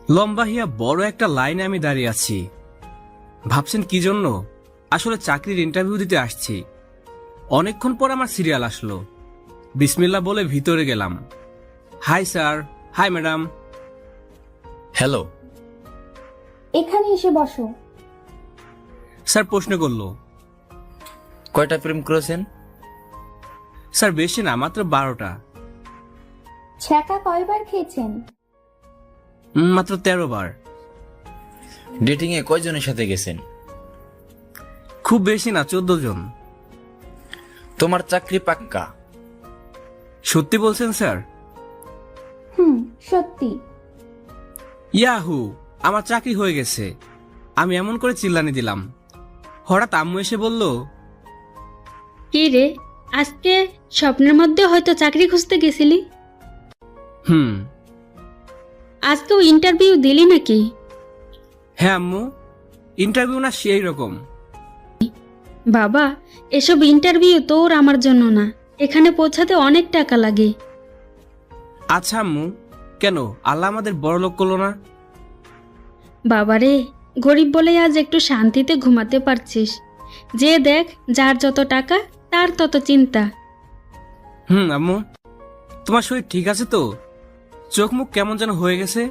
লম্বা হিয়া বড় একটা লাইনে আমি দাঁড়িয়ে আছি। ভাবছেন কি জন্য? আসলে চাকরির ইন্টারভিউ দিতে আসছি। অনেকক্ষণ পর আমার সিরিয়াল আসলো। বিসমিল্লাহ বলে ভিতরে গেলাম। Hi sir. High madam. Hello. এখানে এসে বসো। স্যার প্রশ্ন করলো। কয়টা প্রেম করেছেন? স্যার বেশি না, মাত্র 12টা। ছ্যাঁকা কয়বার খেয়েছেন? মাত্র 13 বার। ডেটিং এ কয়জনের সাথে গেছেন? খুব বেশি না, 14 জন। তোমার চাকরি পাক্কা? সত্যি বলছেন স্যার? সত্যি। ইয়াহু, আমার চাকরি হয়ে গেছে। আমি এমন করে চিল্লানি দিলাম। হঠাৎ আম্মু এসে বলল, কি রে, আজকে স্বপ্নের মধ্যে হয়তো চাকরি খুঁজতে গেছিলি? হুম। আজকেও ইন্টারভিউ দিলি নাকি? হ্যাঁ আম্মু, ইন্টারভিউ না সেই রকম। বাবা, এসব ইন্টারভিউ তোর আমার জন্য না, এখানে পৌঁছাতে অনেক টাকা লাগে। আচ্ছা আম্মু, কেন আল্লাহ আমাদের বড় লোক করলো না? বাবারে, গরিব বলে আজ একটু শান্তিতে ঘুমাতে পারছিস। যে দেখ, যার যত টাকা তার তত চিন্তা। আম্মু, তোমার শরীর ঠিক আছে তো? চোখ মুখ কেমন যেন হয়ে গেছে।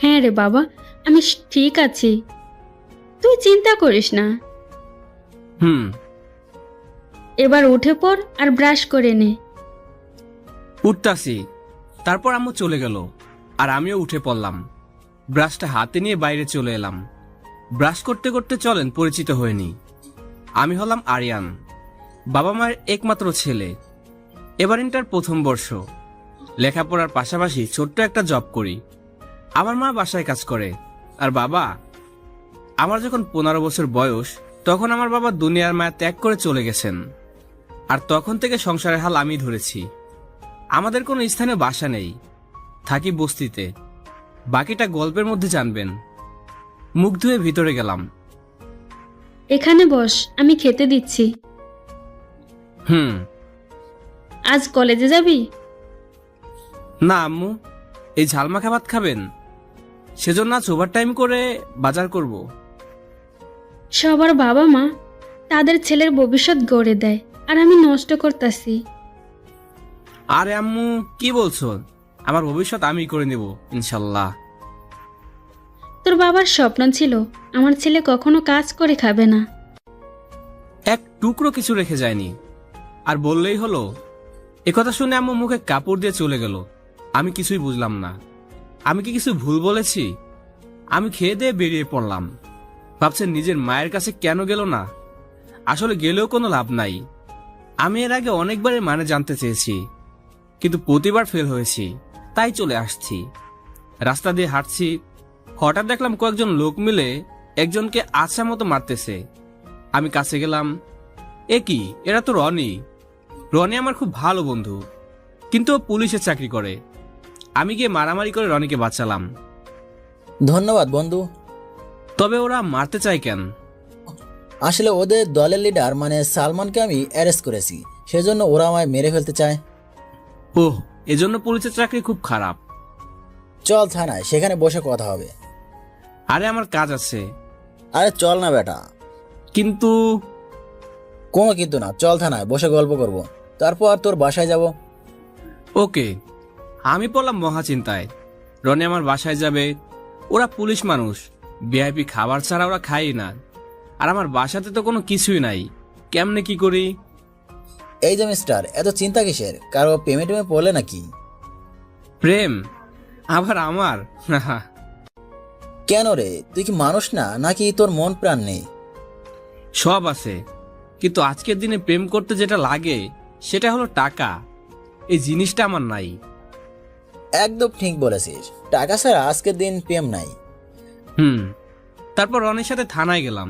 হ্যাঁ রে বাবা, আমি ঠিক আছি, তুই চিন্তা করিস না। হুম। এবার উঠে পড় আর ব্রাশ করে নে। উঠতাছি। তারপর আম্মু চলে গেল আর আমিও উঠে পড়লাম। ব্রাশটা হাতে নিয়ে বাইরে চলে এলাম। ব্রাশ করতে করতে চলেন পরিচিত হয়নি। আমি হলাম আরিয়ান, বাবা মায়ের একমাত্র ছেলে। এবার ইন্টার প্রথম বর্ষ। লেখাপড়ার পাশাপাশি ছোট্ট একটা জব করি। আমার মা বাসায় কাজ করে আর বাবা, আমার যখন 15 বছর বয়স তখন আমার বাবা দুনিয়ার মায়া ত্যাগ করে চলে গেছেন। আর তখন থেকে সংসারের হাল আমি ধরেছি। আমাদের কোনো স্থানীয় বাসা নেই, থাকি বস্তিতে। বাকিটা গল্পের মধ্যে জানবেন। মুখ ধুয়ে ভিতরে গেলাম। এখানে বস, আমি খেতে দিচ্ছি। হুম। আজ কলেজে যাবি? না আম্মু, এই ঝালমাখা ভাত খাবেন? সেজন্য আজ ওভারটাইম করে বাজার করব। সবার বাবা মা তাদের ছেলের ভবিষ্যৎ গড়ে দেয়, আর আমি নষ্ট করতেছি। আরে আম্মু, কি বলছো? আমার ভবিষ্যৎ আমি করে নেব ইনশাল্লাহ। তোর বাবার স্বপ্ন ছিল আমার ছেলে কখনো কাজ করে খাবে না। এক টুকরো কিছু রেখে যায়নি। আর বললেই হলো। একথা শুনে আম্মু মুখে কাপড় দিয়ে চলে গেল। আমি কিছুই বুঝলাম না। আমি কি কিছু ভুল বলেছি? আমি খেয়ে দিয়ে বেরিয়ে পড়লাম। ভাবছেন নিজের মায়ের কাছে কেন গেল না? আসলে গেলেও কোনো লাভ নাই। আমি এর আগে অনেকবারই মানে জানতে চেয়েছি, কিন্তু প্রতিবার ফেল হয়েছি, তাই চলে আসছি। রাস্তা দিয়ে হাঁটছি, হঠাৎ দেখলাম কয়েকজন লোক মিলে একজনকে আচ্ছা মতো মারতেছে। আমি কাছে গেলাম। এ কি, এরা তো রনি। রনি আমার খুব ভালো বন্ধু, কিন্তু ও পুলিশে চাকরি করে। আমি গিয়ে মারামারি করে রনিকে বাঁচালাম। ধন্যবাদ বন্ধু। তবে ওরা মারতে চায় কেন? আসলে ওদের দলের লিডার মানে সালমানকে আমি অ্যারেস্ট করেছি, সেজন্য ওরা আমায় মেরে ফেলতে চায়। ওহ, এজন্য পুলিশের চাকরি খুব খারাপ। চল থানায়, সেখানে বসে কথা হবে। আরে আমার কাজ আছে। আরে চল না বেটা। কিন্তু কোনো কিন্তু না, চল থানায় বসে গল্প করব, তারপর তোর বাসায় যাব। ওকে। আমি পড়লাম মহাচিন্তায়। রনি আমার বাসায় যাবে। ওরা পুলিশ মানুষ, ভিআইপি খাবার ছাড়া ওরা খায় না। আর আমার বাসাতে তো কোনো কিছুই নাই। কেমনে কি করি? এই যে মিস্টার, এত চিন্তা কিসের? কারো প্রেমে টেমে পড়লে নাকি? প্রেম? আবার আমার? কেন রে, তুই কি মানুষ না, নাকি তোর মন প্রাণ নেই? সব আছে, কিন্তু আজকের দিনে প্রেম করতে যেটা লাগে সেটা হলো টাকা। এই জিনিসটা আমার নাই। একদম ঠিক বলেছিস, টাকা ছাড়া আজকের দিন প্রেম নাই। তারপর রনির সাথে থানায় গেলাম।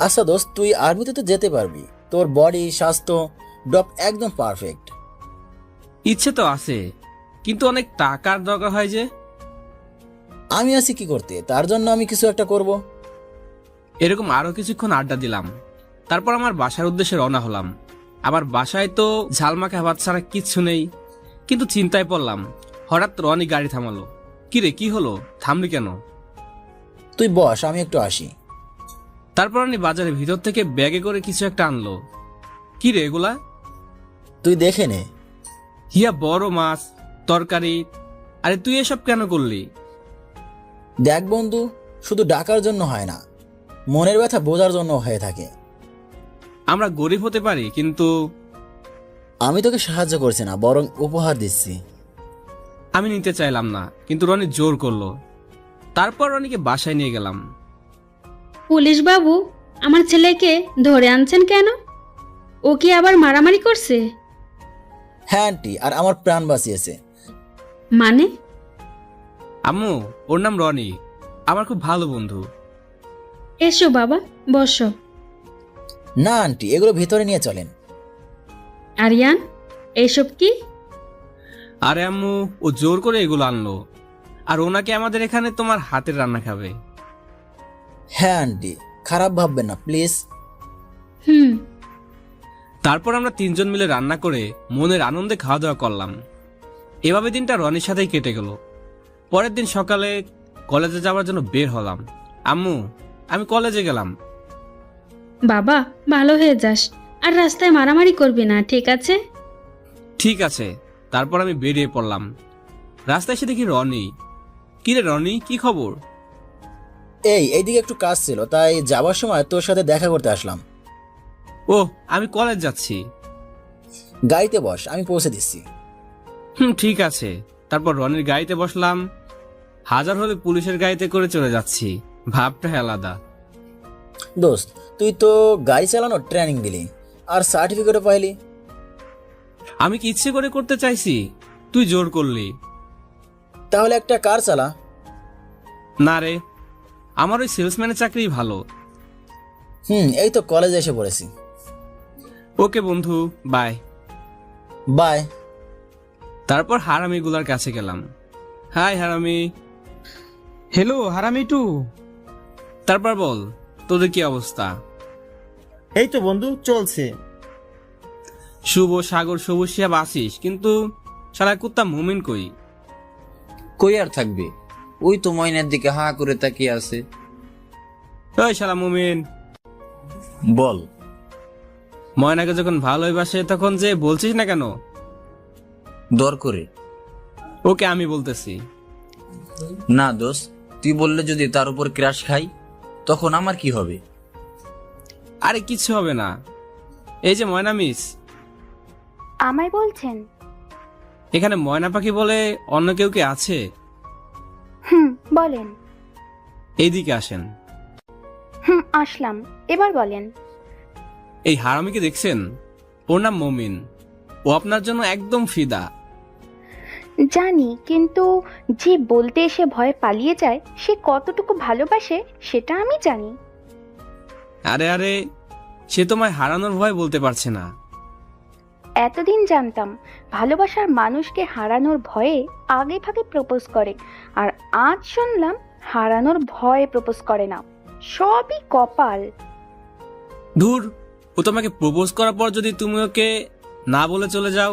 আচ্ছা দোস্ত, তুই আর্মিতে তো যেতে পারবি, তোর বডি স্বাস্থ্য ডপ একদম পারফেক্ট। ইচ্ছে তো আছে, কিন্তু অনেক টাকার দরকার হয় যে। আমি আছি কি করতে, তার জন্য আমি কিছু একটা করব। এরকম আরো কিছুক্ষণ আড্ডা দিলাম। তারপর আমার বাসার উদ্দেশ্যে রওনা হলাম। আমার বাসায় তো ঝালমাখা ভাত ছাড়া কিচ্ছু নেই। কিন্তু চিন্তায় পড়লাম। হঠাৎ রনি গাড়ি থামালো। কিরে কি হলো, থামলি কেন? তুই বস, আমি একটু আসি। তারপর রনি বাজারের ভিতর থেকে ব্যাগে করে কিছু একটা আনলো। কিরে এগুলা? তুই দেখে নে। হিয়া বড় মাছ, তরকারি। আরে তুই এসব কেন করলি? দেখ বন্ধু, শুধু ডাকার জন্য হয় না, মনের ব্যথা বোঝার জন্য হয়ে থাকে। আমরা গরিব হতে পারি, কিন্তু আমি তোকে সাহায্য করছি না, বরং উপহার দিচ্ছি। আমি নিতে চাইলাম না, কিন্তু রনি জোর করলো। তারপর রনিকে বাসায় নিয়ে গেলাম। পুলিশ বাবু, আমার ছেলেকে ধরে আনছেন কেন? ও কি আবার মারামারি করছে? হ্যাঁ আন্টি, আর আমার প্রাণ বাঁচিয়েছে। মানে? আম্মু, ওর নাম রনি, আমার খুব ভালো বন্ধু। এসো বাবা, বসো। না আন্টি, এগুলো ভিতরে নিয়ে চলেন। আরিয়ান, এসব কি? আরে আম্মু, ও জোর করে এগুলো আনলো, আর ওনাকে আমাদের এখানে তোমার হাতের রান্না খাবে। হ্যাঁ আন্টি, খারাপ ভাববেন না প্লিজ। হুম। তারপর আমরা তিনজন মিলে রান্না করে মনের আনন্দে খাওয়া দাওয়া করলাম। এভাবে দিনটা রনির সাথেই কেটে গেল। পরের দিন সকালে কলেজে যাওয়ার জন্য বের হলাম। আম্মু, আমি কলেজে গেলাম। বাবা, ভালো হয়ে যাস, আর রাস্তায় মারামারি করবি না, ঠিক আছে? ঠিক আছে। তারপর আমি বেরিয়ে পড়লাম। রাস্তায় এসে দেখি রনি। কিরে রনি, কি খবর? এইদিকে একটু কাজ ছিল, তাই যাওয়ার সময় তোর সাথে দেখা করতে আসলাম। ও, আমি কলেজ যাচ্ছি। গাড়িতে বস, আমি পৌঁছে দিচ্ছি। ঠিক আছে। তারপর রনির গাড়িতে বসলাম। হাজার হলে পুলিশের গাড়িতে করে চলে যাচ্ছি, ভাবটা আলাদা। দোস্ত, তুই তো গাড়ি চালানোর ট্রেনিং দিলি, আর সার্টিফিকেটও পাইলি। আমি কি ইচ্ছে করে করতে চাইছি? তুই জোর করলি। তাহলে একটা কার চালা। না রে, আমার ওই সেলসম্যানের চাকরি ভালো। এই তো কলেজে এসে পড়েছি। ওকে বন্ধু, বাই। বাই। তারপর হারামিগুলার কাছে গেলাম। হাই হারামি। হ্যালো হারামিটু। তারপর বল, তোদের কি অবস্থা? এই তো বন্ধু, চলছে। শুভ, সাগর, সবুজ, শিয়াব আসিস, কিন্তু শালা কুত্তা মুমিন কই? কই আর থাকবে, ওই তো ময়নার দিকে হা করে তাকিয়ে আছে। ওই শালা মুমিন, বল। ময়নাকে যখন ভালোই বাসে তখন যে বলছিস না কেন? দর করে। ওকে আমি বলতেছি। না দোষ, তুই বললে যদি তার উপর ক্রাশ খাই, তখন আমার কি হবে? আরে কিছু হবে না। এই যে ময়না মিস, আমায় বলছেন? এখানে ময়না পাখি বলে অন্য কেউ কি আছে? বলেন। এইদিকে আসেন। আসলাম, এবার বলেন। এই হারামিকে দেখছেন? ওর নাম মমিন। ও আপনার জন্য একদম ফিদা। জানি, কিন্তু যে বলতে এসে ভয়ে পালিয়ে যায় সে কতটুকু ভালোবাসে সেটা আমি জানি। আরে আরে, সে তোমায় হারানোর ভয় বলতে পারছে না। এতদিন জানতাম ভালোবাসার মানুষকে হারানোর ভয়ে আগে ভাগে প্রপোজ করে, আর আজ শুনলাম হারানোর ভয়ে প্রপোজ করে না। সবই কপাল। ধুর, ও তোমাকে প্রপোজ করার পর যদি তুমি ওকে না বলে চলে যাও,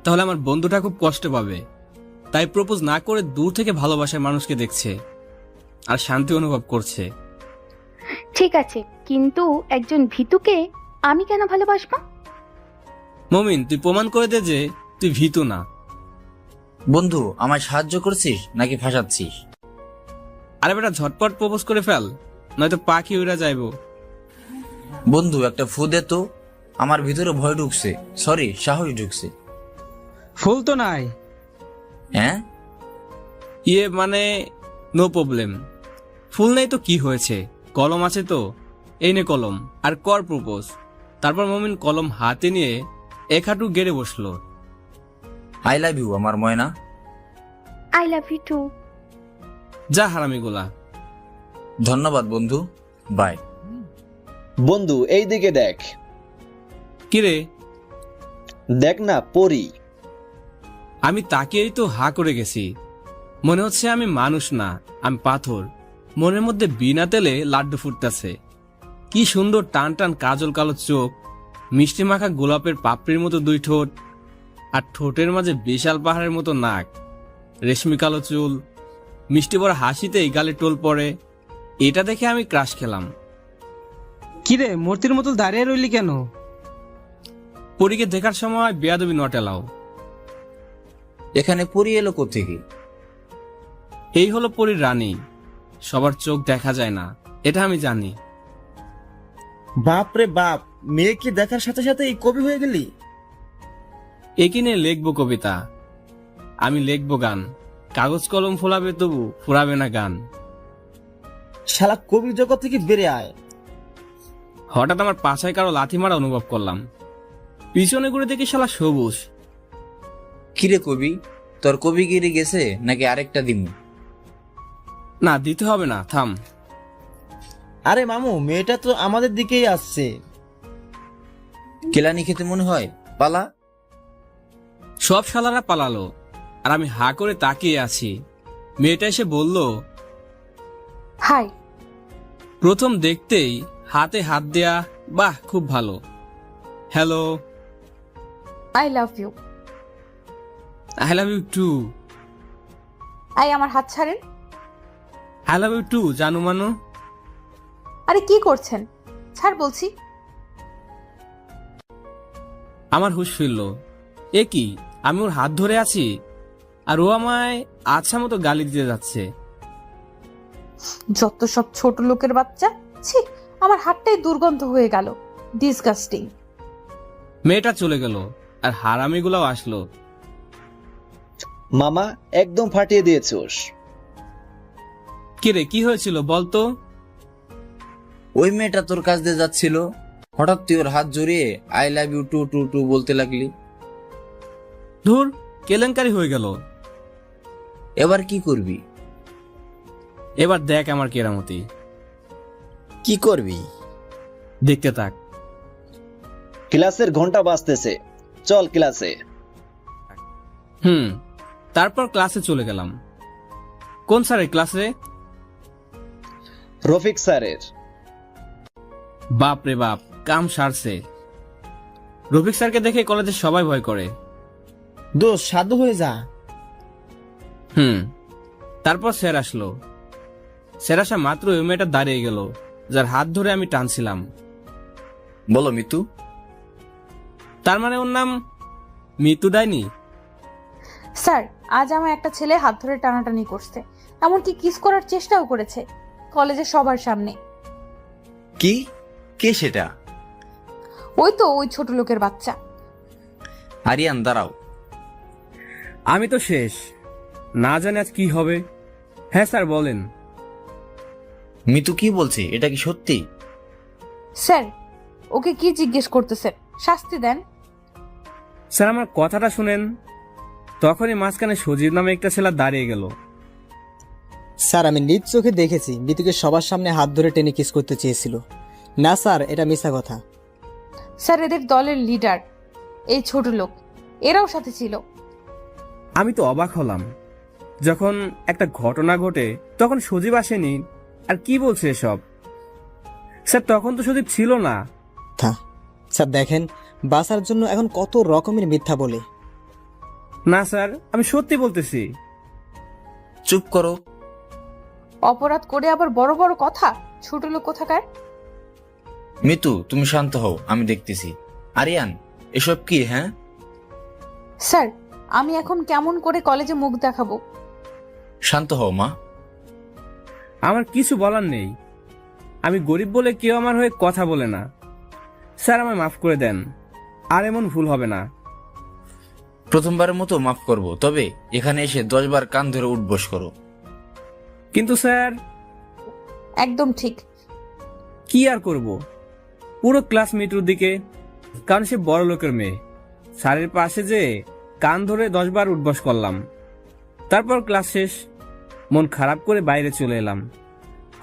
তাহলে আমার বন্ধুটা খুব কষ্ট পাবে। তাই প্রপোজ না করে দূর থেকে ভালোবাসার মানুষকে দেখছে আর শান্তি অনুভব করছে। ঠিক আছে, কিন্তু একজন ভীতুকে আমি কেন ভালোবাসবো? মমিন, তুই প্রমাণ করে দে যে তুই ভীতু না। বন্ধু, আমায় সাহায্য করছিস নাকি ফাঁসাচ্ছিস? আরে বেটা, ঝটপট প্রপোজ করে ফেল, নয়তো পাখি উড়া যাইব। বন্ধু, একটা ফু দে তো, আমার ভিতরে ভয় ঢুকছে, সরি সাহস ঢুকছে। ফুল তো নাই। হ্যাঁ, ইয়ে মানে নো প্রবলেম। ফুল নেই তো কি হয়েছে, কলম আছে তো, এই নে কলম আর কর প্রপোজ। তারপর মমিন কলম হাতে নিয়ে এক হাঁটু গেড়ে বসলো। আই লাভ ইউ আমার ময়না। I love you too. যা হারামিগুলা। ধন্যবাদ বন্ধু, বাই। বন্ধু, এই দিকে দেখ। কিরে? দেখ না, পরি। আমি তাকিয়েই তো হা করে গেছি। মনে হচ্ছে আমি মানুষ না, আমি পাথর। মনের মধ্যে বিনা তেলে লাড্ডু ফুটতেছে। কি সুন্দর টান টান কাজল কালো চোখ, মিষ্টি মাখা গোলাপের পাপড়ির মতো দুই ঠোঁট, আর ঠোঁটের মাঝে বিশাল পাহাড়ের মতো নাক, রেশমি কালো চুল, মিষ্টি বড় হাসিতেই গালে টোল পড়ে। এটা দেখে আমি ক্রাশ খেলাম। কিরে মূর্তির মতো দাঁড়িয়ে রইলি কেন? পরীকে দেখার সময় বেয়াদবি নট এলাও। এখানে পরি এলো কোত্থেকে? এই হলো পরীর রানী। সবার চোখ দেখা যায় না, এটা আমি জানি। বাপ রে বাপ, মেয়েকে দেখার সাথে সাথে এই কবি হয়ে গেলি? একে নিয়ে লিখবো কবিতা, আমি লিখবো গান। কাগজ কলম ফোলাবে তবু ফুরাবে না গান। শালা কবির জগৎ থেকে বেড়ে আয়। হঠাৎ আমার পাছায় কারো লাথি মারা অনুভব করলাম। পিছনে ঘুরে দেখি শালা সবুজ। কিরে কবি, তোর কবিগিরি গেছে নাকি আরেকটা দিমু? না, দিতে হবে না, থাম। আরে মামু, মেয়েটা তো আমাদের দিকেই আসছে। কেলানি খেতে মনে হয়, পালা। সব শালারা পালালো আর আমি হা করে তাকিয়ে আছি। মেয়েটা এসে বলল, হাই। প্রথম দেখতেই হাতে হাত দেয়া, বাহ খুব ভালো। Hello, I love you. I love you too. I আমার হাত ছাড়েন। আই লাভ ইউ টু জানু মানু। আরে কি করছেন? ছাড় বলছি। আমার হুঁশ ফিরল। এ কি, আমি ওর হাত ধরে আছি আর ও আমায় আচ্ছা মতো গালি দিতে যাচ্ছে। যত সব ছোট লোকের বাচ্চা। ছি, আমার হাতটাই দুর্গন্ধ হয়ে গেল। ডিসগাস্টিং। মেয়েটা চলে গেল আর হারামিগুলাও আসলো। মামা একদম ফাটিয়ে দিয়েছোস। কিরে, কি হয়েছিল বলতো? ওই মেয়েটা তোর কাছ দিয়ে যাচ্ছিল, হঠাৎ তুই ওর হাত জড়িয়ে I love you too too too বলতে লাগলি। ধুর, কেলেঙ্কারি হয়ে গেল। এবার কি করবি? এবার দেখ আমার কেরামতি। কি করবি? দেখতে থাক। ক্লাসের ঘন্টা বাজতেছে, চল ক্লাসে। তারপর ক্লাসে চলে গেলাম। কোন স্যারের ক্লাসে? রফিক স্যারের। বাপ রে বাপ, কাম সারছে। রফিক স্যারকে দেখে কলেজে সবাই ভয় করে। দোষ সাধু হয়ে যা। তারপর স্যার আসলো। স্যার আসা মাত্র ওই মেয়েটা দাঁড়িয়ে গেল যার হাত ধরে আমি টানছিলাম। বলো মিতু। তার মানে ওর নাম মিতু ডাইনি? স্যার, আজ আমার একটা ছেলে হাত ধরে টানাটানি করছে, এমনকি কিস করার চেষ্টাও করেছে কলেজের সবার সামনে। কি? কে সেটা? ওই তো ওই ছোট লোকের বাচ্চা। আরিয়ান দাঁড়াও। আমি তো শেষ, না জানি আজ কি হবে। হ্যাঁ স্যার বলেন। মিতু কি বলছে, এটা কি সত্যি? স্যার, ওকে কি জিজ্ঞেস করতেছেন? শাস্তি দেন। স্যার আমার কথাটা শুনেন। তখনই মাঝখানে সজীব নামে একটা ছেলে দাঁড়িয়ে গেল। স্যার, আমি নিজ চোখে দেখেছি বিতুকে সবার সামনে হাত ধরে টেনে কিস করতে চেয়েছিল। না স্যার, এটা মিথ্যা কথা। স্যার, এদের দলের লিডার এই ছোট লোক, এরাও সাথে ছিল। আমি তো অবাক হলাম। যখন একটা ঘটনা ঘটে তখন সজীব আসেনি, আর কি বলছে এসব? স্যার তখন তো সজীব ছিল না। স্যার দেখেন, বাঁচার জন্য এখন কত রকমের মিথ্যা বলে। না স্যার, আমি সত্যি বলতেছি। চুপ করো। অপরাধ করে আবার বড় বড় কথা, ছোট লোক কোথাকার। মিতু তুমি শান্ত হও, আমি দেখতেছি। আরিয়ান, এসব কি? হ্যাঁ স্যার, আমি এখন কেমন করে কলেজে মুখ দেখাবো? শান্ত হও মা। আমার কিছু বলার নেই। আমি গরিব বলে কেউ আমার হয়ে কথা বলে না। স্যার আমায় মাফ করে দেন, আর এমন ভুল হবে না। প্রথমবারের মতো মাফ করব, তবে এখানে এসে 10 বার কান ধরে উঠবস করো। কিন্তু স্যার। একদম ঠিক। কি আর করব, পুরো ক্লাস মিটুর দিকে, কারণ সে বড় লোকের মেয়ে। স্যারের পাশে যে কান ধরে 10 বার উঠবস করলাম। তারপর ক্লাস শেষ, মন খারাপ করে বাইরে চলে এলাম।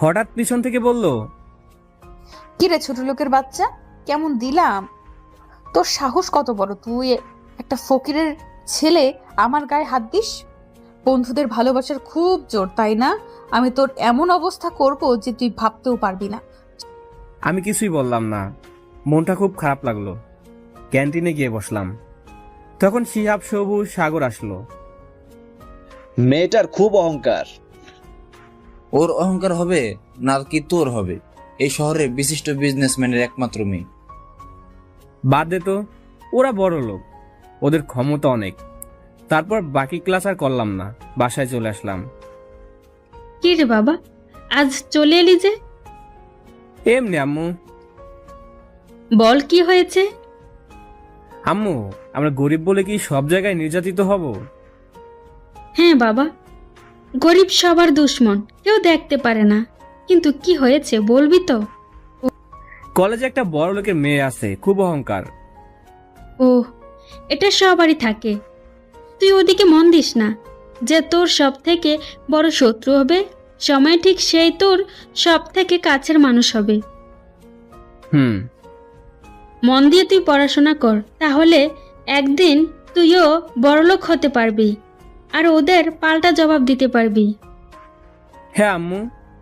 হঠাৎ পিছন থেকে বলল, কি রে ছোট লোকের বাচ্চা, কেমন দিলাম? তোর সাহস কত বড়, তুই একটা ফকিরের ছেলে আমার গায়ে হাত দিস? বন্ধুদের ভালোবাসার খুব জোর, তাই না? আমি তোর এমন অবস্থা করব যে তুই ভাবতেও পারবি না। আমি কিছুই বললাম না। মনটা খুব খারাপ লাগলো। ক্যান্টিনে গিয়ে বসলাম। তখন শিহাব, সবুজ, সাগর আসলো। মেয়েটার খুব অহংকার, ওর অহংকার হবে না কি তোর হবে? এই শহরের বিশিষ্ট বিজনেসম্যানের একমাত্র মেয়ে। বাদ দে তো, ওরা বড় লোক, ওদের ক্ষমতা অনেক। তারপর বাকি ক্লাস আর করলাম না, বাসায় চলে আসলাম। কি রে বাবা, আজ চলে এলি যে? এমনি আম্মু। বল কি হয়েছে? আম্মু, আমরা গরিব বলে কি সব জায়গায় নির্যাতিত হব? হ্যাঁ বাবা, গরিব সবার দুশ্মন, কেউ দেখতে পারে না। কিন্তু কি হয়েছে বলবি তো? কলেজে একটা বড় লোকের মেয়ে আছে, খুব অহংকার। ও, এটা সবারই থাকে। তুই ওদিকে মন দিস না, যে তোর সব থেকে বড় শত্রু হবে, সময় ঠিক সেই তোর সব থেকে কাছের মানুষ হবে। হুম। মন দিয়ে তুই পড়াশোনা কর, তাহলে একদিন তুইও বড়লোক হতে পারবি আর ওদের পাল্টা জবাব দিতে পারবি। হ্যাঁ আম্মু,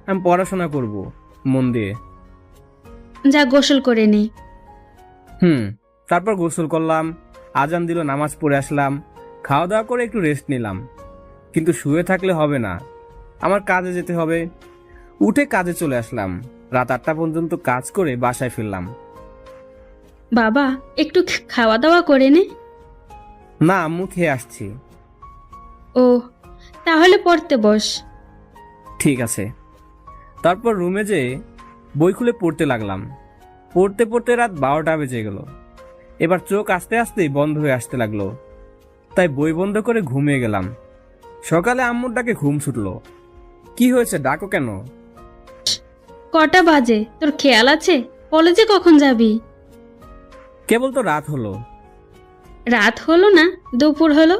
আমি পড়াশোনা করব মন দিয়ে। যা গোসল করে নে। হুম। তারপর গোসল করলাম, আজান দিল, নামাজ পড়ে আসলাম, খাওয়া দাওয়া করে একটু রেস্ট নিলাম। কিন্তু শুয়ে থাকলে হবে না, আমার কাজে যেতে হবে। উঠে কাজে চলে আসলাম, রাত 8টা পর্যন্ত কাজ করে বাসায় ফিরলাম। বাবা, একটু খাওয়া দাওয়া করে নে। না আম্মু, খেয়ে আসছি। ও, তাহলে পড়তে বস। ঠিক আছে। তারপর রুমে যেয়ে বই খুলে পড়তে লাগলাম। পড়তে পড়তে রাত 12টা বেজে গেল। এবার চোখ আস্তে আস্তেই বন্ধ হয়ে আসতে লাগলো, তাই বই বন্ধ করে ঘুমিয়ে গেলাম। সকালে আম্মুর ডাকে ঘুম ছুটলো। কি হয়েছে, ডাকো কেন? কটা বাজে তোর খেয়াল আছে? কলেজে কখন যাবি? কেবল তো রাত হলো। রাত হলো না, দুপুর হলো।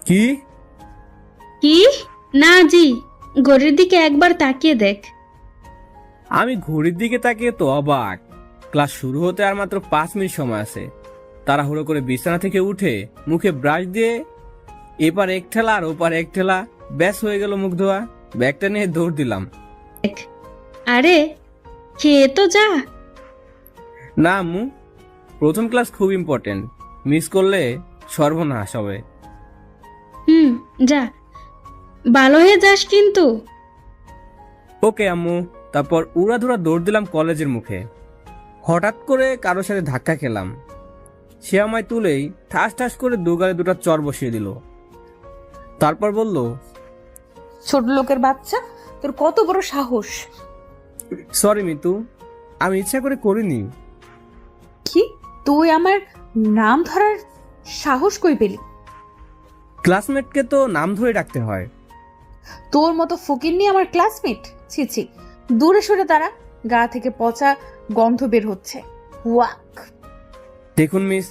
কি? কি? না জি, ঘড়ির দিকে একবার তাকিয়ে দেখ। আমি ঘড়ির দিকে তাকিয়ে তো অবাক। ক্লাস শুরু হতে আর মাত্র 5 মিনিট সময় আছে। তাড়াহুড়ো করে বিছানা থেকে উঠে মুখে ব্রাশ দিয়ে এপার এক ঠেলা আর ওপার এক ঠেলা, ব্যাস হয়ে গেল মুখ ধোয়া। ব্যাগটা নিয়ে দৌড় দিলাম। আরে, খেয়ে তো যা। না আম্মু, প্রথম ক্লাস খুব ইম্পর্টেন্ট, মিস করলে সর্বনাশ হবে। হুম, যা, ভালো হয়ে যাস কিন্তু। ওকে আম্মু। তারপর উড়াধুরা দৌড় দিলাম কলেজের মুখে। হঠাৎ করে কারোর সাথে ধাক্কা খেলাম। সে আমায় তুলেই ঠাস ঠাস করে দুগালে দুটো চর বসিয়ে দিল। তারপর বলল, ছোট লোকের বাচ্চা, তোর কত বড় সাহস! সরি মিতু, আমি ইচ্ছা করে করিনি। কি, তুই আমার নাম ধরার সাহস কই পেলি? ক্লাসমেটকে তো নাম ধরে ডাকতে হয়। তোর মতো ফকিন্নি আমার ক্লাসমেট? ছি ছি, দূরে সরে তারা, গা থেকে পচা গন্ধ বের হচ্ছে। ওয়াক! দেখুন মিস,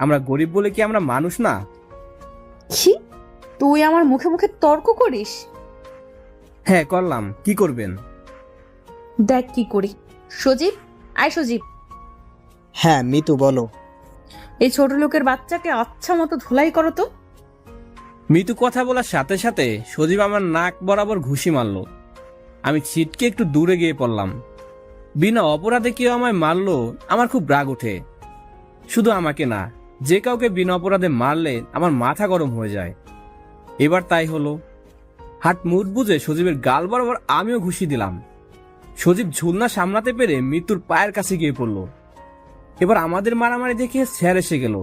আমরা গরিব বলে কি আমরা মানুষ না? কি, তুই আমার মুখে মুখে তর্ক করিস? হ্যাঁ করলাম, কি করবেন? দেখ কি করি। সজীব, আয় সজীব। হ্যাঁ মিতু, বলো। এই ছোট লোকের বাচ্চাকে আচ্ছা মতো ধুলাই করো তো। মিতু কথা বলার সাথে সাথে সজীব আমার নাক বরাবর ঘুষি মারলো। আমি ছিটকে একটু দূরে গিয়ে পড়লাম। বিনা অপরাধে কেউ আমায় মারলো, আমার খুব রাগ ওঠে। শুধু আমাকে না, যে কাউকে বিনা অপরাধে মারলে আমার মাথা গরম হয়ে যায়। এবার তাই হলো। হাত মুট বুঝে সজীবের গাল বরাবর আমিও ঘুষি দিলাম। সজীব ঝুলনা সামলাতে পেরে মৃত্যুর পায়ের কাছে গিয়ে পড়ল। এবার আমাদের মারামারি দেখে স্যার এসে গেল।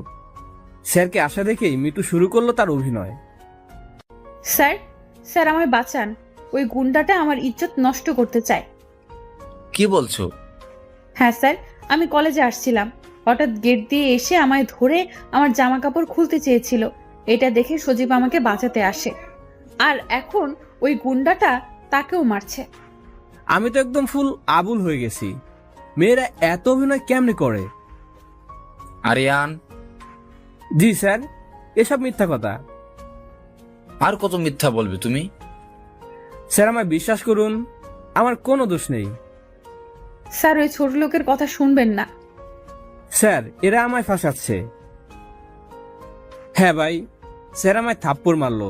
স্যারকে আসা দেখেই মৃত্যু শুরু করলো তার অভিনয়। স্যার, স্যার আমায় বাঁচান, ওই গুন্ডাটা আমার ইজ্জত নষ্ট করতে চায়। কি বলছো? হ্যাঁ স্যার, আমি কলেজে আসছিলাম, হঠাৎ গেট দিয়ে এসে আমায় ধরে আমার জামা কাপড় খুলতে চেয়েছিল। এটা দেখে সজীব আমাকে বাঁচাতে আসে, আর এখন ওই গুন্ডাটা তাকেও মারছে। আমি তো একদম ফুল আবুল হয়ে গেছি। মেয়েরা এত অভিনয় কেমনে করে? আরিয়ান, জি স্যার, এসব মিথ্যা কথা। আর কত মিথ্যা বলবে তুমি? স্যার আমায় বিশ্বাস করুন, আমার কোনো দোষ নেই। স্যার, ওই ছোট লোকের কথা শুনবেন না। স্যার, এরা আমায় ফাঁসাচ্ছে। হ্যাঁ ভাই, স্যার আমায় থাপ্পড় মারলো,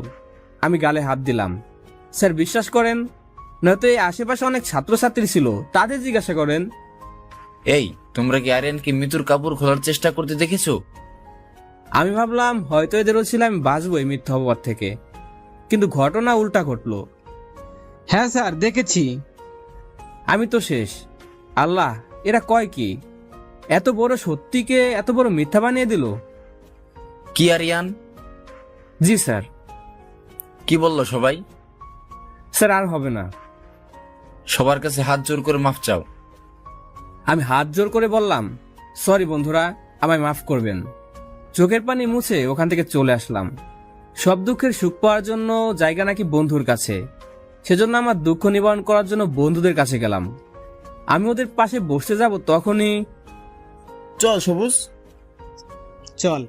আমি গালে হাত দিলাম। স্যার বিশ্বাস করেন, নয়তো এই আশেপাশে অনেক ছাত্রছাত্রী ছিল, তাদের জিজ্ঞাসা করেন। এই, তোমরা কি আরিয়ানকে মৃত্যুর কাপড় খোলার চেষ্টা করতে দেখেছো? আমি ভাবলাম হয়তো এদেরও ছিল আমি বাঁচবো এই মিথ্যা অপবাদ থেকে, কিন্তু ঘটনা উল্টা ঘটলো। হ্যাঁ স্যার দেখেছি। আমি তো শেষ। আল্লাহ, এরা কয় কি? এত বড় সত্যিকে এত বড় মিথ্যা বানিয়ে দিল। কি আরিয়ান, জি স্যার। কি বললো সবাই? স্যার আর হবে না। সবার কাছে হাত জোর করে মাফ চাও। আমি হাত জোর করে বললাম, সরি বন্ধুরা, আমায় মাফ করবেন। চোখের পানি মুছে ওখান থেকে চলে আসলাম। সব দুঃখের সুখ পাওয়ার জন্য জায়গা নাকি বন্ধুর কাছে। সেজন্য আমার দুঃখ নিবারণ করার জন্য বন্ধুদের কাছে গেলাম। আমি ওদের পাশে বসতে যাব তখনই, চল সবুজ। চল।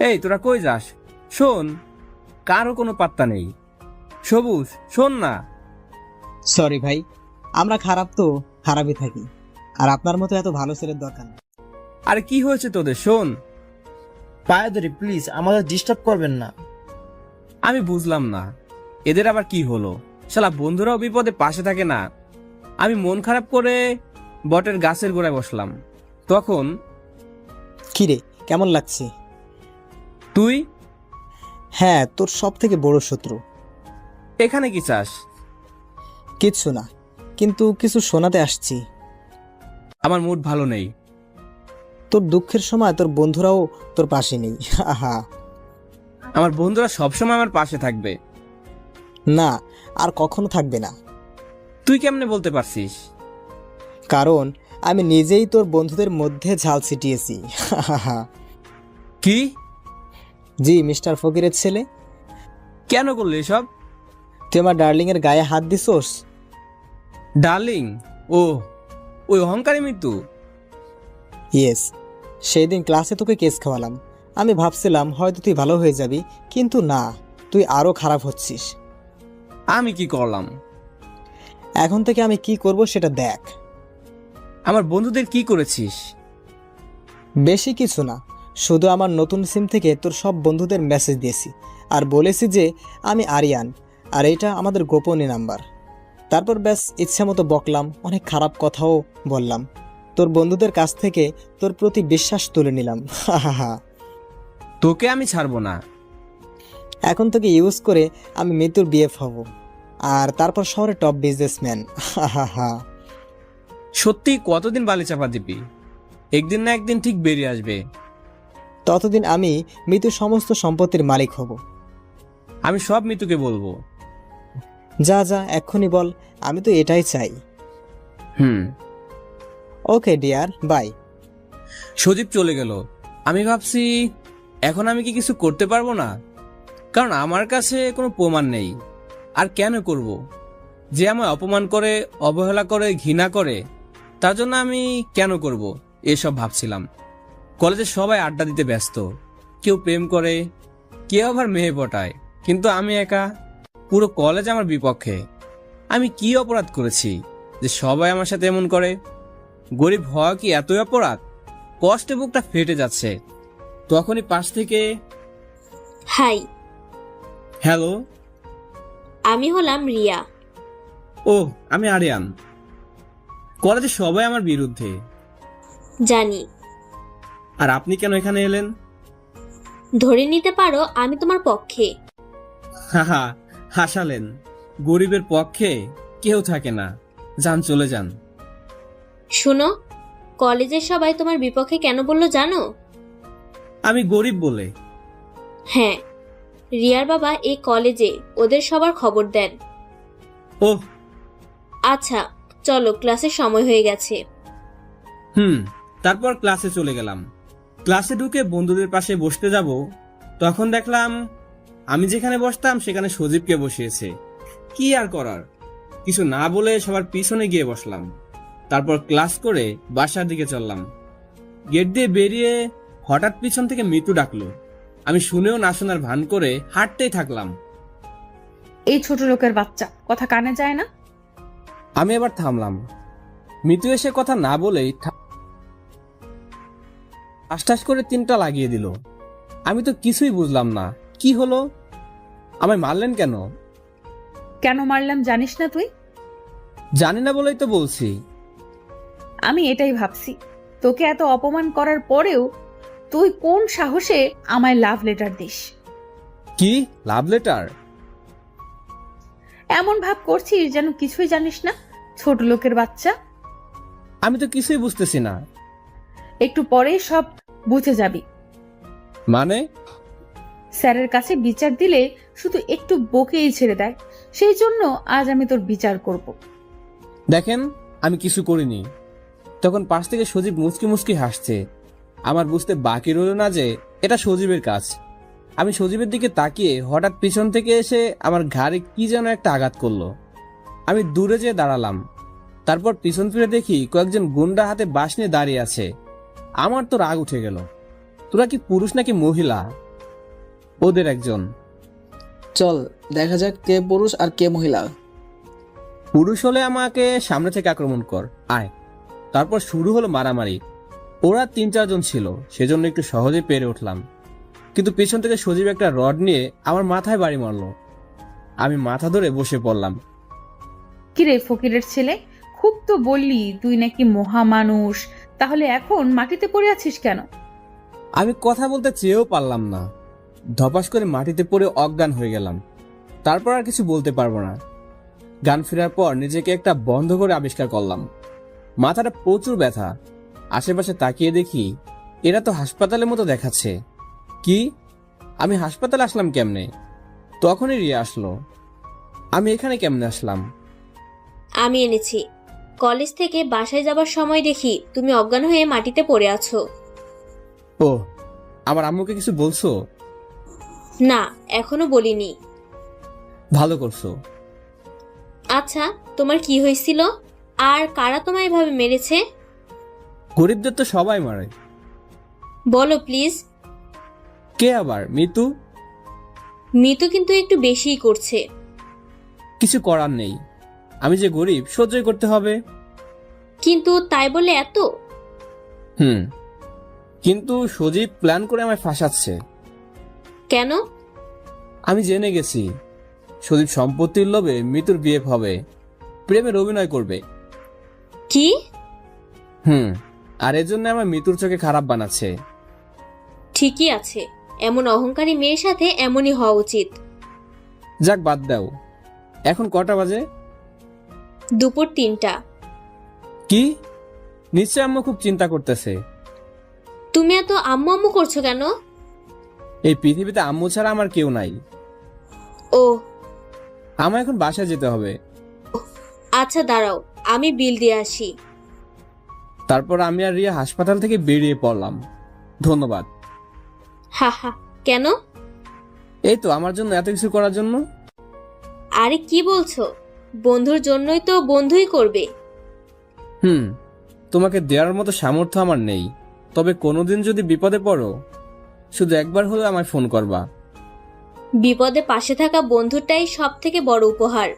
এই তোরা কই যাস? শোন। কারো কোনো পাত্তা নেই। সবুজ শোন না। সরি ভাই, আমরা খারাপ তো খারাপই থাকি, আর আপনার মতো এত ভালো ছেলের দরকার নেই। আরে কি হয়েছে তোদের? শোন। পায়ে ধরি প্লিজ, আমাদের ডিস্টার্ব করবেন না। আমি বুঝলাম না এদের আবার কি হলো। শালা বন্ধুরাও বিপদে পাশে থাকে না। আমি মন খারাপ করে বটের গাছের গোড়ায় বসলাম। তখন কিরে, কেমন লাগছে? তুই হ্যাঁ, তোর সব থেকে বড় শত্রু। এখানে কি চাস? কিচ্ছু না, কিন্তু কিছু শোনাতে আসছি। আমার মুড ভালো নেই। তোর দুঃখের সময় তোর বন্ধুরাও তোর পাশে নেই। আহা। আমার বন্ধুরা সবসময় আমার পাশে থাকবে। না, আর কখনো থাকবে না। তুই কেমনে বলতে পারছিস? কারণ আমি নিজেই তোর বন্ধুদের মধ্যে ঝাল ছিটিয়েছি। আহা। কি? জি মিস্টার ফকিরের ছেলে, কেন করলি এসব? তুই আমার ডার্লিং এর গায়ে হাত দিছোস। ডার্লিং? ও, ওই অহংকারী মৃত্যু। ইয়েস, সেই দিন ক্লাসে তোকে কেস খাওয়ালাম। আমি ভাবছিলাম হয়তো তুই ভালো হয়ে যাবি, কিন্তু না, তুই আরো খারাপ হচ্ছিস। আমি কি করলাম? এখন থেকে আমি কি করব সেটা দেখ। আমার বন্ধুদের কি করেছিস? বেশি কিছু না, শুধু আমার নতুন সিম থেকে তোর সব বন্ধুদের মেসেজ দিয়েছি আর বলেছি যে আমি আরিয়ান, আর এটা আমাদের গোপনীয় নাম্বার। তারপর ব্যাস ইচ্ছা মতো বকলাম, অনেক খারাপ কথাও বললাম। তোর বন্ধুদের কাছ থেকে তোর প্রতি বিশ্বাস তুলে নিলাম। হাহাহা। তোকে আমি ছাড়বো না। এখন তোকে ইউজ করে আমি মৃত্যুর বিএফ হব, আর তারপর শহরে টপ বিজনেসম্যান। হাহাহা। সত্যি কতদিন বালি চাপা দিবি? একদিন না একদিন ঠিক বেরিয়ে আসবে। ততদিন আমি মৃত্যুর সমস্ত সম্পত্তির মালিক হব। আমি সব মৃত্যুকে বলবো। যা যা এক্ষুনি বল, আমি তো এটাই চাই। হুম। Okay dear, by. সজীব চলে গেল। আমি ভাবছি এখন আমি কি কিছু করতে পারবো না, কারণ আমার কাছে কোনো প্রমাণ নেই। আর কেন করব? যে আমায় অপমান করে, অবহেলা করে, ঘৃণা করে, তার জন্য আমি কেন করব এসব ভাবছিলাম। কলেজে সবাই আড্ডা দিতে ব্যস্ত, কেউ প্রেম করে, কেউ আবার মেয়ে পটায়, কিন্তু আমি একা। পুরো কলেজ আমার বিপক্ষে। আমি কি অপরাধ করেছি যে সবাই আমার সাথে এমন করে? গরিব হওয়া কি এতই অপরাধ? কষ্টে বুকটা ফেটে যাচ্ছে। তখনই পাশ থেকে, হাই, হ্যালো। আমি হলাম রিয়া। ও, আমি আরিয়ান। কলেজে সবাই আমার বিরুদ্ধে। জানি। আর আপনি কেন এখানে এলেন? ধরে নিতে পারো আমি তোমার পক্ষে। হাহা, হাসালেন। গরিবের পক্ষে কেউ থাকে না। যান, চলে যান। শুনো, কলেজের সবাই তোমার বিপক্ষে কেন বললো জানো? আমি গরিব বলে? হ্যাঁ, রিয়ার বাবা এই কলেজে ওদের সবার খবর দেন। ওহ। আচ্ছা চলো, ক্লাসের সময় হয়ে গেছে। তারপর ক্লাসে চলে গেলাম। ক্লাসে ঢুকে বন্ধুদের পাশে বসতে যাব, তখন দেখলাম আমি যেখানে বসতাম সেখানে সজীবকে বসিয়েছে। কি আর করার, কিছু না বলে সবার পিছনে গিয়ে বসলাম। তারপর ক্লাস করে বাসার দিকে চললাম। গেট দিয়ে বেরিয়ে হঠাৎ পিছন থেকে মৃত্যু ডাকলো। আমি শুনেও না শোনার ভান করে হাঁটতেই থাকলাম। এই ছোট লোকের বাচ্চা, কথা কানে যায় না? আমি এবার থামলাম। মৃত্যু এসে কথা না বলেই ঠাস করে 3টা লাগিয়ে দিল। আমি তো কিছুই বুঝলাম না, কি হলো? আমায় মারলেন কেন? কেন মারলাম জানিস না তুই? জানি না বলেই তো বলছি। আমি এটাই ভাবছি, তোকে এত অপমান করার পরেও তুই কোন সাহসে আমায় লাভ লেটার দিস? কি লাভ লেটার? এমন ভাব করছিস যেন কিছুই জানিস না, ছোট লোকের বাচ্চা। আমি তো কিছুই বুঝতেছি না। একটু পরেই সব বুঝে যাবি। মানে? স্যারের কাছে বিচার দিলে শুধু একটু বকেই ছেড়ে দেয়, সেই জন্য আজ আমি তোর বিচার করব। দেখেন, আমি কিছু করিনি। তখন পাশ থেকে সজীব মুচকি মুচকি হাসছে। আমার বুঝতে বাকি রইল না যে এটা সজীবের কাজ। আমি সজীবের দিকে তাকিয়ে হঠাৎ পিছন থেকে এসে আমার ঘাড়ে কি যেন একটা আঘাত করলো। আমি দূরে যেয়ে দাঁড়ালাম। তারপর পিছন ফিরে দেখি কয়েকজন গুন্ডা হাতে বাঁশ নিয়ে দাঁড়িয়ে আছে। আমার তো রাগ উঠে গেল। তোরা কি পুরুষ নাকি মহিলা? ওদের একজন। চল দেখা যাক কে পুরুষ আর কে মহিলা। পুরুষ হলে আমাকে সামনে থেকে আক্রমণ কর, আয়। তারপর শুরু হলো মারামারি। ওরা 3-4 জন ছিল, সেজন্য একটু সহজে পেরে উঠলাম। কিন্তু পিছন থেকে সজীব একটা রড নিয়ে আমার মাথায় বাড়ি মারলো। আমি মাথা ধরে বসে পড়লাম। কিরে ফকিরের ছেলে, খুব তো বললি তুই নাকি মহামানুষ, তাহলে এখন মাটিতে পড়ে আছিস কেন? আমি কথা বলতে চেয়েও পারলাম না। ধপাস করে মাটিতে পড়ে অজ্ঞান হয়ে গেলাম। তারপর আর কিছু বলতে পারবো না। গান ফেরার পর নিজেকে একটা বন্ধ করে আবিষ্কার করলাম। মাথাটা প্রচুর ব্যথা। আশেপাশে তাকিয়ে দেখি এরা তো হাসপাতালের মতো দেখাচ্ছে। কি, আমি হাসপাতালে আসলাম কেমনে? তখনই রিয়া আসলো। আমি এখানে কেমনে আসলাম? আমি এনেছি। কলেজ থেকে বাসায় যাবার সময় দেখি তুমি অজ্ঞান হয়ে মাটিতে পড়ে আছো। ও, আমার আম্মুকে কিছু বলছো? না, এখনো বলিনি। ভালো করছো। আচ্ছা, তোমার কি হয়েছিল আর কারা তোমায় এভাবে মেরেছে? গরিবদের তো সবাই মারে। বলো প্লিজ। কে আবার? মিতু? মিতু কিন্তু একটু বেশিই করছে। কিছু করার নেই, আমি যে গরিব সহ্যই করতে হবে। কিন্তু তাই বলে এত? কিন্তু সজীব প্ল্যান করে আমায় ফাঁসাচ্ছে। কেন? আমি জেনে গেছি সজীব সম্পত্তির লোভে মিতুর বিয়ে হবে, প্রেমের অভিনয় করবে। কি? আর এর জন্য আমার মিতুর চোখে খারাপ বানাচ্ছে। ঠিকই আছে, এমন অহংকারী মেয়ের সাথে এমনই হওয়া উচিত। যাক, বাদ দাও। এখন কটা বাজে? দুপুর 3টা। কি? নিশ্চয় আম্মু খুব চিন্তা করতেছে। তুমি এত আম্মু আম্মু করছো কেন? এই পৃথিবীতে আম্মু ছাড়া আমার কেউ নাই। ও আমার এখন বাসায় যেতে হবে। আচ্ছা দাঁড়াও, আমি বিল দিয়ে আসি। তারপর আমি আর রিয়া হাসপাতাল থেকে বেরিয়ে পড়লাম। ধন্যবাদ। হা হা, কেন? এই তো আমার জন্য এত কিছু করার জন্য। আরে কি বলছো? বন্ধুর জন্যই তো বন্ধুই করবে। তোমাকে দেওয়ার মতো সামর্থ্য আমার নেই, তবে কোনোদিন যদি বিপদে পড়ো শুধু একবার হলেও আমায় ফোন করবা। বিপদে পাশে থাকা বন্ধুটাই সব থেকে বড় উপহার।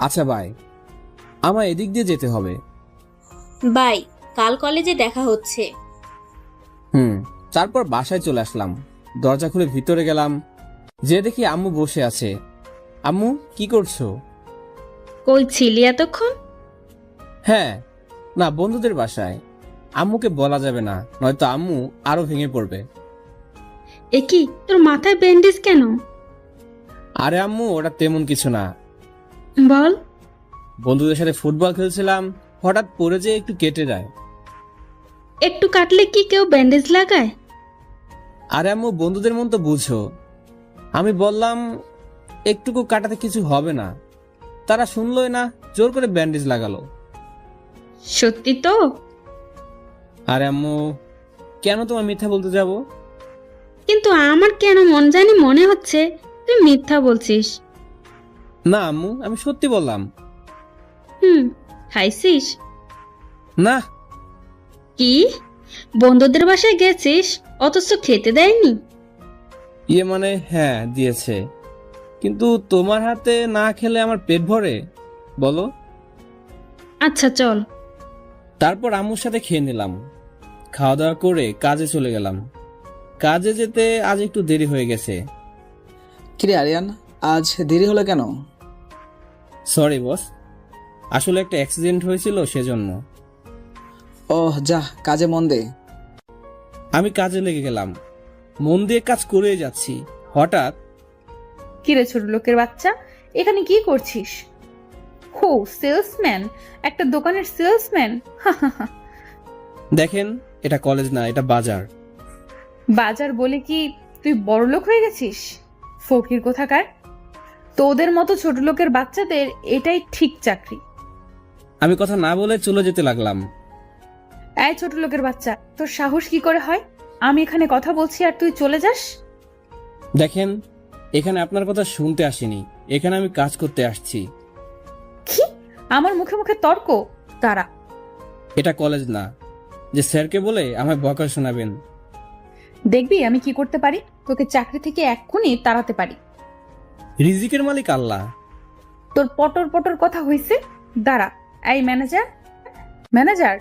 আচ্ছা বাই, আমার এদিক দিয়ে যেতে হবে। বাই, কাল কলেজে দেখা হচ্ছে। তারপর বাসায় চলে আসলাম। দরজা খুলে ভিতরে গেলাম, যে দেখি আম্মু বসে আছে। আম্মু, কি করছো? কই ছিলি এতক্ষণ? হ্যাঁ, না, বন্ধুদের বাসায়। আম্মুকে বলা যাবে না, নয়তো আম্মু আরো ভেঙে পড়বে। এ কি, তোর মাথায় ব্যান্ডেজ কেন? আরে আম্মু, ওটা তেমন কিছু না। বল। বন্ধুদের সাথে ফুটবল খেলছিলাম, হঠাৎ পড়ে যেয়ে একটু কেটে যায়। একটু কাটলে কি কেউ ব্যান্ডেজ লাগায়? আরে আম্মু, বন্ধুদের মন তো বুঝো। আমি বললাম একটুকু কাটাতে কিছু হবে না, তারা শুনলই না, জোর করে ব্যান্ডেজ লাগালো। সত্যি তো? আরে আম্মু, কেন তোমার মিথ্যা বলতে যাব? কিন্তু আমার কেন মন জানি মনে হচ্ছে তুই মিথ্যা বলছিস। না আম্মু, আমি সত্যি বললাম। খাইছিস? না। কি, বন্ধুদের বাসায় গেছিস অথচ খেতে দেয়নি? মানে হ্যাঁ, দিয়েছে, কিন্তু তোমার হাতে না খেলে আমার পেট ভরে? বলো। আচ্ছা চল। তারপর আম্মুর সাথে খেয়ে নিলাম। খাওয়া দাওয়া করে কাজে চলে গেলাম। কাজে যেতে আজ একটু দেরি হয়ে গেছে। কিরে আরিয়ান, আজ দেরি হলো কেন? সরি বস, আসলে একটা অ্যাক্সিডেন্ট হয়েছিল, সেজন্য। ওহ যা, কাজে মন দে। আমি কাজে লেগে গেলাম, মন দিয়ে কাজ করে যাচ্ছি। হঠাৎ কিরে ছোট লোকের বাচ্চা, এখানে কি করছিস? হো, সেলসম্যান, একটা দোকানের সেলসম্যান। দেখেন, এটা কলেজ না, এটা বাজার। বাজার বলে কি তুই বড়লোক হয়ে গেছিস? ফকির কোথাকার। তোদের মতো ছোট লোকের বাচ্চাদের এটাই ঠিক চাকরি। আমি কথা না বলে চলে যেতে লাগলাম। এই ছোট লোকের বাচ্চা, তোর সাহস কি করে হয়? আমি এখানে কথা বলছি আর তুই চলে যাস? দেখেন, এখানে আপনার কথা শুনতে আসিনি, এখানে আমি কাজ করতে আসছি। কি? আমার মুখে মুখে তর্ক? দাঁড়া। এটা কলেজ না যে স্যারকে বলে আমায় বকা শোনাবেন। দেখবি আমি কি করতে পারি, তোকে চাকরি থেকে এক্ষুনি তাড়াতে পারি। রিজিকের মালিক আল্লাহ। তোর পটর পটর কথা হইছে, দাঁড়া। এই ম্যানেজার, ম্যানেজার,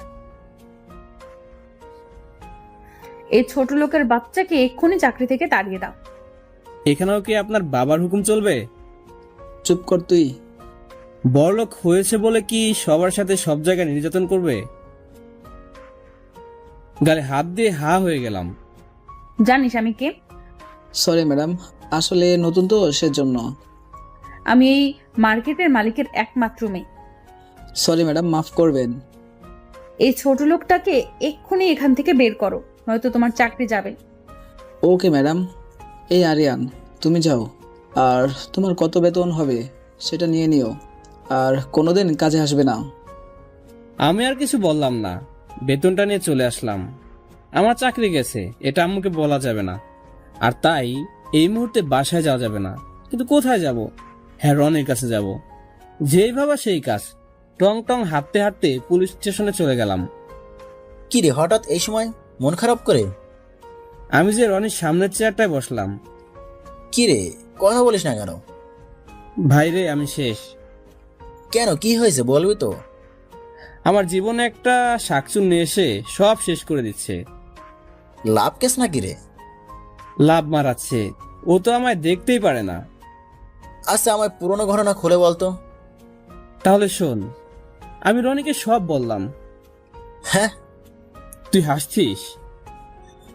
এই ছোট লোকের বাচ্চাকে এক্ষুনি চাকরি থেকে তাড়িয়ে দাও। এখানেও কি আপনার বাবার হুকুম চলবে? চুপ কর তুই। বড়লোক হয়েছে বলে কি সবার সাথে সব জায়গায় নির্যাতন করবে? গালে হাত দিয়ে হা হয়ে গেলাম। জানিস আমি কে? সরি ম্যাডাম, আসলে নতুন তো সেজন্য। আমি এই মার্কেটের মালিকের একমাত্র মেয়ে। সরি ম্যাডাম, মাফ করবেন। এই ছোট লোকটাকে এক্ষুনি এখান থেকে বের করো, নয়তো তোমার চাকরি যাবে। Okay madam. এই আরিয়ান, তুমি যাও, আর তোমার কত বেতন হবে সেটা নিয়ে নিও, আর কোনোদিন কাজে আসবে না। আমি আর কিছু বললাম না, বেতনটা নিয়ে চলে আসলাম। আমার চাকরি গেছে, এটা আম্মুকে বলা যাবে না, আর তাই এই মুহূর্তে বাসায় যাওয়া যাবে না। কিন্তু কোথায় যাব? হ্যাঁ, রনির কাছে যাব। যেই ভাবা সেই কাজ। টং টং হাঁটতে হাঁটতে পুলিশ স্টেশনে চলে গেলাম। কি রে, হঠাৎ এই সময় মন খারাপ করে? আমি যে রনির সামনের চেয়ারটায় বসলাম। কি রে, কথা বলিস না কেন? ভাইরে, আমি শেষ। কেন, কি হয়েছে বলবি তো? আমার জীবনে একটা শাকচুন্নি এসে সব শেষ করে দিচ্ছে। লাভ কেস নাকি রে? লাভ মারাচ্ছে। ও তো আমায় দেখতেই পারে না। আচ্ছা, আমায় পুরনো ঘটনা খুলে বলতো। তাহলে শোন, আমি রনিকে সব বললাম। হ্যাঁ? তুই হাসছিস?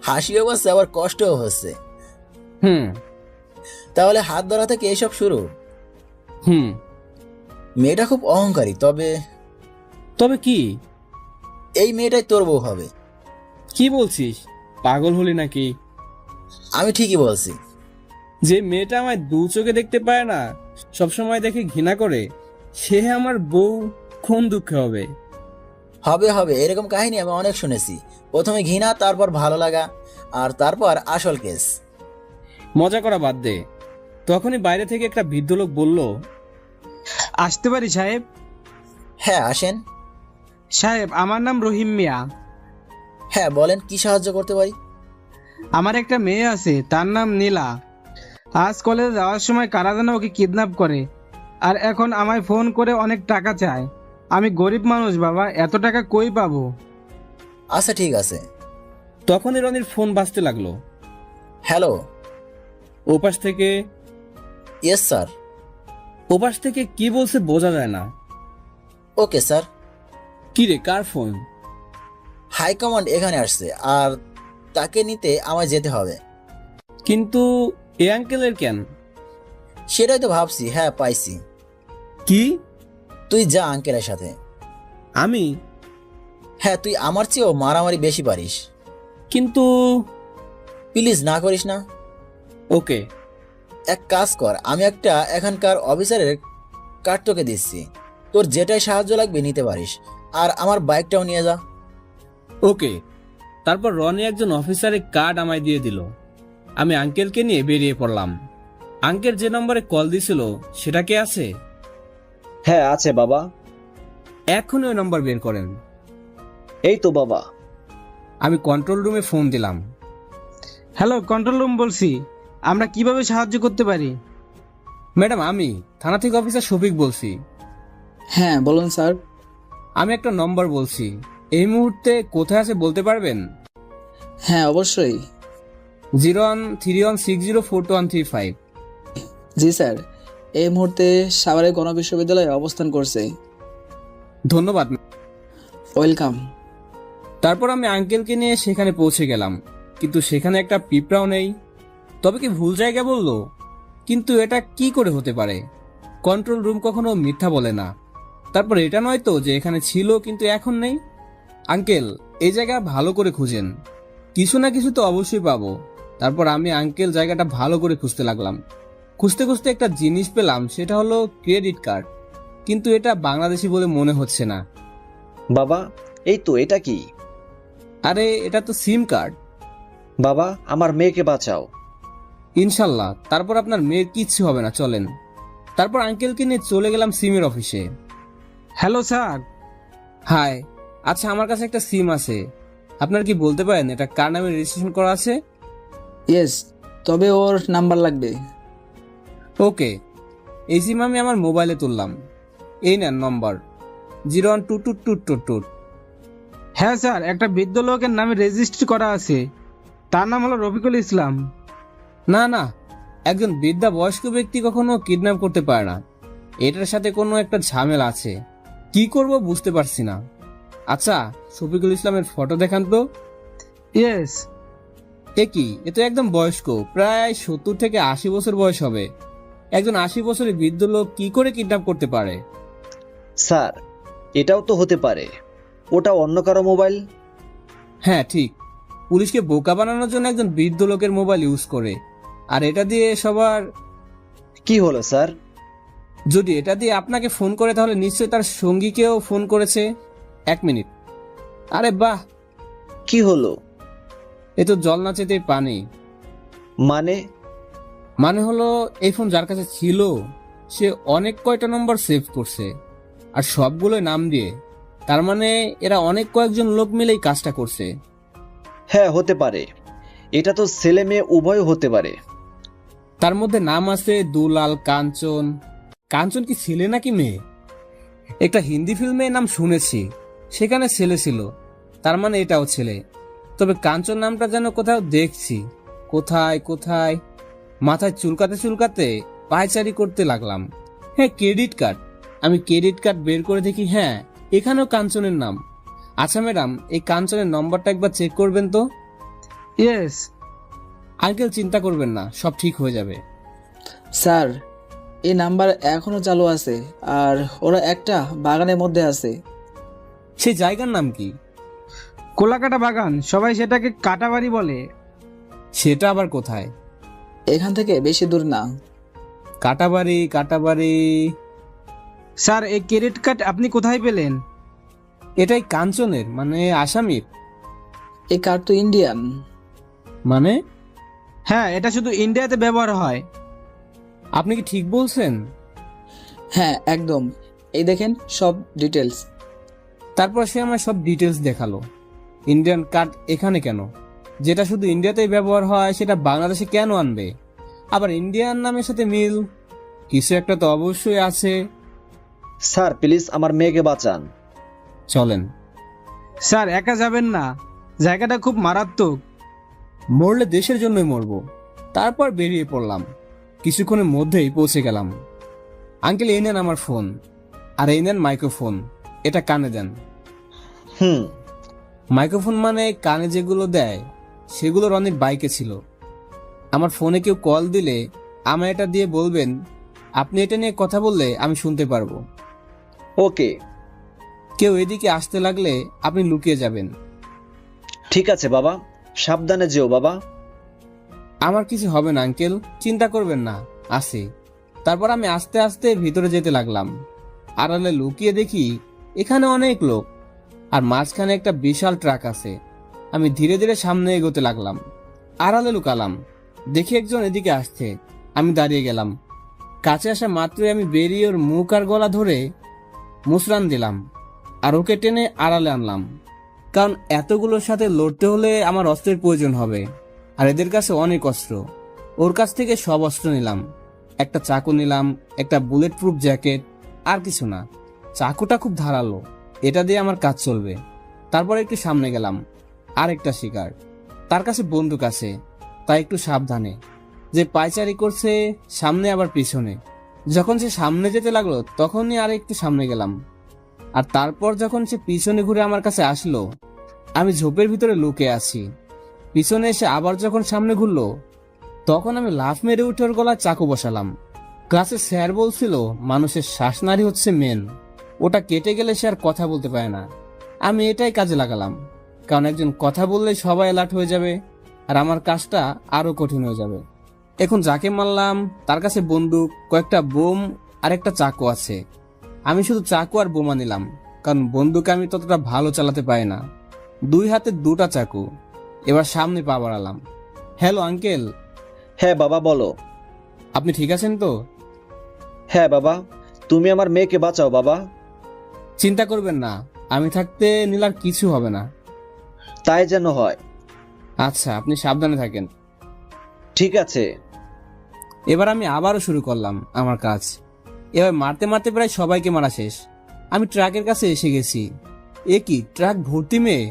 হাসিও পাচ্ছে, আবার কষ্টও হচ্ছে। হুম তাহলে হাত ধরা থেকে এইসব শুরু? হুম মেয়েটা খুব অহংকারী, তবে তবে কি? এই মেয়েটাই তোর বউ হবে। কি বলছিস? পাগল হলি নাকি? আমি ঠিকই বলছি। যে মেয়েটা আমায় দু চোখে দেখতে পায় না, সবসময় দেখে ঘৃণা করে, সে আমার বউ, কোন দুঃখে হবে? হবে হবে, এরকম কাহিনী আমি অনেক শুনেছি। প্রথমে ঘৃণা, তারপর ভালো লাগা, আর তারপর আসল কেস। মজা করা বাদ দে। তখনই বাইরে থেকে একটা বৃদ্ধ লোক বলল, আসতে পারি সাহেব? হ্যাঁ, আসেন। সাহেব, আমার নাম রহিম মিয়া। হ্যাঁ বলেন, কি সাহায্য করতে পারি? আমার একটা মেয়ে আছে, তার নাম নীলা। আজ কলেজে যাওয়ার সময় কারা যেন ওকে কিডন্যাপ করে, আর এখন আমায় ফোন করে অনেক টাকা চায়। আমি গরিব মানুষ বাবা, এত টাকা কই পাবো? আচ্ছা ঠিক আছে। তখনই রনির ফোন বাজতে লাগলো। হ্যালো। ওপাশ থেকে ইয়েস স্যার। ওপাশ থেকে কি বলছে বোঝা যায় না। Okay sir. কি রে, কার ফোন? হাইকমান্ড এখানে আসছে, আর তাকে নিতে আমায় যেতে হবে। কিন্তু এ আঙ্কেলের কেন? সেটাই তো ভাবছি। হ্যাঁ, পাইছি। কি? তুই যা আঙ্কেলের সাথে। আমি? হ্যাঁ, তুই আমার চেয়েও মারামারি বেশি পারিস। কিন্তু প্লিজ না করিস না। ওকে। এক কাজ কর, আমি একটা এখানকার অফিসারের কার্ড তোকে দিচ্ছি, তোর যেটাই সাহায্য লাগবে নিতে পারিস, আর আমার বাইকটাও নিয়ে যা। ওকে। তারপর রনি একজন অফিসারের কার্ড আমায় দিয়ে দিল। আমি আঙ্কেলকে নিয়ে বেরিয়ে পড়লাম। আঙ্কেল যে নম্বরে কল দিছিল সেটা কে আছে? হ্যাঁ আছে বাবা। এখনই ওই নম্বর বের করেন। এই তো বাবা। আমি কন্ট্রোল রুমে ফোন দিলাম। হ্যালো, কন্ট্রোল রুম বলছি। আমরা কিভাবে সাহায্য করতে পারি? ম্যাডাম, আমি থানা থেকে অফিসার শফিক বলছি। হ্যাঁ বলুন স্যার। আমি একটা নম্বর বলছি, এই মুহূর্তে কোথায় আছে বলতে পারবেন? হ্যাঁ অবশ্যই। 0131604235। জি স্যার, এই মুহূর্তে সাভারে গণবিশ্ববিদ্যালয়ে অবস্থান করছে। ধন্যবাদ। ওয়েলকাম। তারপর আমি আঙ্কেলকে নিয়ে সেখানে পৌঁছে গেলাম, কিন্তু সেখানে একটা পিঁপড়াও নেই। তবে কি ভুল জায়গা বললো? কিন্তু এটা কি করে হতে পারে? কন্ট্রোল রুম কখনো মিথ্যা বলে না। তারপর এটা নয় তো যে এখানে ছিল কিন্তু এখন নেই। আঙ্কেল, এই জায়গা ভালো করে খুঁজেন, কিছু না কিছু তো অবশ্যই পাবো। তারপর আমি আঙ্কেল জায়গাটা ভালো করে খুঁজতে লাগলাম। খুঁজতে খুঁজতে একটা জিনিস পেলাম, সেটা হলো ক্রেডিট কার্ড, কিন্তু এটা বাংলাদেশি বলে মনে হচ্ছে না। বাবা, এই তো, এটা কি? আরে এটা তো সিম কার্ড। বাবা, আমার মেয়েকে বাঁচাও। ইনশাল্লাহ, তারপর আপনার মেয়ের কিচ্ছু হবে না, চলেন। তারপর আঙ্কেলকে নিয়ে চলে গেলাম সিমের অফিসে। Hello sir. হাই। আচ্ছা, আমার কাছে একটা সিম আছে, আপনার কি বলতে পারেন এটা কার নামে রেজিস্ট্রেশন করা আছে? ইয়েস, তবে ওর নাম্বার লাগবে। ওকে, এই সিম আমি আমার মোবাইলে তুললাম। এই নেন নম্বর 01222222। হ্যাঁ স্যার, একটা বৃদ্ধ লোকের নামে রেজিস্ট্রি করা আছে, তার নাম হলো রফিকুল ইসলাম। না না, একজন বৃদ্ধা বয়স্ক ব্যক্তি কখনো কিডন্যাপ করতে পারে না, এটার সাথে কোনো একটা ঝামেলা আছে। কি করব বুঝতে পারছি না। আচ্ছা, শফিকুল ইসলামের ফটো দেখান তো। ইয়েস। এ কি, এ তো একদম বয়স্ক, প্রায় 70 থেকে 80 বছর বয়স হবে। একজন 80 বছরের বৃদ্ধ লোক কি করে কিডন্যাপ করতে পারে? স্যার, এটাও তো হতে পারে, ওটা অন্য কারো মোবাইল। হ্যাঁ ঠিক, পুলিশকে বোকা বানানোর জন্য একজন বৃদ্ধ লোকের মোবাইল ইউজ করে, আর এটা দিয়ে সবার। কি হলো স্যার? যদি এটা দিয়ে আপনাকে ফোন করে তাহলে নিশ্চয়ই তার সঙ্গীকেও ফোন করেছে। 1 মিনিট। আরে বাহ, কি হলো? এ তো জল না চেতে পানি। মানে হলো এই ফোন যার কাছে ছিল সে অনেক কয়টা নম্বর সেভ করছে, আর সবগুলো নাম দিয়ে। তার মানে এরা অনেক কয়েকজন লোক মিলেই কাজটা করছে। হ্যাঁ, হতে পারে, এটা তো ছেলে মেয়ে উভয় হতে পারে। তার মধ্যে নাম আছে দুলাল, কাঞ্চন। কাঞ্চন কি ছেলে নাকি মেয়ে? একটা হিন্দি ফিল্মে নাম শুনেছি, সেখানে ছেলে ছিল, তার মানে এটাও ছেলে। তবে কাঞ্চন নামটা যেন কোথাও দেখছি। কোথায় কোথায়? মাথায় চুলকাতে চুলকাতে পায়চারি করতে লাগলাম। হ্যাঁ, ক্রেডিট কার্ড। আমি ক্রেডিট কার্ড বের করে দেখি, হ্যাঁ এখানেও কাঞ্চনের নাম। আচ্ছা ম্যাডাম, এই কাঞ্চনের নম্বরটা একবার চেক করবেন তো। ইয়েস। আঙ্কেল চিন্তা করবেন না, সব ঠিক হয়ে যাবে। স্যার, এই নাম্বার এখনো চালু আছে, আর ওরা একটা বাগানের মধ্যে আছে। সেই জায়গার নাম কি? কোলাকাটা বাগান, সবাই সেটাকে কাটাবাড়ি বলে। সেটা আবার কোথায়? এখান থেকে বেশি দূর না। কাটাবাড়ি, কাটাবাড়ি। স্যার, এই ক্রেডিট কার্ড আপনি কোথায় পেলেন? এটাই কাঞ্চনের, মানে আসামির? এই কার্ড তো ইন্ডিয়ান। মানে? হ্যাঁ, এটা শুধু ইন্ডিয়াতে ব্যবহার হয়। আপনি কি ঠিক বলছেন? হ্যাঁ, একদম। এই দেখেন সব ডিটেলস। তারপর সে আমার সব ডিটেলস দেখালো। ইন্ডিয়ান কার্ড এখানে কেন? যেটা শুধু ইন্ডিয়াতেই ব্যবহার হয় সেটা বাংলাদেশে কেন আনবে? আবার ইন্ডিয়ান নামের সাথে মিল কিছু একটা তো অবশ্যই আছে। স্যার, প্লিজ আমার মেয়েকে বাঁচান। চলেন। স্যার, একা যাবেন না, জায়গাটা খুব মারাত্মক। মরলে দেশের জন্যই মরবো। তারপর বেরিয়ে পড়লাম। কিছুক্ষণের মধ্যেই পৌঁছে গেলাম। আঙ্কেল, এই নেন আমার ফোন, আর এই নেন মাইক্রোফোন, এটা কানে দেন। মাইক্রোফোন মানে কানে যেগুলো দেয় সেগুলো রনির বাইকে ছিল। আমার ফোনে কেউ কল দিলে আমার এটা দিয়ে বলবেন, আপনি এটা নিয়ে কথা বললে আমি শুনতে পারবো। ওকে। কেউ এদিকে আসতে লাগলে আপনি লুকিয়ে যাবেন। ঠিক আছে বাবা, সাবধানে যেও বাবা। আমার কিছু হবে না আঙ্কেল, চিন্তা করবেন না, আসি। তারপর আমি আস্তে আস্তে ভিতরে যেতে লাগলাম। আড়ালে লুকিয়ে দেখি এখানে অনেক লোক, আর মাঝখানে একটা বিশাল ট্রাক আছে। আমি ধীরে ধীরে সামনে এগোতে লাগলাম। আড়ালে লুকালাম, দেখি একজন এদিকে আসছে। আমি দাঁড়িয়ে গেলাম। কাছে আসা মাত্রই আমি বেরিয়ে ওর মুখ আর গলা ধরে মুসরান দিলাম, আর ওকে টেনে আড়ালে আনলাম। কারণ এতগুলোর সাথে লড়তে হলে আমার অস্ত্রের প্রয়োজন হবে, আর এদের কাছে অনেক অস্ত্র। ওর কাছ থেকে সব অস্ত্র নিলাম। একটা চাকু নিলাম, একটা বুলেট প্রুফ জ্যাকেট, আর কিছু না। চাকুটা খুব ধারালো, এটা দিয়ে আমার কাজ চলবে। তারপর একটু সামনে গেলাম। আর একটা শিকার, তার কাছে বন্দুক আছে, তাই একটু সাবধানে। যে পায়চারি করছে সামনে আবার পিছনে। যখন সে সামনে যেতে লাগলো তখনই আর একটু সামনে গেলাম। আর তারপর যখন সে পিছনে ঘুরে আমার কাছে আসলো, আমি ঝোপের ভিতরে লুকে আছি। পিছনে এসে আবার যখন সামনে ঘুরলো তখন আমি লাফ মেরে উঠে ওর গলায় চাকু বসালাম। ক্লাসে স্যার বলছিল মানুষের শ্বাসনালী হচ্ছে মেন, ওটা কেটে গেলে সে আর কথা বলতে পারে না। আমি এটাই কাজে লাগালাম, কারণ একজন কথা বললেই সবাই অ্যালার্ট হয়ে যাবে আর আমার কাজটা আরো কঠিন হয়ে যাবে। এখন যাকে মারলাম তার কাছে বন্দুক, কয়েকটা বোম আর একটা চাকু আছে। আমি শুধু চাকু আর বোমা নিলাম, কারণ বন্দুক আমি ততটা ভালো চালাতে পারি না। 2 হাতে 2টা চাকু। এবার সামনে পা বাড়ালাম। হ্যালো আঙ্কেল, হ্যাঁ বাবা বলো। আপনি ঠিক আছেন তো? হ্যাঁ বাবা, তুমি আমার মেয়েকে বাঁচাও বাবা। চিন্তা করবেন না, আমি থাকতে নীলার কিছু হবে না। তাই যেন হয়। আচ্ছা, আপনি সাবধানে থাকেন। ঠিক আছে। এবার আমি আবারও শুরু করলাম আমার কাজ। এবার মারতে মারতে প্রায় সবাইকে মারা শেষ। আমি ট্রাকের কাছে এসে গেছি। এ কি, ট্রাক ভর্তি মেয়ে?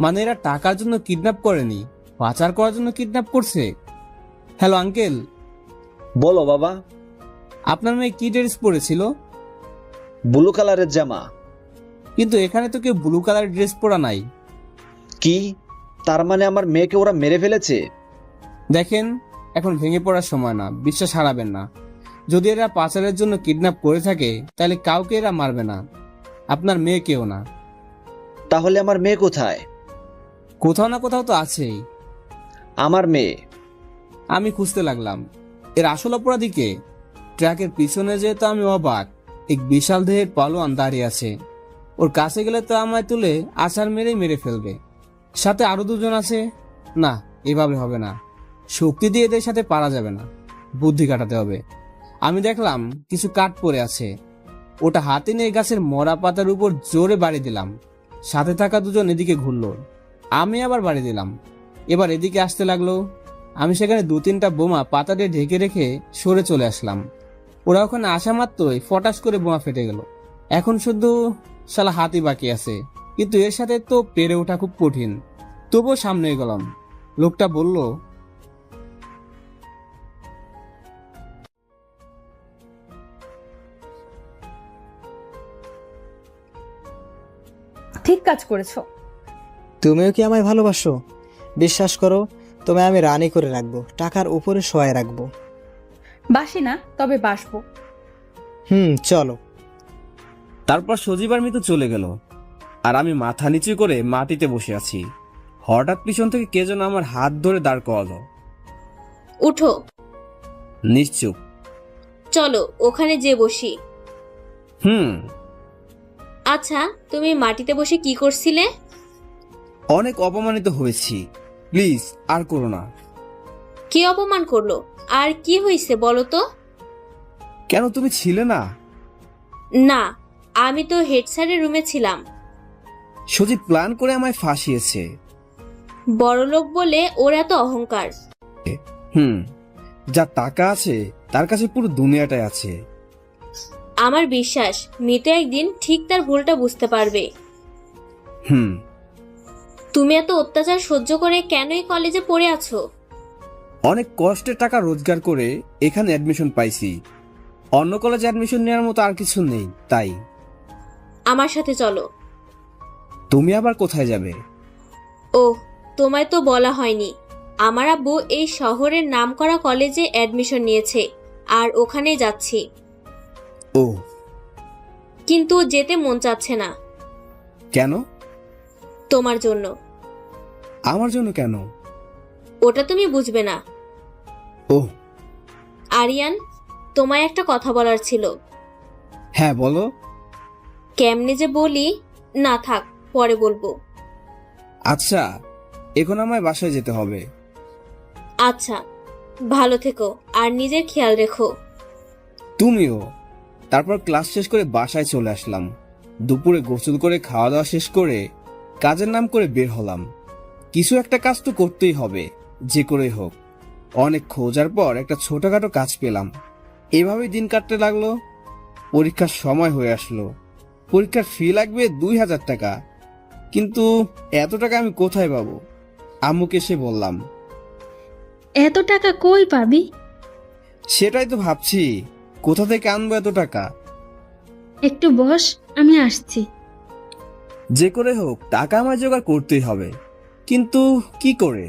মানে এরা টাকার জন্য কিডন্যাপ করেনি, পাচার করার জন্য কিডন্যাপ করছে। হ্যালো আঙ্কেল, বলো বাবা। আপনার মেয়ে কি ড্রেস পরেছিল? ব্লু কালারের জামা। কিন্তু এখানে তো কেউ ব্লু কালারের ড্রেস পরা নাই। কি, তার মানে আমার মেয়েকে ওরা মেরে ফেলেছে? দেখেন, এখন ভেঙে পড়ার সময় না, বিশ্বাস হারাবেন না। যদি এরা পাচারের জন্য কিডন্যাপ করে থাকে তাহলে কাউকে এরা মারবে না, আপনার মেয়েকেও না। তাহলে আমার মেয়ে কোথায়? কোথাও না কোথাও তো আছেই। আমার মেয়ে। আমি খুঁজতে লাগলাম। এর আসল অপরাধী কে? ট্রাকের পিছনে যেহেতু আমি অবাক, এক বিশাল দেহের পালোয়ান দাঁড়িয়ে আছে। ওর কাছে গেলে তো আমায় তুলে আছাড় মেরেই মেরে ফেলবে। সাথে আরো 2 জন আছে। না, এভাবে হবে না। শক্তি দিয়ে এদের সাথে পারা যাবে না, বুদ্ধি কাটাতে হবে। আমি দেখলাম কিছু কাঠ পড়ে আছে, ওটা হাতে নিয়ে গাছের মরা পাতার উপর জোরে বাড়ি দিলাম। সাথে থাকা 2 জন এদিকে ঘুরলো, আমি আবার বাড়ি দিলাম। এবার এদিকে আসতে লাগলো। আমি সেখানে 2-3টা বোমা পাতা দিয়ে ঢেকে রেখে সরে চলে আসলাম। ওরা ওখানে আসা মাত্রই ফটাস করে বোমা ফেটে গেল। এখন শুধু শালা হাতি বাকি আছে, কিন্তু এর সাথে তো পেরে ওঠা খুব কঠিন। তবুও সামনে গেলাম। লোকটা বলল, ঠিক কাজ করেছো। তুমিও কি আমায় ভালোবাসো? বিশ্বাস করো, তোমায় আমি রানী করে রাখবো, টাকার উপরে শোয়ায় রাখবো। বাসি না, তবে বাসবো। চলো। তারপর সজীব মিতু চলে গেল, আর আমি মাথা নিচু করে মাটিতে বসে আছি। হঠাৎ পিছন থেকে কে যেন আমার হাত ধরে দাঁড় করালো। উঠো। নিশ্চুপ। চলো ওখানে যে বসি। হুম। আচ্ছা, তুমি মাটিতে বসে কি করছিলে? অনেক অপমানিত হয়েছি, প্লিজ আর করো না। কে অপমান করলো? আর কি হয়েছে বলো তো? কেন, তুমি ছিলে না? না, আমি তো হেড স্যারের রুমে ছিলাম। সজীব প্ল্যান করে আমায় ফাঁসিয়েছে। বড়লোক বলে ওর এত অহংকার। যার টাকা আছে তার কাছে পুরো দুনিয়াটাই আছে। আমার বিশ্বাস মিতু একদিন ঠিক তার ভুলটা বুঝতে পারবে। তুমি এত অত্যাচার সহ্য করে কেন এই কলেজে পড়ে আছো? অনেক কষ্টে টাকা রোজগার করে এখানে অ্যাডমিশন পাইছি। অন্য কলেজে অ্যাডমিশন নেওয়ার মতো আর কিছু নেই, তাই। আমার সাথে চলো। তুমি আবার কোথায় যাবে? ও, তোমায় তো বলা হয়নি। আমার আব্বু এই শহরের নামকরা কলেজে অ্যাডমিশন নিয়েছে, আর ওখানেই যাচ্ছি। ও, কিন্তু যেতে মন চাচ্ছে না। কেন? তোমার জন্য। আমার জন্য কেন? ওটা তুমি বুঝবে না। ও, আরিয়ান, তোমায় একটা কথা বলার ছিল। হ্যাঁ বলো। কেমনে যে বলি, না থাক, পরে বলবো। আচ্ছা, এখন আমায় বাসায় যেতে হবে। আচ্ছা, ভালো থেকো আর নিজের খেয়াল রেখো। তুমিও। তারপর ক্লাস শেষ করে বাসায় চলে আসলাম। দুপুরে গোসল করে খাওয়া দাওয়া শেষ করে কাজের নাম করে বের হলাম। কিছু একটা কাজ তো করতেই হবে, যে করেই হোক। অনেক খোঁজার পর একটা ছোটখাটো কাজ পেলাম। এভাবেই দিন কাটতে লাগলো। পরীক্ষার সময় হয়ে আসলো। পরীক্ষার ফি লাগবে 2000 টাকা, কিন্তু এত টাকা আমি কোথায় পাবো? আম্মুকে এসে বললাম। এত টাকা কই পাবি? সেটাই তো ভাবছি, কোথা থেকে আনবো এত টাকা। একটু বস, আমি আসছি। যে করে হোক টাকা আমার জোগাড় করতেই হবে, কিন্তু কি করে?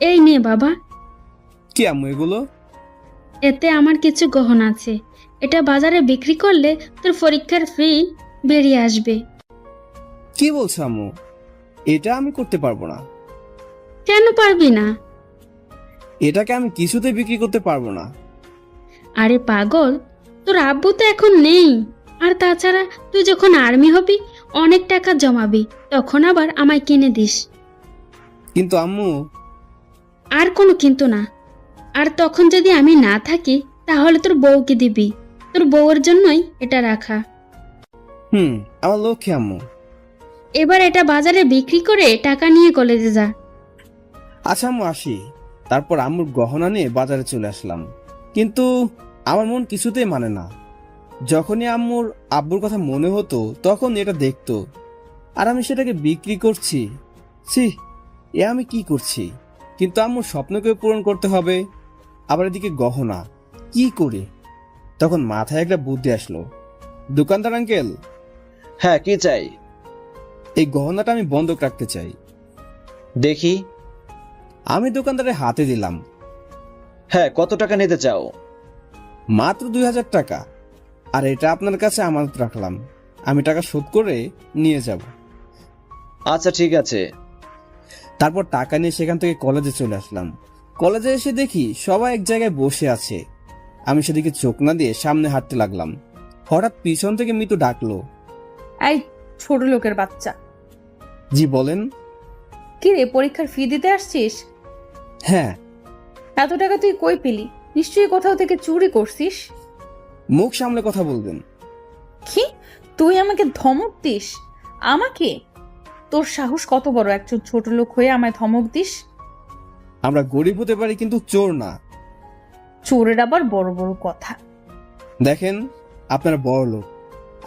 এই নে বাবা। কি আম্মু এগুলো? এতে আমার কিছু গহনা আছে, এটা বাজারে বিক্রি করলে তোর পরীক্ষার ফি বেরিয়ে আসবে। কি বলছো আম্মু? এটা আমি করতে পারবো না। কেন পারবি না? এটাকে আমি কিছুতে বিক্রি করতে পারবো না। আরে পাগল, তোর আব্বু তো এখন নেই। আর তাছাড়া তুই যখন আর্মি হবি, অনেক টাকা জমাবি, তখন আবার আমায় কিনে দিস। কিন্তু আম্মু, আর কোনো কিন্তু না। আর তখন যদি আমি না থাকি, তাহলে তোর বউকে দিবি। তোর বউয়ের জন্যই এটা রাখা। আমার লক্ষ্মী আম্মু। এবার এটা বাজারে বিক্রি করে টাকা নিয়ে কলেজে যা। আচ্ছা আম্মু, আসি। তারপর আম্মুর গহনা নিয়ে বাজারে চলে আসলাম, কিন্তু আমার মন কিছুতেই মানে না। যখনই আব্বুর কথা মনে হতো তখন এটা দেখতো, আর আমি সেটাকে বিক্রি করছি। ছি, এ আমি কি করছি? কিন্তু আম্মুর স্বপ্নকে পূরণ করতে হবে, আবার এদিকে গহনা। কি করে? তখন মাথায় একটা বুদ্ধি আসলো। দোকানদার আঙ্কেল, হ্যাঁ, কি চাই? এই গহনাটা আমি বন্ধক রাখতে চাই। দেখি। আমি দোকানদারের হাতে দিলাম। হ্যাঁ, কত টাকা নিতে চাও? মাত্র 2000 টাকা। আর এটা আপনার কাছে আমানত রাখলাম, আমি টাকা শোধ করে নিয়ে যাব। আচ্ছা, ঠিক আছে। তারপর টাকা নিয়ে সেখান থেকে কলেজে চলে আসলাম। কলেজে এসে দেখি সবাই এক জায়গায় বসে আছে। আমি সেদিকে চোখ না দিয়ে সামনে হাঁটতে লাগলাম। হঠাৎ পিছন থেকে মিতু ডাকলো। এই ছোট লোকের বাচ্চা, জি বলেন। কি রে, পরীক্ষার ফি দিতে আসছিস? হ্যাঁ। এত টাকা তুই কই পেলি? নিশ্চয়ই কোথাও থেকে চুরি করছিস। মুখ সামলে কথা বলবেন। কি, তুই আমাকে ধমক দিস? আমাকে? তোর সাহস কত বড়, একজন ছোট লোক হয়ে আমায় ধমক দিস? আমরা গরিব হতে পারি, কিন্তু চোর না। চোরের আবার বড় বড় কথা। দেখেন, আপনারা বড় লোক,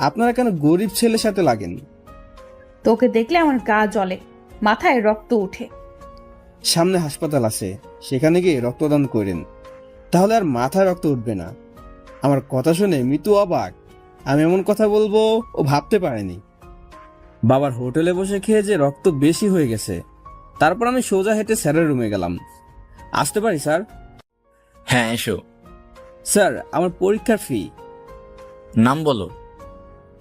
আপনারা কেন গরিব ছেলের সাথে লাগেন? তোকে দেখলে আমার গা জ্বলে, মাথায় রক্ত উঠে। সামনে হাসপাতাল আছে, সেখানে গিয়ে রক্তদান করেন, তাহলে আর মাথায় রক্ত উঠবে না। আমার কথা শুনে মিতু অবাক। আমি এমন কথা বলবো ও ভাবতে পারেনি। বাবার হোটেলে বসে খেয়ে যে রক্ত বেশি হয়ে গেছে। তারপর আমি সোজা হেঁটে স্যারের রুমে গেলাম। আসতে পারি স্যার? হ্যাঁ, এসো। স্যার, আমার পরীক্ষার ফি। নাম বলো।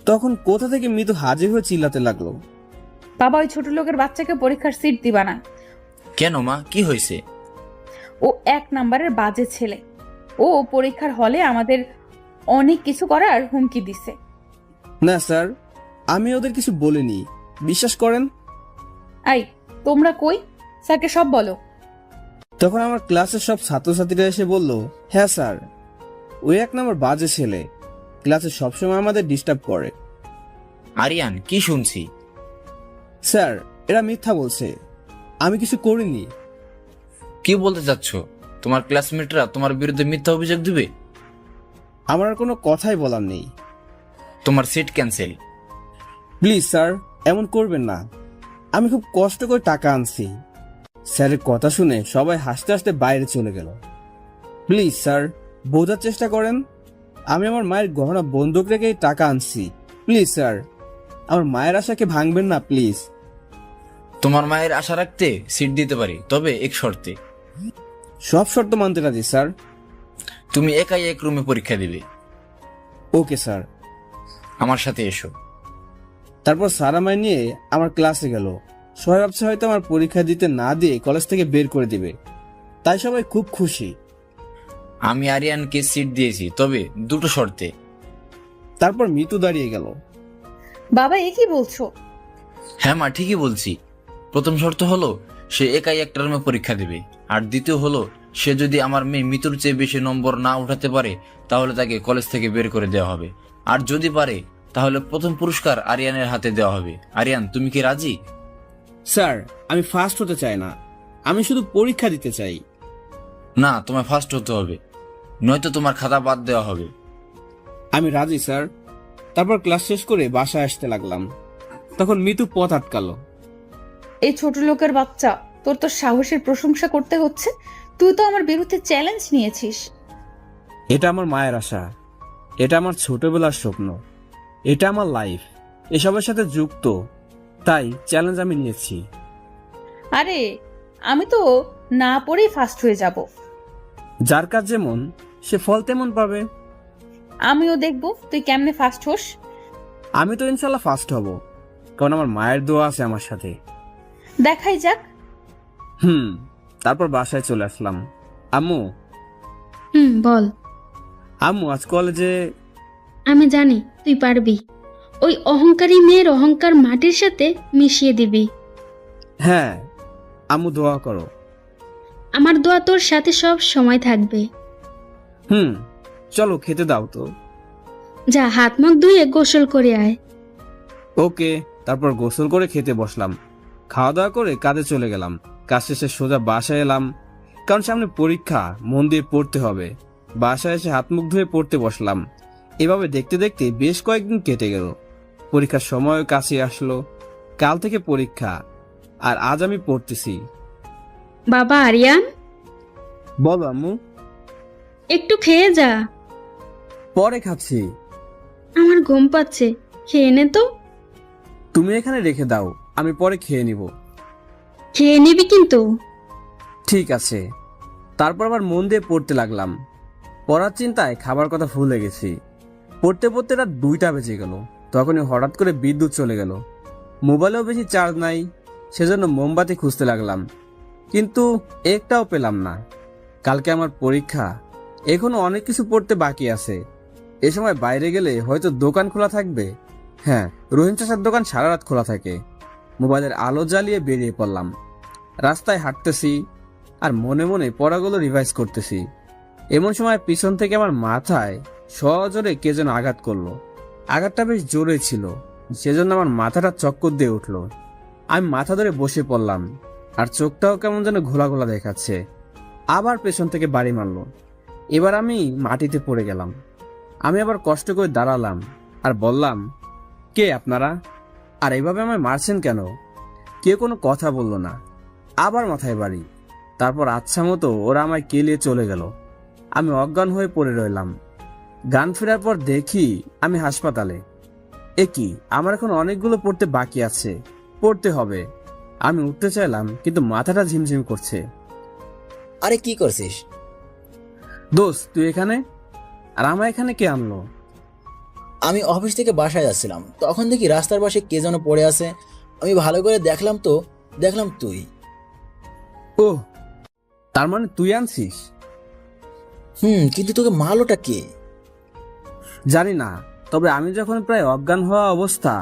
তখন কোথা থেকে মিতু হাজির হয়ে চিল্লাতে লাগলো। বাবা, ওই ছোট লোকের বাচ্চাকে পরীক্ষার সিট দিবা না। কেন মা, কি হয়েছে? ও 1 নাম্বারের বাজে ছেলে। ও পরীক্ষার হলে আমাদের অনেক কিছু করার হুমকি দিছে। না স্যার, আমি ওদের কিছু বলিনি, বিশ্বাস করেন। আই, তোমরা কই? স্যারকে সব বলো। তখন আমার ক্লাসের সব ছাত্রছাত্রীরা এসে বলল, হ্যাঁ স্যার, ওই 1 নম্বর বাজে ছেলে, ক্লাসে সবসময় আমাদের ডিস্টার্ব করে। আরিয়ান, কি শুনছি? স্যার, এরা মিথ্যা বলছে, আমি কিছু করিনি। কি বলতে চাচ্ছ? তোমার ক্লাসমেটরা তোমার বিরুদ্ধে মিথ্যা অভিযোগ দিবে? আমার আর কোনো কথাই বলার নেই। তোমার সিট ক্যান্সেল। প্লিজ স্যার, এমন করবেন না, আমি খুব কষ্ট করে টাকা আনছি। স্যারের কথা শুনে সবাই হাসতে হাসতে বাইরে চলে গেল। প্লিজ স্যার, বোঝার চেষ্টা করেন, আমি আমার মায়ের গহনা বন্ধক রেখে টাকা আনছি। প্লিজ স্যার, আমার মায়ের আশাকে ভাঙবেন না প্লিজ। তোমার মায়ের আশা রাখতে সিট দিতে পারি, তবে এক শর্তে। সব শর্ত মানতে রাজি স্যার। তুমি একাই এক রুমে পরীক্ষা দিবে। Okay sir. আমার সাথে এসো। তারপর স্যার আমায় নিয়ে আমার ক্লাসে গেল। সবাই ভাবছে হয়তো আমার পরীক্ষা দিতে না দিয়ে কলেজ থেকে বের করে দিবে, তাই সবাই খুব খুশি। আমি আরিয়ানকে সিট দিয়েছি, তবে 2টো শর্তে। তারপর মিতু দাঁড়িয়ে গেল। বাবা, এ কি বলছো? হ্যাঁ মা, ঠিকই বলছি। প্রথম শর্ত হলো সে একাই একটা রুমে পরীক্ষা দেবে, আর দ্বিতীয় হলো সে যদি আমার মেয়ে মিতুর চেয়ে বেশি নম্বর না উঠাতে পারে তাহলে তাকে কলেজ থেকে বের করে দেওয়া হবে, আর যদি পারে তাহলে প্রথম পুরস্কার আরিয়ানের হাতে দেওয়া হবে। আরিয়ান, তুমি কি রাজি? স্যার, আমি ফার্স্ট হতে চাই না, আমি শুধু পরীক্ষা দিতে চাই। না, তোমায় ফার্স্ট হতে হবে, নয়তো তোমার খাতা বাদ দেওয়া হবে। আমি রাজি স্যার। তারপর ক্লাস শেষ করে বাসায় আসতে লাগলাম। তখন মিতু পথ আটকালো। এই ছোট লোকের বাচ্চা, তোর তো সাহসের প্রশংসা করতে হচ্ছে। তুই তো আমার বিরুদ্ধে চ্যালেঞ্জ নিয়েছিস। এটা আমার মায়ের আশা, এটা আমার ছোটবেলার স্বপ্ন, এটা আমার লাইফ, এসবের সাথে যুক্ত, তাই চ্যালেঞ্জ আমি নিয়েছি। আরে, আমি তো না পড়েই ফার্স্ট হয়ে যাব। যার কাজ যেমন সে ফল তেমন পাবে। আমিও দেখবো তুই কেমনে ফার্স্ট হোস। আমি তো ইনশাল্লাহ ফার্স্ট হব, কারণ আমার মায়ের দোয়া আছে আমার সাথে। দেখাই যাক। তারপর বাসায় চলে আসলাম। আম্মু বল। আম্মু আজ কলেজে। আমি জানি তুই পারবি। ওই অহংকারী মেয়ের অহংকার মাটির সাথে মিশিয়ে দিবি। হ্যাঁ আম্মু দোয়া করো। আমার দোয়া তোর সাথে সব সময় থাকবে। চলো খেতে দাও তো। যা হাত মুখ ধুয়ে গোসল করে আয়। ওকে। তারপর গোসল করে খেতে বসলাম। খাওয়া দাওয়া করে কাজে চলে গেলাম। কাজ শেষে সোজা বাসায় এলাম, কারণ সামনে পরীক্ষা, মন দিয়ে পড়তে হবে। বাসায় এসে হাত মুখ ধুয়ে পড়তে বসলাম। এভাবে দেখতে দেখতে বেশ কয়েকদিন কেটে গেল। পরীক্ষার সময়ও কাছে আসলো। কাল থেকে পরীক্ষা, আর আজ আমি পড়তেছি। বাবা আরিয়ান, বলো আম্মু। একটু খেয়ে যা। পরে খাচ্ছি। আমার ঘুম পাচ্ছে, খেয়ে নে তো। তুমি এখানে রেখে দাও, আমি পরে খেয়ে নিব। খেয়ে নিবি কিন্তু। ঠিক আছে। তারপর আবার মন দিয়ে পড়তে লাগলাম। পড়ার চিন্তায় খাবার কথা ভুলে গেছি। পড়তে পড়তে রাত 2টা বেজে গেল। তখনই হঠাৎ করে বিদ্যুৎ চলে গেল। মোবাইলেও বেশি চার্জ নাই, সেজন্য মোমবাতি খুঁজতে লাগলাম, কিন্তু একটাও পেলাম না। কালকে আমার পরীক্ষা, এখনো অনেক কিছু পড়তে বাকি আছে। এ সময় বাইরে গেলে হয়তো দোকান খোলা থাকবে। হ্যাঁ, রহিম চাচার দোকান সারা রাত খোলা থাকে। মোবাইলের আলো জ্বালিয়ে বেরিয়ে পড়লাম। রাস্তায় হাঁটতেছি আর মনে মনে পড়াগুলো রিভাইজ করতেছি। এমন সময় পিছন থেকে আমার মাথায় সজোরে কে যেন আঘাত করলো। আঘাতটা বেশ জোরে ছিল, সেজন্য আমার মাথাটা চক্কর দিয়ে উঠলো। আমি মাথা ধরে বসে পড়লাম, আর চোখটাও কেমন যেন ঘোলা ঘোলা দেখাচ্ছে। আবার পেছন থেকে বাড়ি মারলো। এবার আমি মাটিতে পড়ে গেলাম। আমি আবার কষ্ট করে দাঁড়ালাম আর বললাম, কে আপনারা, আর এইভাবে আমায় মারছেন কেন? কেউ কোনো কথা বললো না। আবার মাথায় বাড়ি। তারপর আচ্ছা মতো ওরা আমায় কেলিয়ে চলে গেল। আমি অজ্ঞান হয়ে পড়ে রইলাম। গান ফেরার পর দেখি আমি হাসপাতালে। কি, আমার এখন অনেকগুলো পড়তে বাকি আছে, পড়তে হবে। আমি উঠতে চাইলাম, কিন্তু মাথাটা ঝিমঝিম করছে। আরে কি করছিস? দোস্ত তুই এখানে, আর আমার এখানে কে আনলো? আমি অফিস থেকে বাসায় যাচ্ছিলাম, তখন দেখি রাস্তার পাশে কে যেন পড়ে আছে। আমি ভালো করে দেখলাম তো দেখলাম তুই। ও, তার মানে তুই আনছিস? কিন্তু তোকে মারলোটা কে? জানি না, তবে আমি যখন প্রায় অজ্ঞান হওয়া অবস্থা,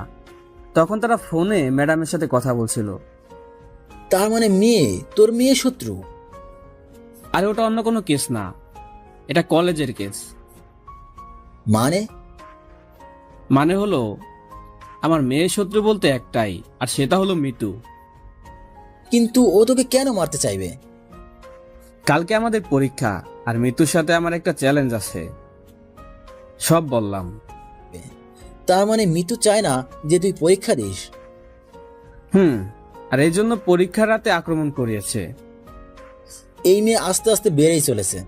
তখন তারা ফোনে ম্যাডামের সাথে কথা বলছিল। তার মানে তোর মেয়ে শত্রু? আরে ওটা অন্য কোনো কেস না, এটা কলেজের কেস। মানে হলো আমার মেয়ে শত্রু বলতে একটাই, আর সেটা হলো মিতু। কিন্তু ও তোকে কেন মারতে চাইবে? কালকে আমাদের পরীক্ষা, আর মিতুর সাথে আমার একটা চ্যালেঞ্জ আছে। সব বললাম। তার মানে মিতু চায় না যে তুই পরীক্ষা দিস? আর এই জন্য পরীক্ষার রাতে আক্রমণ করিয়েছে। এই মেয়ে আস্তে আস্তে বেড়েই চলেছে।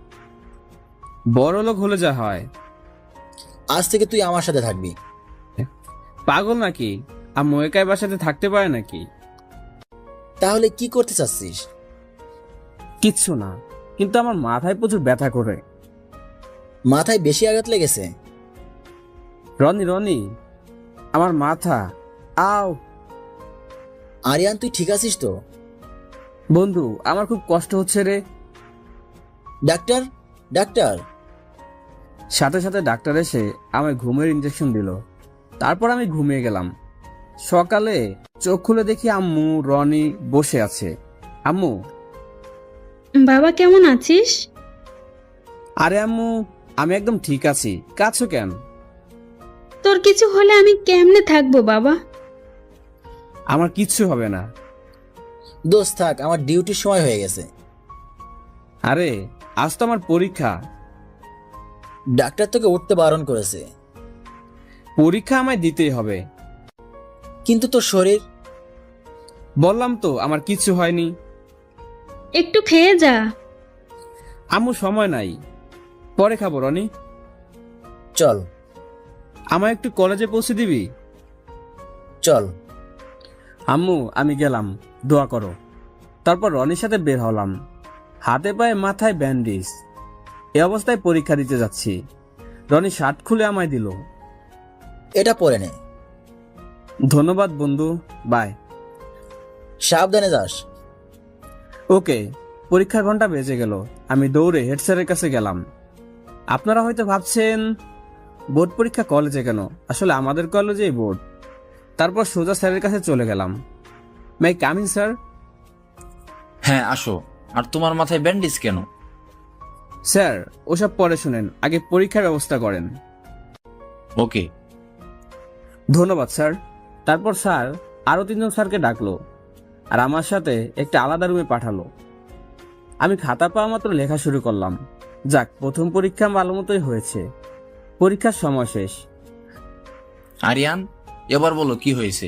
বড় লোক হলে যা হয়। আজ থেকে তুই আমার সাথে থাকবি। পাগল নাকি? আম্মু একাই বাসাতে থাকতে পারে নাকি? তাহলে কি করতে চাচ্ছিস? কিচ্ছু না, কিন্তু আমার মাথায় প্রচুর ব্যথা করে। মাথায় বেশি আঘাত লেগেছে? রনি, আমার মাথা। আও। আরিয়ান, তুই ঠিক আছিস তো? বন্ধু, আমার খুব কষ্ট হচ্ছে রে। ডাক্তার। সাথে সাথে ডাক্তার এসে আমায় ঘুমের ইঞ্জেকশন দিল। তারপর আমি ঘুমিয়ে গেলাম। সকালে চোখ খুলে দেখি আম্মু, রনি বসে আছে। আম্মু, বাবা কেমন আছিস? আরে আম্মু, আমি একদম ঠিক আছি। কাঁদছো কেন? তোর কিছু হলে আমি কেমনে থাকবো বাবা? আমার কিচ্ছু হবে না। দোস্ত থাক, আমার ডিউটির সময় হয়ে গেছে। আরে আজ তো আমার পরীক্ষা। ডাক্তার তোকে উঠতে বারণ করেছে। পরীক্ষা আমায় দিতেই হবে। কিন্তু তোর শরীর? বললাম তো আমার কিচ্ছু হয়নি। একটু খেয়ে যা। আম্মু, সময় নাই, পরে খাবো। রনি, চল। আমায় একটু কলেজে পৌঁছে দিবি? চল। আম্মু, আমি গেলাম, দোয়া করো। তারপর রনির সাথে বের হলাম। হাতে পায়ে মাথায় ব্যান্ডেজ। এই অবস্থায় পরীক্ষা দিতে যাচ্ছি। রনি শার্ট খুলে আমায় দিল। এটা পরে নে। ধন্যবাদ বন্ধু, বাই। সাবধানে যাস। ওকে। পরীক্ষার ঘন্টা বেজে গেল। আমি দৌড়ে হেড স্যারের কাছে গেলাম। আপনারা হয়তো ভাবছেন বোর্ড পরীক্ষা কলেজে কেন, আসলে আমাদের কলেজেই বোর্ড। তারপর সোজা স্যারের কাছে চলে গেলাম। মাই কামিং স্যার? হ্যাঁ আসো। আর তোমার মাথায় ব্যান্ডেজ কেন? স্যার ওসব পরে শুনেন, আগে পরীক্ষার ব্যবস্থা করেন। ওকে। ধন্যবাদ স্যার। তারপর স্যার আরো 3জন স্যারকে ডাকলো আর আমার সাথে একটা আলাদা রুমে পাঠালো। আমি খাতা পাওয়া মাত্র লেখা শুরু করলাম। যাক, প্রথম পরীক্ষা ভালো মতোই হয়েছে। পরীক্ষার সময় শেষ। আরিয়ান, এবার বলো কি হয়েছে?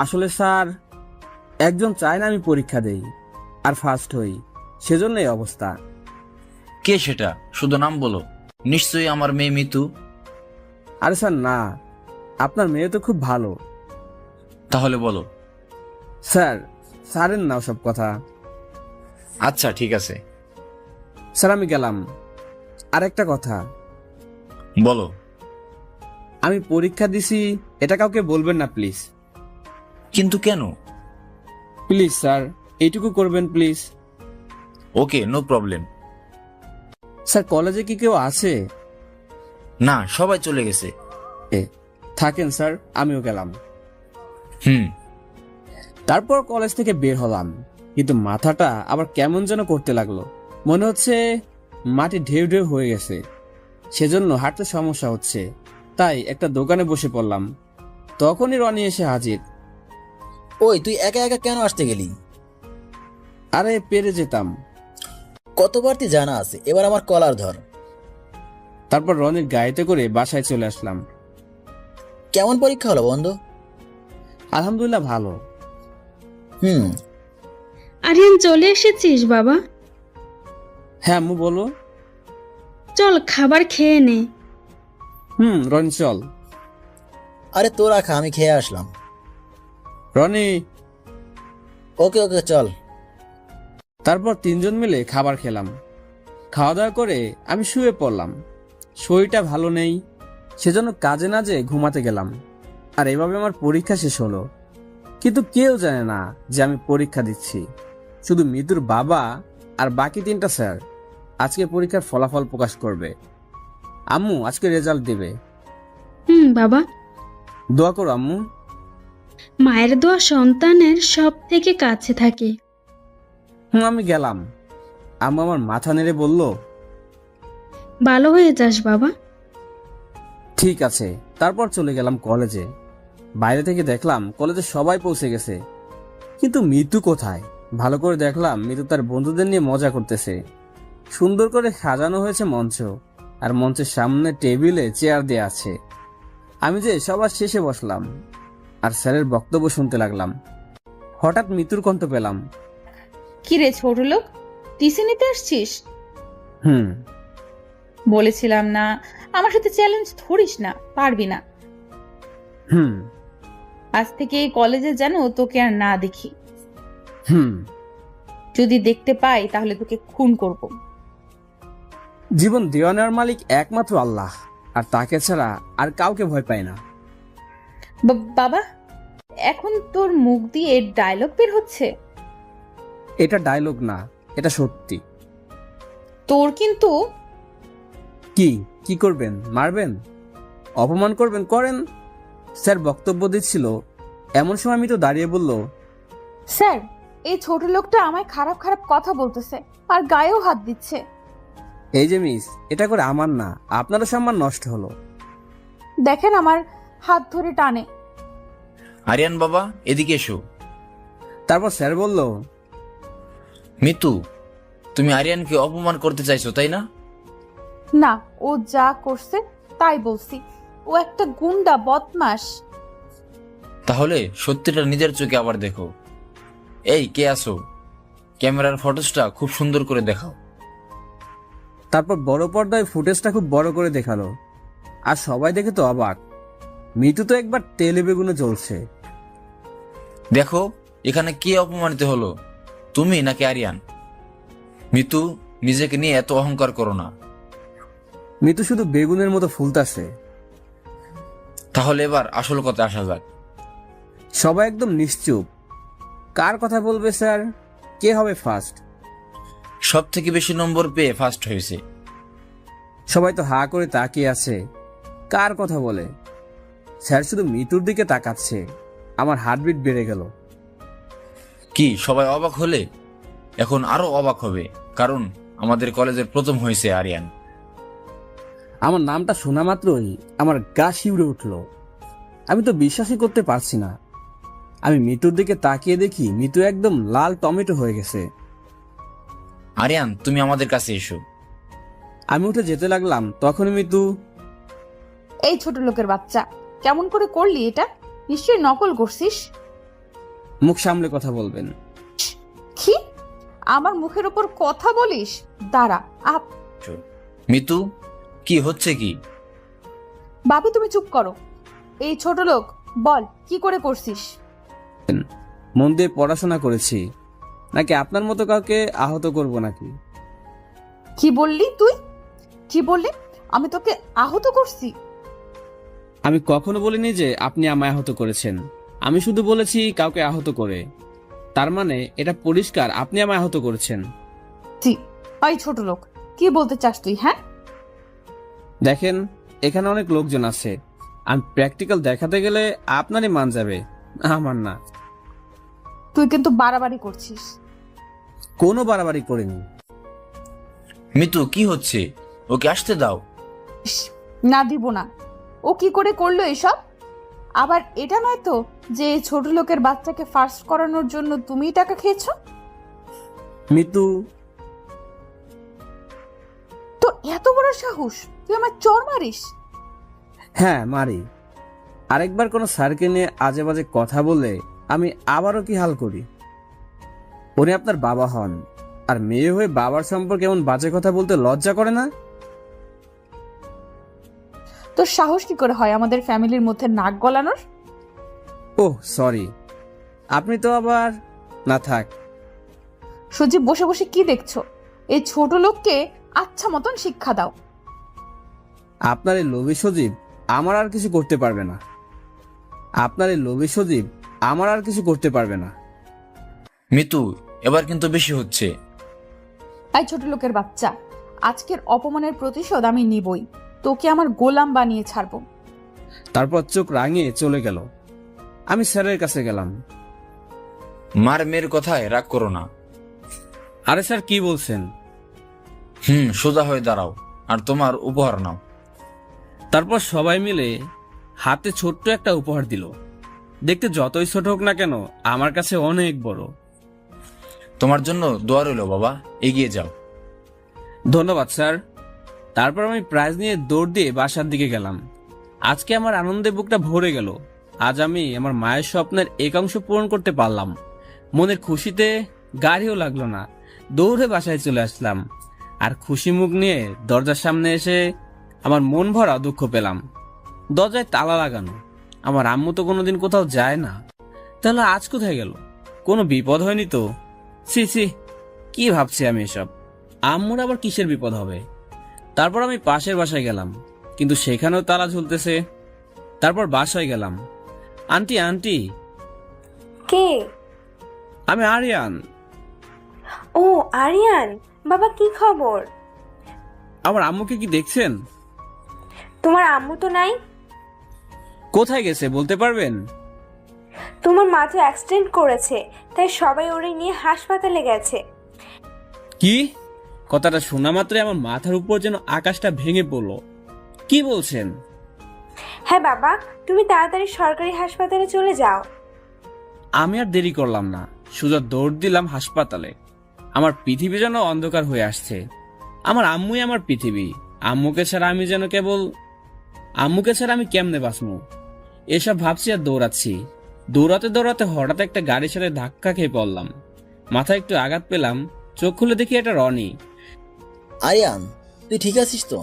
আসলে স্যার, একজন চায় না আমি পরীক্ষা দেই আর ফার্স্ট হই, সেজন্য এই অবস্থা। কে সেটা? শুধু নাম বলো। নিশ্চয়ই আমার মেয়ে মিতু। আরে স্যার না, আপনার মেয়ে তো খুব ভালো। তাহলে বলো। স্যার ছাড়েন না সব কথা। আচ্ছা ঠিক আছে। স্যার আমি গেলাম। আর একটা কথা, বলো। আমি পরীক্ষা দিছি এটা কাউকে বলবেন না প্লিজ। কিন্তু কেন? প্লিজ স্যার, এইটুকু করবেন please. Okay, no problem. Sir কলেজে কি কেউ আছে? না, সবাই চলে গেছে। থাকেন স্যার, আমিও গেলাম। হুম। তারপর কলেজ থেকে বের হলাম, কিন্তু মাথাটা আবার কেমন যেন করতে লাগলো। মনে হচ্ছে মাটি ঢেউ ঢেউ হয়ে গেছে, সেজন্য হাঁটতে সমস্যা হচ্ছে। তাই একটা দোকানে বসে পড়লাম। তখনই রনি এসে হাজির। ওই তুই একা একা কেন আসতে গেলি? আরে পেরে যেতাম। কতবার তুই জানা আছে, এবার আমার কলার ধর। তারপর রনির গাড়িতে করে বাসায় চলে আসলাম। কেমন পরীক্ষা হলো বন্ধু? আলহামদুলিল্লাহ ভালো। আরিয়ান চলে এসেছিস বাবা? হ্যাঁ আম্মু বলো। চল খাবার খেয়ে নে। রনি চল। আরে তোরা খা, আমি খেয়ে আসলাম। রনি। ওকে ওকে চল। তারপর 3জন মিলে খাবার খেলাম। খাওয়া দাওয়া করে আমি শুয়ে পড়লাম। শরীরটা ভালো নেই, সেজন্য কাজে না যেয়ে ঘুমাতে গেলাম। আর এভাবে আমার পরীক্ষা শেষ হলো। কিন্তু কেউ জানে না যে আমি পরীক্ষা দিচ্ছি। শুধু মিতুর বাবা আর বাকি 3টা স্যার আজকে পরীক্ষার ফলাফল প্রকাশ করবে। আম্মু আজকে রেজাল্ট দেবে। বাবা। দোয়া করো আম্মু। মায়ের দোয়া সন্তানের সব থেকে কাছে থাকে। আমি গেলাম। আম্মু আমার মাথা নেড়ে বলল, ভালো হয়ে যাস বাবা। ঠিক আছে। তারপর চলে গেলাম কলেজে। বাইরে থেকে দেখলাম কলেজে সবাই পৌঁছে গেছে, কিন্তু মিতু কোথায়? ভালো করে দেখলাম মিতু তার বন্ধুদের নিয়ে মজা করতেছে। সুন্দর করে সাজানো হয়েছে মঞ্চ, আর মঞ্চের সামনে টেবিলে চেয়ার দেয়া আছে। আমি যে সবার শেষে বসলাম আর স্যারের বক্তব্য শুনতে লাগলাম। হঠাৎ মিতুর কণ্ঠ পেলাম। কি রে ছোট লোক, টিসি নিতে আসছিস? বলেছিলাম না আমার সাথে চ্যালেঞ্জ ধরিস না, পারবি না। আজ থেকে এই কলেজে যেন তোকে আর না দেখি। যদি দেখতে পাই তাহলে তোকে খুন করব। জীবন দেওয়া নেওয়ার মালিক একমাত্র আল্লাহ, আর তাকে ছাড়া আর কাউকে ভয় পায় না। বাবা, এখন তোর মুখ দিয়ে ডায়লগ বের হচ্ছে? এটা ডায়লগ না, এটা সত্যি। তোর কিন্তু কি করবেন? মারবেন? অপমান করবেন? করেন। স্যার বক্তব্য দিচ্ছিল, এমন সময় আমি তো দাঁড়িয়ে বলল, স্যার এই ছোট লোকটা আমায় খারাপ খারাপ কথা বলতেছে আর গায়েও হাত দিচ্ছে। এই যে মিস, এটা করে আমার না, আপনারও সম্মান নষ্ট হলো। দেখেন আমার হাত ধরে টানে। আরিয়ান বাবা, এদিকে এসো। তারপর স্যার বলল, মিতু, তুমি আরিয়ানকে অপমান করতে চাইছো তাই না? না, ও যা করছে তাই বলছি। ও একটা গুন্ডা, বদমাশ। তাহলে সত্যিটা নিজের চোখে আবার দেখো। এই কে আছো? ক্যামেরার ফটোসটা খুব সুন্দর করে দেখাও। তারপর বড় পর্দায় ফুটেজটা খুব বড় করে দেখালো, আর সবাই দেখে তো অবাক। মিতু তো একবার তেলে বেগুনে জ্বলছে। দেখো এখানে কে অপমানিত হলো, তুমি নাকি আরিয়ান? মিতু, নিজেকে নিয়ে এত অহংকার করো না। মিতু শুধু বেগুনের মতো ফুলতাছে। তাহলে এবার আসল কথা আসা যাক। সবাই একদম নিশ্চুপ। কার কথা বলবে স্যার? কে হবে ফার্স্ট? সব থেকে বেশি নম্বর পেয়ে ফার্স্ট হয়েছে। সবাই তো হা করে তাকিয়ে আছে। কার কথা বলে? স্যার শুধু মিতুর দিকে তাকাচ্ছে। আমার হার্টবিট বেড়ে গেল। কি সবাই অবাক হলে? এখন আরো অবাক হবে, কারণ আমাদের কলেজের প্রথম হয়েছে আরিয়ান। আমার নামটা শোনা মাত্রই আমার গা শিউরে উঠল। আমি তো বিশ্বাসই করতে পারছি না। আমি মিতুর দিকে তাকিয়ে দেখি মিতু একদম লাল টমেটো হয়ে গেছে। আরিয়ান, তুমি আমাদের কাছে এসো। আমি উঠে যেতে লাগলাম, তখনই মিতু, এই ছোট লোকের বাচ্চা, কেমন করে করলি এটা? নিশ্চয়ই নকল করছিস। মুখ সামলে কথা বলবেন। কি? আমার মুখের ওপর কথা বলিস? দাঁড়া আপ। মিতু, কি হচ্ছে কি? বাবি তুমি চুপ করো। এই ছোট লোক, বল কি করে করছিস? মন দিয়ে পড়াশোনা করেছি, নাকি আপনার মতো কাউকে আহত করব নাকি? কি বললি তুই? কি বললি? আমি তোকে আহত করছি? আমি কখনো বলিনি যে আপনি আমায় আহত করেছেন। আমি শুধু বলেছি কাউকে আহত করে। তার মানে এটা পরিষ্কার আপনি আমায় আহত করেছেন। এই ছোট লোক, কি বলতে চাস তুই? হ্যাঁ দেখেন, এখানে অনেক লোকজন আছে। আমি প্র্যাকটিক্যাল দেখাতে গেলে আপনারই মান যাবে, আমার না। তুই কিন্তু বাড়াবাড়ি করছিস। কোনো বাড়াবাড়ি করিনি। মিতু, কি হচ্ছে? ওকে আসতে দাও। ইস, না দিব না। ও কি করে করলো এসব? আবার এটা নয় তো যে এই ছোট লোকের বাচ্চাকে ফার্স্ট করানোর জন্য তুমিই টাকা খেয়েছো? মিতু, তোর এত বড় সাহস, তুই আমার চর মারিস? হ্যাঁ মারি। আরেকবার কোনো স্যারকে নিয়ে আজে বাজে কথা বলে আমি আবারও কি হাল করি? উনি আপনার বাবা হন, আর মেয়ে হয়ে বাবার সম্পর্কে এমন বাজে কথা বলতে লজ্জা করে না? তোর সাহস কি করে হয় আমাদের ফ্যামিলির মধ্যে নাক গলানোর? Oh sorry. আপনি তো আবার, না থাক। সজীব, বসে বসে কি দেখছো? এই ছোট লোককে আচ্ছা মতন শিক্ষা দাও। আপনার এই লোভী সজীব আমার আর কিছু করতে পারবে না। আপনার এই লোভী সজীব আমার আর কিছু করতে পারবে না। মিতু, এবার কিন্তু বেশি হচ্ছে। এই ছোট লোকের বাচ্চা, আজকের অপমানের প্রতিশোধ আমি নিবই। তোকে আমার গোলাম বানিয়ে ছাড়বো। তারপর চোখ রাঙিয়ে চলে গেল। আমি স্যারের কাছে গেলাম। মার মেয়ের কথায় রাগ করো না। আরে স্যার, কি বলছেন? সোজা হয়ে দাঁড়াও আর তোমার উপহার নাও। তারপর সবাই মিলে হাতে ছোট্ট একটা উপহার দিল। দেখতে যতই ছোট হোক না কেন, আমার কাছে অনেক বড়। তোমার জন্য দোয়া রইল বাবা, এগিয়ে যাও। ধন্যবাদ স্যার। তারপর আমি প্রাইজ নিয়ে দৌড় দিয়ে বাসার দিকে গেলাম। আজকে আমার আনন্দে বুকটা ভরে গেল। আজ আমি আমার মায়ের স্বপ্নের একাংশ পূরণ করতে পারলাম। মনের খুশিতে গাড়িও লাগলো না, দৌড়ে বাসায় চলে আসলাম। আর খুশি মুখ নিয়ে দরজার সামনে এসে আমার মন ভরা দুঃখ পেলাম। দরজায় তালা লাগানো। আমার আম্মু তো কোনোদিন কোথাও যায় না, তাহলে আজ কোথায় গেল? কোনো বিপদ হয়নি তো? ছি ছি, কি ভাবছি আমি এসব? আম্মুর আবার কিসের বিপদ হবে? তারপর আমি পাশের বাসায় গেলাম, কিন্তু সেখানেও তালা ঝুলতেছে। তারপর বাসায় গেলাম। Aunty aunty. কে? আমি আরিয়ান। ও আরিয়ান, বাবা কি খবর? আমার আম্মুকে কি দেখছেন? তোমার আম্মু তো নাই। কোথায় গেছে বলতে পারবেন? তোমার মা তো অ্যাক্সিডেন্ট করেছে, তাই সবাই ওরে নিয়ে হাসপাতালে গেছে। কি? কথাটা শোনা মাত্রই আমার মাথার উপর যেন আকাশটা ভেঙে পড়লো। কি বলছেন? হ্যাঁ বাবা, তুমি তাড়াতাড়ি সরকারি হাসপাতালে চলে যাও। আমি আর দেরি করলাম না, সোজা দৌড় দিলাম হাসপাতালে। আমার পৃথিবী যেন অন্ধকার হয়ে আসছে। আমার আম্মুই আমার পৃথিবী। আম্মুকে ছাড়া আমি কেমনে বাঁচবো? এসব ভাবছি আর দৌড়াচ্ছি। দৌড়াতে দৌড়াতে হঠাৎ একটা গাড়ির সাথে ধাক্কা খেয়ে পড়লাম। মাথায় একটু আঘাত পেলাম। চোখ খুলে দেখি এটা রনি। আরিয়ান, তুই ঠিক আছিস তো?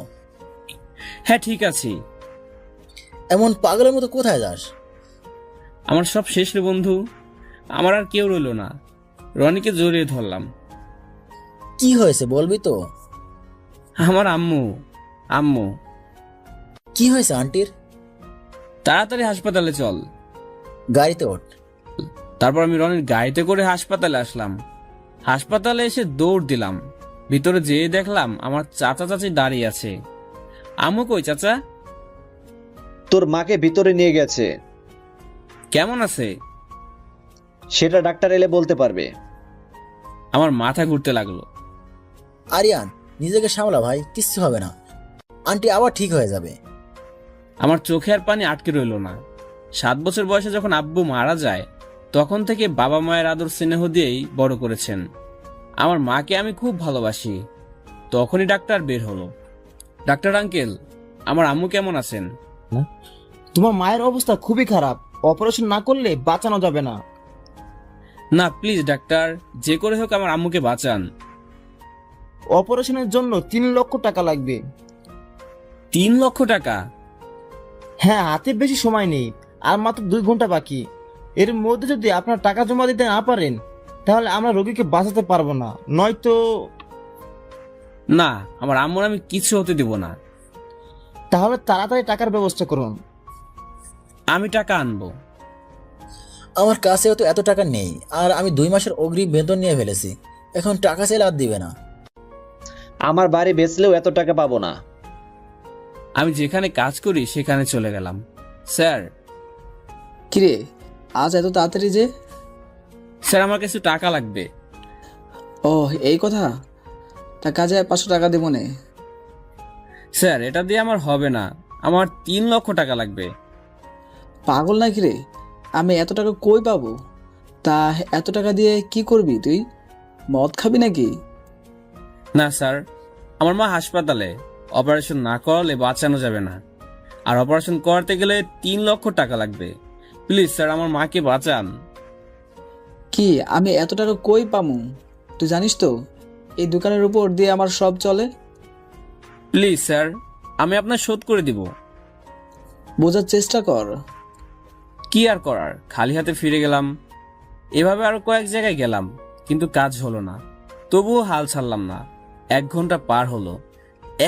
হ্যাঁ ঠিক আছি। এমন পাগলের মতো কোথায় যাস? আমার সব শেষ রে বন্ধু। আমার আর কেউ রইল না। রনিকে জড়িয়ে ধরলাম। কি হয়েছে বলবি তো? আমার আম্মু আম্মু কি হয়েছে আন্টির? তাড়াতাড়ি হাসপাতালে চল। গাড়িতে ওঠ। তারপর আমি রনির গাড়িতে করে হাসপাতালে আসলাম। হাসপাতালে এসে দৌড় দিলাম। ভিতরে যেয়ে দেখলাম আমার চাচা চাচি দাঁড়িয়ে আছে। আম্মু কই চাচা? তোর মাকে ভিতরে নিয়ে গেছে। কেমন আছে? সেটা ডাক্তার এলে বলতে পারবে। আমার মাথা ঘুরতে লাগলো। আরিয়ান, নিজেকে সামলা ভাই, কিচ্ছু হবে না। আন্টি আবার ঠিক হয়ে যাবে। আমার চোখে আর পানি আটকে রইল না। 7 বছর বয়সে যখন আব্বু মারা যায়, তখন থেকে বাবা মায়ের আদর স্নেহ দিয়েই বড় করেছেন। আমার মাকে আমি খুব ভালোবাসি। তখনই ডাক্তার বের হলো। ডাক্তার আঙ্কেল, আমার আম্মু কেমন আছেন? তোমার মায়ের অবস্থা খুবই খারাপ, অপারেশন না করলে বাঁচানো যাবে না। না প্লিজ ডাক্তার, যে করে হোক আমার আম্মুকে বাঁচান। অপারেশনের জন্য 3 লক্ষ টাকা লাগবে। 3 লক্ষ টাকা? হ্যাঁ, হাতে বেশি সময় নেই, আর মাত্র 2 ঘন্টা বাকি। এর মধ্যে যদি আপনার টাকা জমা দিতে না পারেন, তাহলে আমরা রোগীকে বাঁচাতে পারবো না, নয়তো। না, আমার আম্মুর আমি কিছু হতে দেব না। তাহলে তাড়াতাড়ি টাকার ব্যবস্থা করুন। আমি টাকা আনবো। আমার কাছেও তো এত টাকা নেই, আর আমি 2 মাসের অগ্রিম বেতন নিয়ে ফেলেছি। এখন টাকা চাইলে আর দিবে না। আমার বাড়ি বেচলেও এত টাকা পাবো না। আমি যেখানে কাজ করি সেখানে চলে গেলাম। স্যার। কিরে, আজ এত তাড়াতাড়ি যে? স্যার, আমার কিছু টাকা লাগবে। ও, এই কথা। তা কাজে 500 টাকা দেবো নে। স্যার, এটা দিয়ে আমার হবে না, আমার 3 লক্ষ টাকা লাগবে। পাগল নাকি রে? আমি এত টাকা কই পাবো? তা এত টাকা দিয়ে কি করবি তুই? মদ খাবি নাকি? না স্যার, আমার মা হাসপাতালে, অপারেশন না করলে বাঁচানো যাবে না। আর অপারেশন করতে গেলে 3 লক্ষ টাকা লাগবে। প্লিজ স্যার, আমার মাকে বাঁচান। কি, আমি এত টাকা কই পামু? তুই জানিস তো এই দোকানের উপর দিয়ে আমার সব চলে। প্লিজ স্যার, আমি আপনার শোধ করে দিব। বোঝার চেষ্টা কর। কি আর করার, খালি হাতে ফিরে গেলাম। এভাবে আরো কয়েক জায়গায় গেলাম, কিন্তু কাজ হলো না। তবুও হাল ছাড়লাম না। 1 ঘন্টা পার হলো,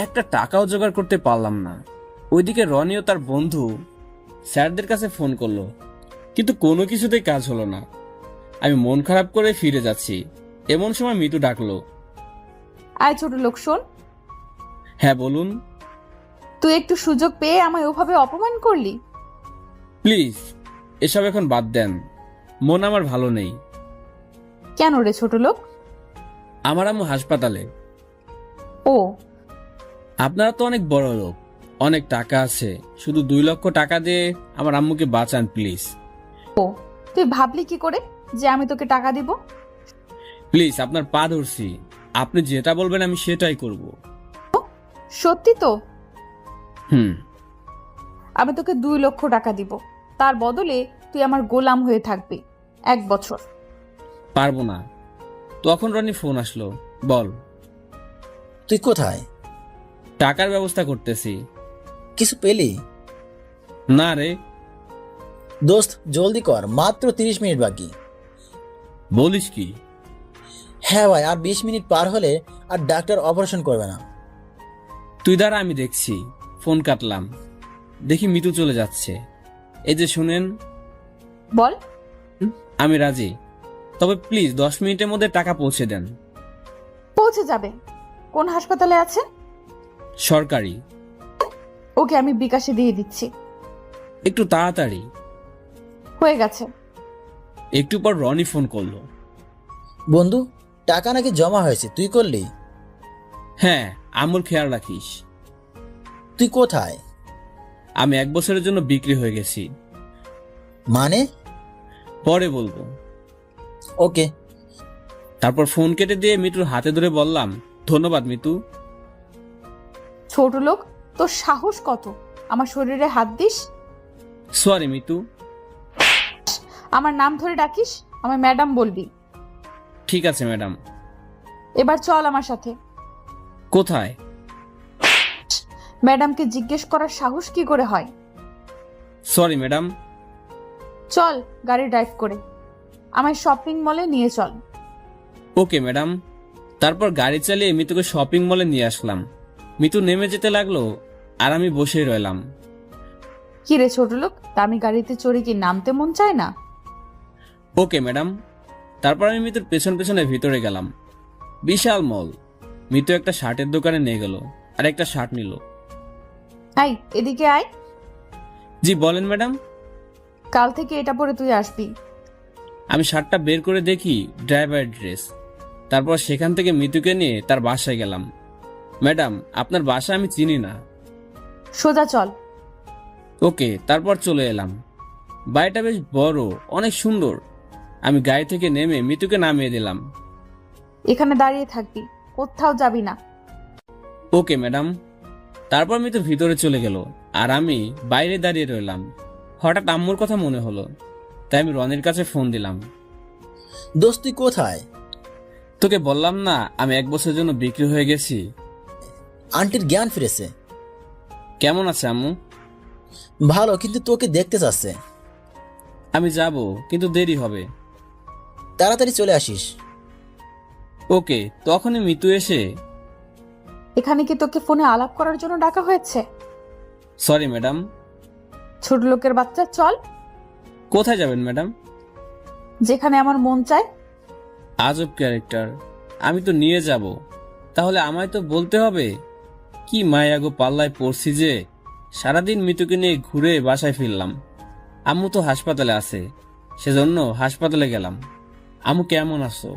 একটা টাকাও জোগাড় করতে পারলাম না। ওইদিকে রনি ও তার বন্ধু স্যারদের কাছে ফোন করলো, কিন্তু কোনো কিছুতেই কাজ হলো না। আমি মন খারাপ করে ফিরে যাচ্ছি, এমন সময় মিতু ডাকলো। আয় ছোট লোক, শোন। হ্যাঁ বলুন। তুই একটু সুযোগ পেয়ে আমায় ওভাবে অপমান করলি। প্লিজ এসব এখন বাদ দেন, মন আমার ভালো নেই। কেন রে ছোট লোক? আমার আম্মু হাসপাতালে। ও, আপনারা তো অনেক বড় লোক, অনেক টাকা আছে, শুধু 2 লক্ষ টাকা দিয়ে আমার আম্মুকে বাঁচান প্লিজ। তুই ভাবলি কি করে যে আমি তোকে টাকা দিব? প্লিজ আপনার পা ধরছি, আপনি যেটা বলবেন আমি সেটাই করব। সত্যি তো? হুম। আমি তোকে 2 লক্ষ টাকা দিব, তার বদলে তুই আমার গোলাম হয়ে থাকবি 1 বছর। পারবো না। তখন রনি ফোন আসলো। বল। তুই কোথায়? টাকার ব্যবস্থা করতেছি। কিছু পেলি? না রে। দোস্ত জলদি কর, মাত্র 30 মিনিট বাকি। বলিস কি? হ্যাঁ ভাই, আর 20 মিনিট পার হলে আর ডাক্তার অপারেশন করবে না। তুই দ্বারা আমি দেখছি। ফোন কাটলাম, দেখি মিতু চলে যাচ্ছে। এই যে শুনেন। বল। আমি রাজি, তবে প্লিজ 10 মিনিটের মধ্যে টাকা পৌঁছে দেন। পৌঁছে যাবে। কোন হাসপাতালে আছে? সরকারি। ওকে, আমি বিকাশে দিয়ে দিচ্ছি। একটু তাড়াতাড়ি। হয়ে গেছে। একটু পর রনি ফোন করলো। বন্ধু, টাকা নাকি জমা হয়েছে, তুই করলি? হ্যাঁ, আমুল খেয়াল রাখিস। তুই কোথায়? আমি 1 বছরের জন্য বিক্রি হয়ে গেছি। মানে? পরে বলবো। ওকে। তারপর ফোন কেটে দিয়ে মিতুর হাতে ধরে বললাম, ধন্যবাদ মিতু। ছোট লোক, তোর সাহস কত আমার শরীরে হাত দিস? সরি মিতু। আমার নাম ধরে ডাকিস, আমার ম্যাডাম বলবি। ঠিক আছে ম্যাডাম। এবার চল আমার সাথে। কোথায়? ম্যাডামকে জিজ্ঞেস করার সাহস কি করে হয়? Sorry madam. চল গাড়ি ড্রাইভ করে আমায় শপিং মলে নিয়ে চল। Okay madam. তারপর গাড়ি চালিয়ে মিতুকে শপিং মলে নিয়ে আসলাম। মিতু নেমে যেতে লাগলো আর আমি বসেই রইলাম। কি রে ছোট লোক, দামি গাড়িতে চড়ে কি নামতে মন চায় না? Okay madam. তারপর আমি মিতুর পেছন পেছনে ভিতরে গেলাম। বিশাল মল। মিতু একটা শার্টের দোকানে নিয়ে গেল আর একটা শার্ট নিল। আই এদিকে আয়। জি বলেন ম্যাডাম। কাল থেকে এটা পরে তুই আসবি। আমি শার্টটা বের করে দেখি ড্রাইভারের ড্রেস। তারপর সেখান থেকে মিতুকে নিয়ে তার বাসায় গেলাম। ম্যাডাম, আপনার বাসা আমি চিনি না। সোজা চল। ওকে। তারপর চলে এলাম। বাড়িটা বেশ বড়, অনেক সুন্দর। আমি গাড়ি থেকে নেমে মিতুকে নামিয়ে দিলাম। এখানে দাঁড়িয়ে থাকবি, কোথাও যাবি না। Okay madam. তারপর মিতু ভিতরে চলে গেল আর আমি বাইরে দাঁড়িয়ে রইলাম। হঠাৎ আম্মুর কথা মনে হলো, তাই আমি রনির কাছে ফোন দিলাম। দোস্ত তুই কোথায়? তোকে বললাম না আমি 1 বছরের জন্য বিক্রি হয়ে গেছি। আন্টির জ্ঞান ফিরেছে। কেমন আছে আম্মু? ভালো, কিন্তু তোকে দেখতে চাচ্ছে। আমি যাব, কিন্তু দেরি হবে। তাড়াতাড়ি চলে আসিস। ওকে। তখনই মিতু এসে, এখানে কি তোকে ফোনে আলাপ করার জন্য ডাকা হয়েছে? Sorry madam. ছোট লোকের বাচ্চা, চল। কোথায় যাবেন ম্যাডাম? যেখানে আমার মন চায়। আজব ক্যারেক্টার। আমি তো নিয়ে যাব, তাহলে আমায় তো বলতে হবে। কি মায়াগো পাল্লায় পড়ছি যে সারাদিন মিতুকে নিয়ে ঘুরে বাসায় ফিরলাম। আম্মু তো হাসপাতালে আছে, সেজন্য হাসপাতালে গেলাম। আম্মু কেমন আছো?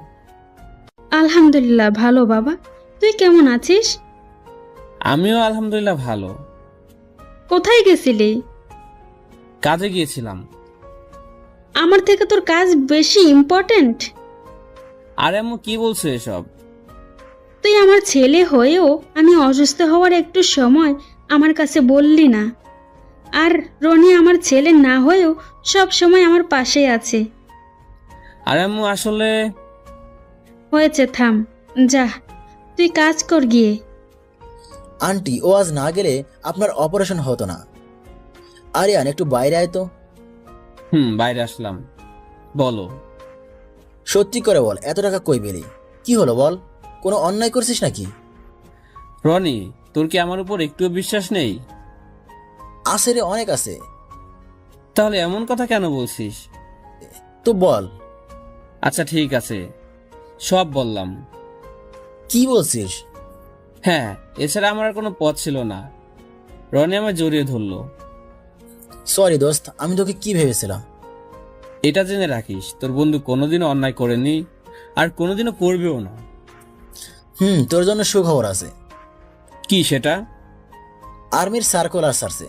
আলহামদুলিল্লাহ ভালো বাবা, তুই কেমন আছিস? আমিও আলহামদুলিল্লাহ ভালো। কোথায় গেছিলি? কাজে গিয়েছিলাম। আমার থেকে তোর কাজ বেশি ইম্পর্ট্যান্ট? আরে আম্মু কি বলছো এসব? তুই আমার ছেলে হয়েও আমি অসুস্থ হওয়ার একটু সময় আমার কাছে বললি না। আর রনি আমার ছেলে না হয়েও সব সময় আমার পাশে আছে। আরে আম্মু আসলে হয়েছে, থাম, যা তুই কাজ কর গিয়ে। আন্টি, ও আজ না গেলে আপনার অপারেশন হতো না। আরিয়ান, একটু বাইরে আয় তো। বাইরে আসলাম। বলো। সত্যি করে বল, এত টাকা কই পেলি? কি হলো বল, কোনো অন্যায় করছিস নাকি? রনি, তোর কি আমার উপর একটুও বিশ্বাস নেই? আছে রে, অনেক আছে। তাহলে এমন কথা কেন বলছিস? তো বল। আচ্ছা ঠিক আছে, সব বললাম। কি বলছিস? হ্যাঁ, এছাড়া আমার আর কোনো পথ ছিল না। রনি আমায় জড়িয়ে ধরলো। সরি দোস্ত, আমি তোকে কি ভেবেছিলাম। এটা জেনে রাখিস, তোর বন্ধু কোনোদিনও অন্যায় করেনি আর কোনোদিনও করবেও না। তোর জন্য সুখবর আছে। কি সেটা? আর্মির সার্কুলার ছাড়ছে।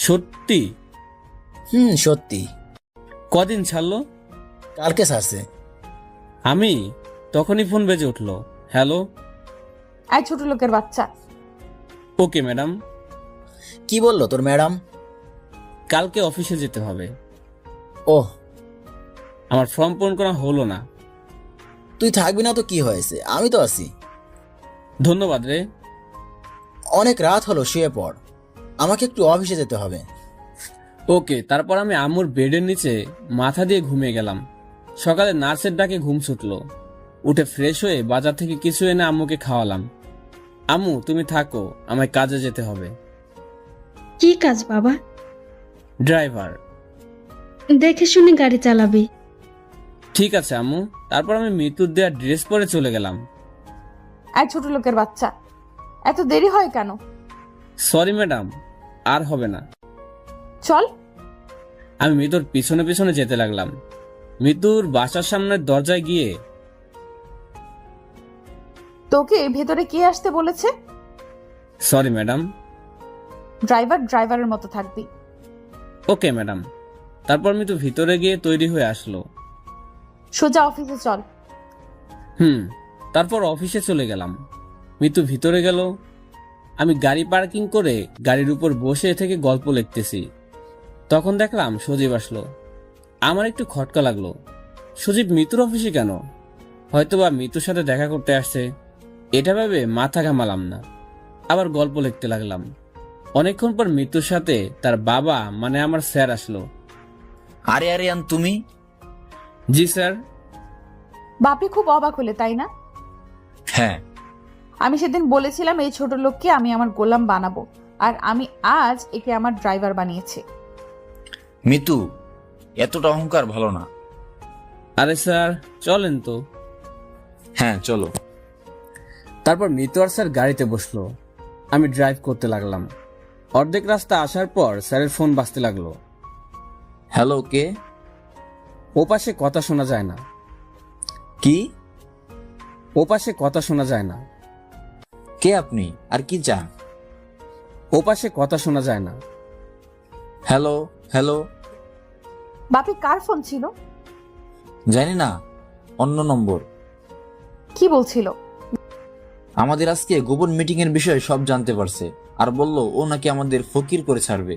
সত্যি? সত্যি। কদিন ছাড়লো? কালকে ছাড়ছে। আমি তখনই ফোন বেজে উঠলো। হ্যালো। আয় ছোট লোকের বাচ্চা। Okay madam. কি বললো তোর ম্যাডাম? কালকে অফিসে যেতে হবে। ওহ। আমার ফর্ম পূরণ করা হলো না। তুই থাকবি না তো কি হয়েছে, আমি তো আছি। ধন্যবাদ রে। অনেক রাত হলো, শুয়ে পড়, আমাকে একটু অফিসে যেতে হবে। ওকে। তারপর আমি আম্মুর বেডের নিচে মাথা দিয়ে ঘুমিয়ে গেলাম। সকালে নার্সের ডাকে ঘুম ছুটলো। উঠে ফ্রেশ হয়ে বাজার থেকে কিছু এনে আম্মুকে খাওয়ালাম। আম্মু তুমি থাকো, আমায় কাজে যেতে হবে। কি কাজ বাবা? ড্রাইভার। দেখে শুনে গাড়ি চালাবি। ঠিক আছে আম্মু। তারপর আমি মিতুর দেওয়া ড্রেস পরে চলে গেলাম। আয় ছোট লোকের বাচ্চা, এত দেরি হয় কেন? সরি ম্যাডাম, আর হবে না। চল। আমি মিতুর পিছনে পিছনে যেতে লাগলাম। মিতুর বাসার সামনের দরজায় গিয়ে, তোকে ভেতরে কে আসতে বলেছে? Sorry madam. ড্রাইভার ড্রাইভারের মতো থাকবি। Okay madam. তারপর মিতু ভিতরে গিয়ে তৈরি হয়ে আসলো। সোজা অফিসে চল। তারপর অফিসে চলে গেলাম। মিতু ভিতরে গেল। আমি গাড়ি পার্কিং করে গাড়ির উপর বসে থেকে গল্প লিখতেছি। তখন দেখলাম সজীব আসলো। আমার একটু খটকা লাগলো, সজীব মিতুর অফিসে কেন? হয়তোবা মিতুর সাথে দেখা করতে আসছে। এটা ভেবে মাথা ঘামালাম না, আবার গল্প লিখতে লাগলাম। অনেকক্ষণ পর মিতুর সাথে তার বাবা মানে আমার স্যার আসলো। আরে আরিয়ান তুমি? জি স্যার। বাপি খুব অবাক হলে, তাই না? হ্যাঁ, আমি সেদিন বলেছিলাম এই ছোট লোককে আমি আমার গোলাম বানাবো, আর আমি আজ একে আমার ড্রাইভার বানিয়েছি। মিতু, এতটা অহংকার ভালো না। আরে স্যার চলেন তো। হ্যাঁ চলো। তারপর মিতু আর স্যার গাড়িতে বসলো। আমি ড্রাইভ করতে লাগলাম। অর্ধেক রাস্তা আসার পর স্যারের ফোন বাজতে লাগলো। হ্যালো, কে? ওপাশে কথা শোনা যায় না। কি? ওপাশে কথা শোনা যায় না। কে আপনি আর কি চান? ওপাশে কথা শোনা যায় না। Hello hello. বাপি কার ফোন ছিল? জানি না, অন্য নম্বর। কি বলছিল? আমাদের আজকে গোপন মিটিং এর বিষয়ে সব জানতে পারছে, আর বলল ও নাকি আমাদের ফকির করে ছাড়বে।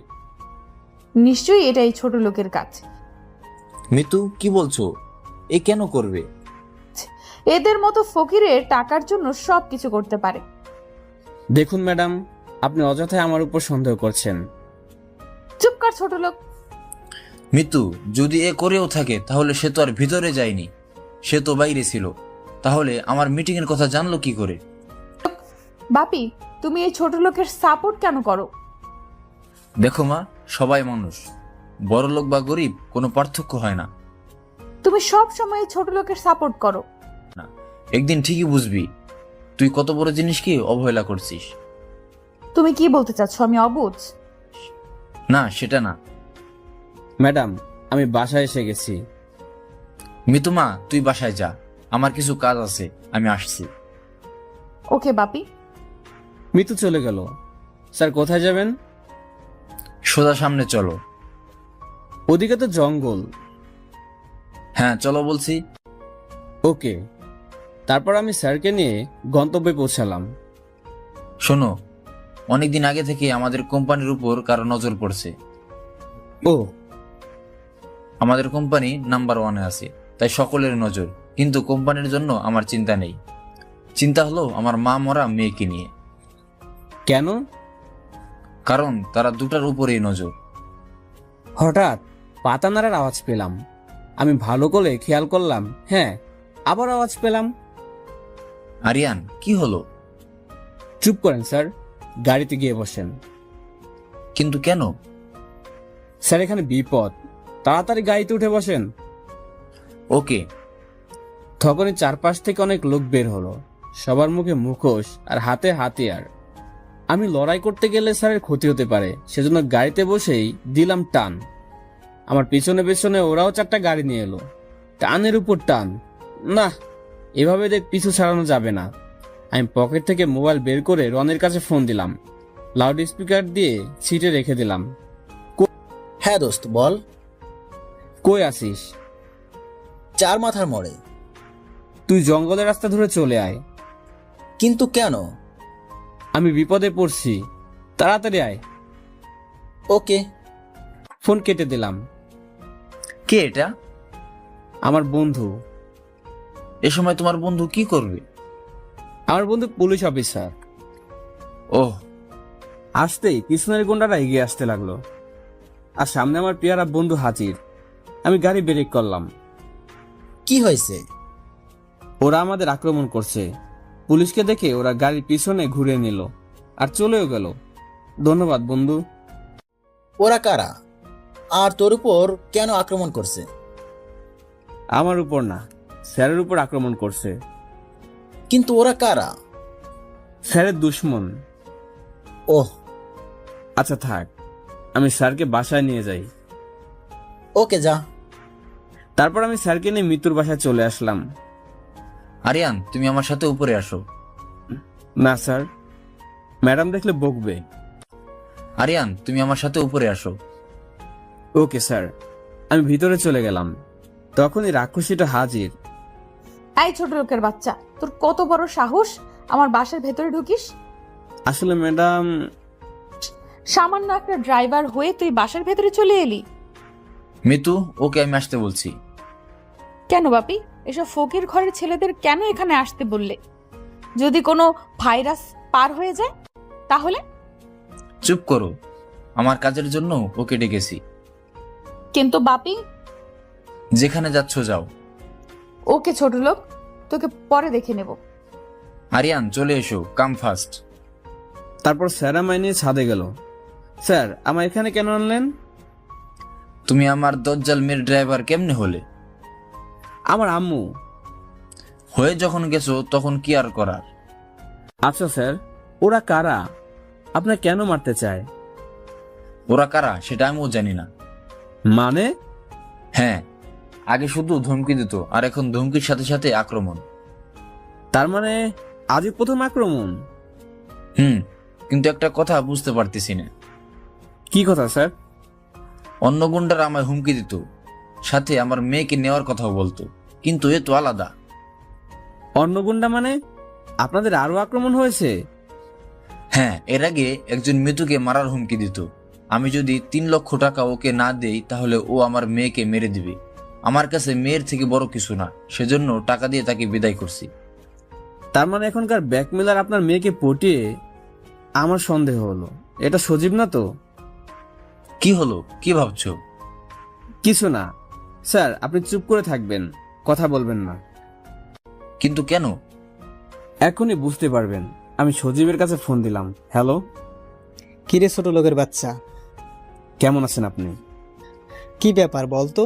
নিশ্চয়ই এটা এই ছোট লোকের কাজ। মিতু, কি বলছো? এ কেন করবে? এদের মতো ফকিরের টাকার জন্য সব কিছু করতে পারে। দেখুন ম্যাডাম, আপনি অযথাই আমার উপর সন্দেহ করছেন। চুপ কর ছোট লোক। মিতু, যদি এ করেও থাকে তাহলে সে তো আর ভিতরে যায়নি, সে তো বাইরে ছিল। তাহলে আমার মিটিং এর কথা জানলো কি করে? বাপি, তুমি এই ছোট লোকের সাপোর্ট কেন করো? দেখো মা, সবাই মানুষ, বড় লোক বা গরিব কোনো পার্থক্য হয় না। তুমি সব সময় এই ছোট লোকের সাপোর্ট করো। না, একদিন ঠিকই বুঝবি তুই কত বড় জিনিসকে অবহেলা করছিস। তুমি কি বলতে চাচ্ছ আমি অবুঝ? না, সেটা না। ম্যাডাম, আমি বাসায় এসে গেছি। মিতু মা, তুই বাসায় যা, আমার কিছু কাজ আছে, আমি আসছি। ওকে বাপি। মিতু চলে গেল। স্যার কোথায় যাবেন? সোজা সামনে চলো। ওদিকে তো জঙ্গল। হ্যাঁ চলো বলছি। ওকে। তারপর আমি স্যারকে নিয়ে গন্তব্যে পৌঁছালাম। শোনো, অনেকদিন আগে থেকে আমাদের কোম্পানির উপর কারো নজর পড়ছে। ও, আমাদের কোম্পানি নাম্বার 1-এ আছে, তাই সকলের নজর। কিন্তু কোম্পানির জন্য আমার চিন্তা নেই। চিন্তা হলো আমার মা মরা মেয়েকে নিয়ে। কেন? কারণ তারা দুটার উপরেই নজর। হঠাৎ পাতা নাড়ার আওয়াজ পেলাম। আমি ভালো করে খেয়াল করলাম। হ্যাঁ, আবার আওয়াজ পেলাম। আরিয়ান, কি হলো? চুপ করেন স্যার, গাড়িতে গিয়ে বসেন। কিন্তু কেন? স্যার এখানে বিপদ, তাড়াতাড়ি গাড়িতে উঠে বসেন। ওকে। তখনই চারপাশ থেকে অনেক লোক বের হলো। সবার মুখে মুখোশ আর হাতে হাতিয়ার। আমি লড়াই করতে গেলে স্যারের ক্ষতি হতে পারে, সেজন্য গাড়িতে বসেই দিলাম টান। আমার পিছনে পিছনে ওরাও 4টা গাড়ি নিয়ে এলো। টানের উপর টান। না, এভাবে পিছু ছাড়ানো যাবে না। আমি পকেট থেকে মোবাইল বের করে রনের কাছে ফোন দিলাম। লাউড স্পিকার দিয়ে সিটে রেখে দিলাম। হ্যাঁ দোস্ত, বল। কই আসিস? 4 মাথার মোড়ে। তুই জঙ্গলের রাস্তা ধরে চলে আয়। কিন্তু কেন? আমি বিপদে পড়ছি, তাড়াতাড়ি আয়। ওকে। ফোন কেটে দিলাম। কে এটা? আমার বন্ধু। এ সময় তোমার বন্ধু কি করবে? আমার বন্ধু পুলিশ অফিসার। ওহ। আসতেই পিছনের গুন্ডারা এগিয়ে আসতে লাগলো, আর সামনে আমার পেয়ারা বন্ধু হাজির। আমি গাড়ি ব্রেক করলাম। কি হয়েছে? ওরা আমাদের আক্রমণ করছে। পুলিশকে দেখে ওরা গাড়ির পিছনে ঘুরে নিল আর চলেও গেল। ধন্যবাদ বন্ধু। ওরা কারা? আর তোর উপর কেন আক্রমণ করছে? আমার উপর না, স্যারের উপর আক্রমণ করছে। কিন্তু ওরা কারা? স্যারের দুশ্মন। ওহ, আচ্ছা থাক, আমি স্যারকে বাসায় নিয়ে যাই। ওকে, যা। তারপর আমি স্যারকে নিয়ে মিতুর বাসায় চলে আসলাম। আরিয়ান, তুমি আমার সাথে উপরে আসো। না স্যার, ম্যাডাম দেখলে বকবে। আরিয়ান, তুমি আমার সাথে উপরে আসো। Okay sir. আমি ভিতরে চলে গেলাম। তখনই রাক্ষসীটা হাজির। এই ছোট লোকের বাচ্চা, তোর কত বড় সাহস আমার বাসার ভেতরে ঢুকিস? আসলে ম্যাডাম, সামান্য একটা ড্রাইভার হয়ে তুই বাসার ভেতরে চলে এলি? মিতু, ওকে আমি আসতে বলছি। কেন বাপি, এসব ফকির ঘরের ছেলেদের কেন এখানে আসতে বললে? যদি কোনো ভাইরাস পার হয়ে যায় তাহলে? চুপ করো, আমার কাজের জন্য ওকে ডেকেছি। কিন্তু বাপি। যেখানে যাচ্ছ যাও। ওকে ছোট লোক, তোকে পরে দেখে নেব। আরিয়ান চলে এসো, কাম ফাস্ট। তারপর স্যার আমায় নিয়ে ছাদে গেল। স্যার, আমার এখানে কেন আনলেন? তুমি আমার দজ্জাল মেয়ের ড্রাইভার কেমনে হলে? আমার আম্মু। হয়ে যখন গেছো তখন কি আর করার। আচ্ছা স্যার, ওরা কারা? আপনার কেন মারতে চায়? ওরা কারা সেটা আমিও জানি না। মানে? হ্যাঁ, আগে শুধু ধমকি দিত, আর এখন ধমকির সাথে সাথে আক্রমণ। তার মানে আজই প্রথম আক্রমণ? কিন্তু একটা কথা বুঝতে পারতেছি না। কি কথা স্যার? অন্য গুন্ডারা আমায় হুমকি দিত, সাথে আমার মেয়েকে নেওয়ার কথাও বলতো, কিন্তু এ তো আলাদা। অন্য গুন্ডা মানে? আপনাদের আরো আক্রমণ হয়েছে? হ্যাঁ, এর আগে একজন মৃত্যুকে মারার হুমকি দিত। আমি যদি 3 লক্ষ টাকা ওকে না দেই তাহলে ও আমার মেয়েকে মেরে দিবে। আমার কাছে মেয়ের থেকে বড় কিছু না, সেজন্য টাকা দিয়ে তাকে বিদায় করছি। তার মানে এখনকার ব্যাকমেলার আপনার মেয়েকে পটিয়ে? আমার সন্দেহ হলো এটা সজীব না তো? কি হলো, কি ভাবছো? কিছু না স্যার, আপনি চুপ করে থাকবেন, কথা বলবেন না। কিন্তু কেন? এখনই বুঝতে পারবেন। আমি সজীবের কাছে ফোন দিলাম। হ্যালো। কিরে ছোট লোকের বাচ্চা, কেমন আছেন আপনি? কি ব্যাপার বলতো?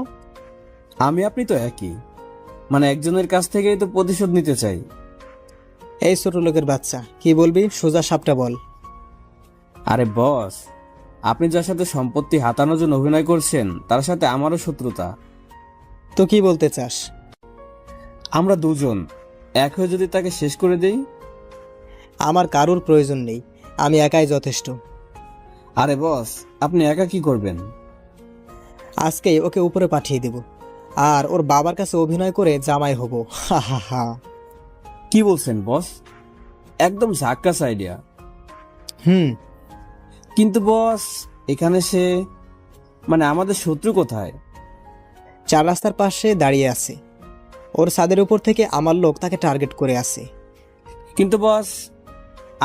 আমি আপনি তো একই, মানে একজনের কাছ থেকেই তো প্রতিশোধ নিতে চাই। এই ছোট লোকের বাচ্চা, কি বলবি সোজা সাপটা বল। আরে বস, আপনি যার সাথে সম্পত্তি হাতানোর জন্য অভিনয় করছেন তার সাথে আমারও শত্রুতা। তো কি বলতে চাস? আমরা দুজন এক হয়ে যদি তাকে শেষ করে দেই? আমার কারোর প্রয়োজন নেই, আমি একাই যথেষ্ট। আরে বস, আপনি একা কি করবেন? আজকেই ওকে উপরে পাঠিয়ে দেব, আর ওর বাবার কাছে অভিনয় করে জামাই হব। হা হা হা। কি বলছেন বস? একদম ঝাক্কাস আইডিয়া। কিন্তু বস, এখানে সে, মানে আমাদের শত্রু কোথায়? 4 রাস্তার পাশে দাঁড়িয়ে আছে, ওর ছাদের উপর থেকে আমার লোক তাকে টার্গেট করে আছে। কিন্তু বস,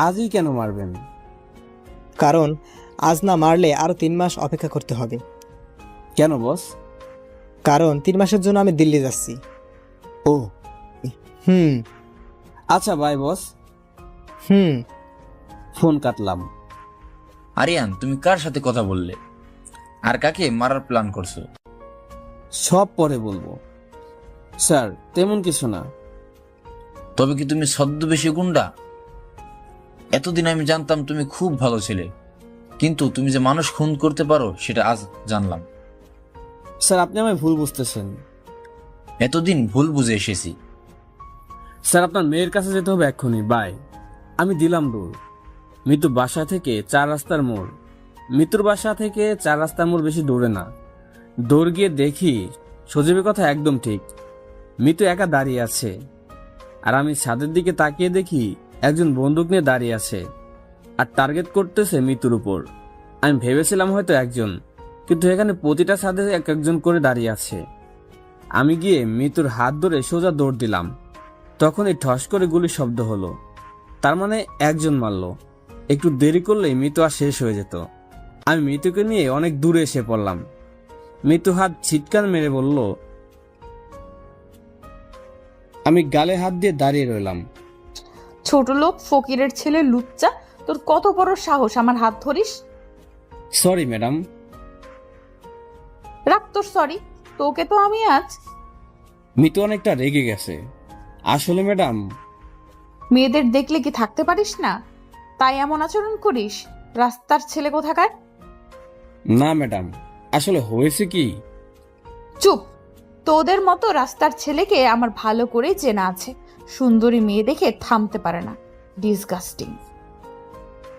আজই কেন মারবেন? কারণ আজ না মারলে আরো 3 মাস অপেক্ষা করতে হবে। কেন বস? কারণ 3 মাসের জন্য আমি দিল্লি যাচ্ছি। ও হুম আচ্ছা, বাই বস। ফোন কাটলাম। আরিয়ান, তুমি কার সাথে কথা বললে? আর কাকে মারার প্ল্যান করছো? সব পরে বলবো স্যার, তেমন কিছু না। তবে কি তুমি ছদ্মবেশী গুন্ডা? এতদিন আমি জানতাম তুমি খুব ভালো ছেলে, কিন্তু তুমি যে মানুষ খুন করতে পারো সেটা আজ জানলাম। স্যার, আপনি আমায় ভুল বুঝতেছেন। এতদিন ভুল বুঝে এসেছি। স্যার, আপনার মেয়ের কাছে যেতে হবে এক্ষুনি। বাই। আমি দিলাম দৌড়। মৃত্যুর বাসা থেকে 4 রাস্তার মোড়। মৃত্যুর বাসা থেকে 4 রাস্তার মোড় বেশি দৌড়ে না। দৌড় গিয়ে দেখি সজীবের কথা একদম ঠিক। মৃত্যু একা দাঁড়িয়ে আছে, আর আমি ছাদের দিকে তাকিয়ে দেখি একজন বন্দুক নিয়ে দাঁড়িয়ে আছে আর টার্গেট করতেছে মৃত্যুর উপর। আমি ভেবেছিলাম হয়তো একজন, কিন্তু এখানে প্রতিটা ছাদে একজন করে দাঁড়িয়ে আছে। আমি গিয়ে মৃত্যুর হাত ধরে সোজা দৌড় দিলাম। তখনই ঠস করে গুলির শব্দ হলো। তার মানে একজন মারলো। একটু দেরি করলেই মৃত্যু আর শেষ হয়ে যেত। আমি মৃত্যুকে নিয়ে অনেক দূরে এসে পড়লাম। মৃত্যু হাত ছিটকান মেরে বলল। আমি গালে হাত দিয়ে দাঁড়িয়ে রইলাম। ছোট লোক ফকিরের ছেলে লুচ্চা, তোর কত বড় সাহস আমার হাত ধরিস? Sorry madam. রাখ তোর সরি, তোকে তো আমি আজ। মৃত্যু অনেকটা রেগে গেছে। আসলে ম্যাডাম, মেয়েদের দেখলে কি থাকতে পারিস না, তাই এমন আচরণ করিস? রাস্তার ছেলে কোথাকার। না ম্যাডাম, আসলে হয়েছে কি। চুপ, তোদের মতো রাস্তার ছেলেকে আমার ভালো করে চেনা আছে। সুন্দরী মেয়ে দেখে থামতে পারে না। ডিসগাস্টিং।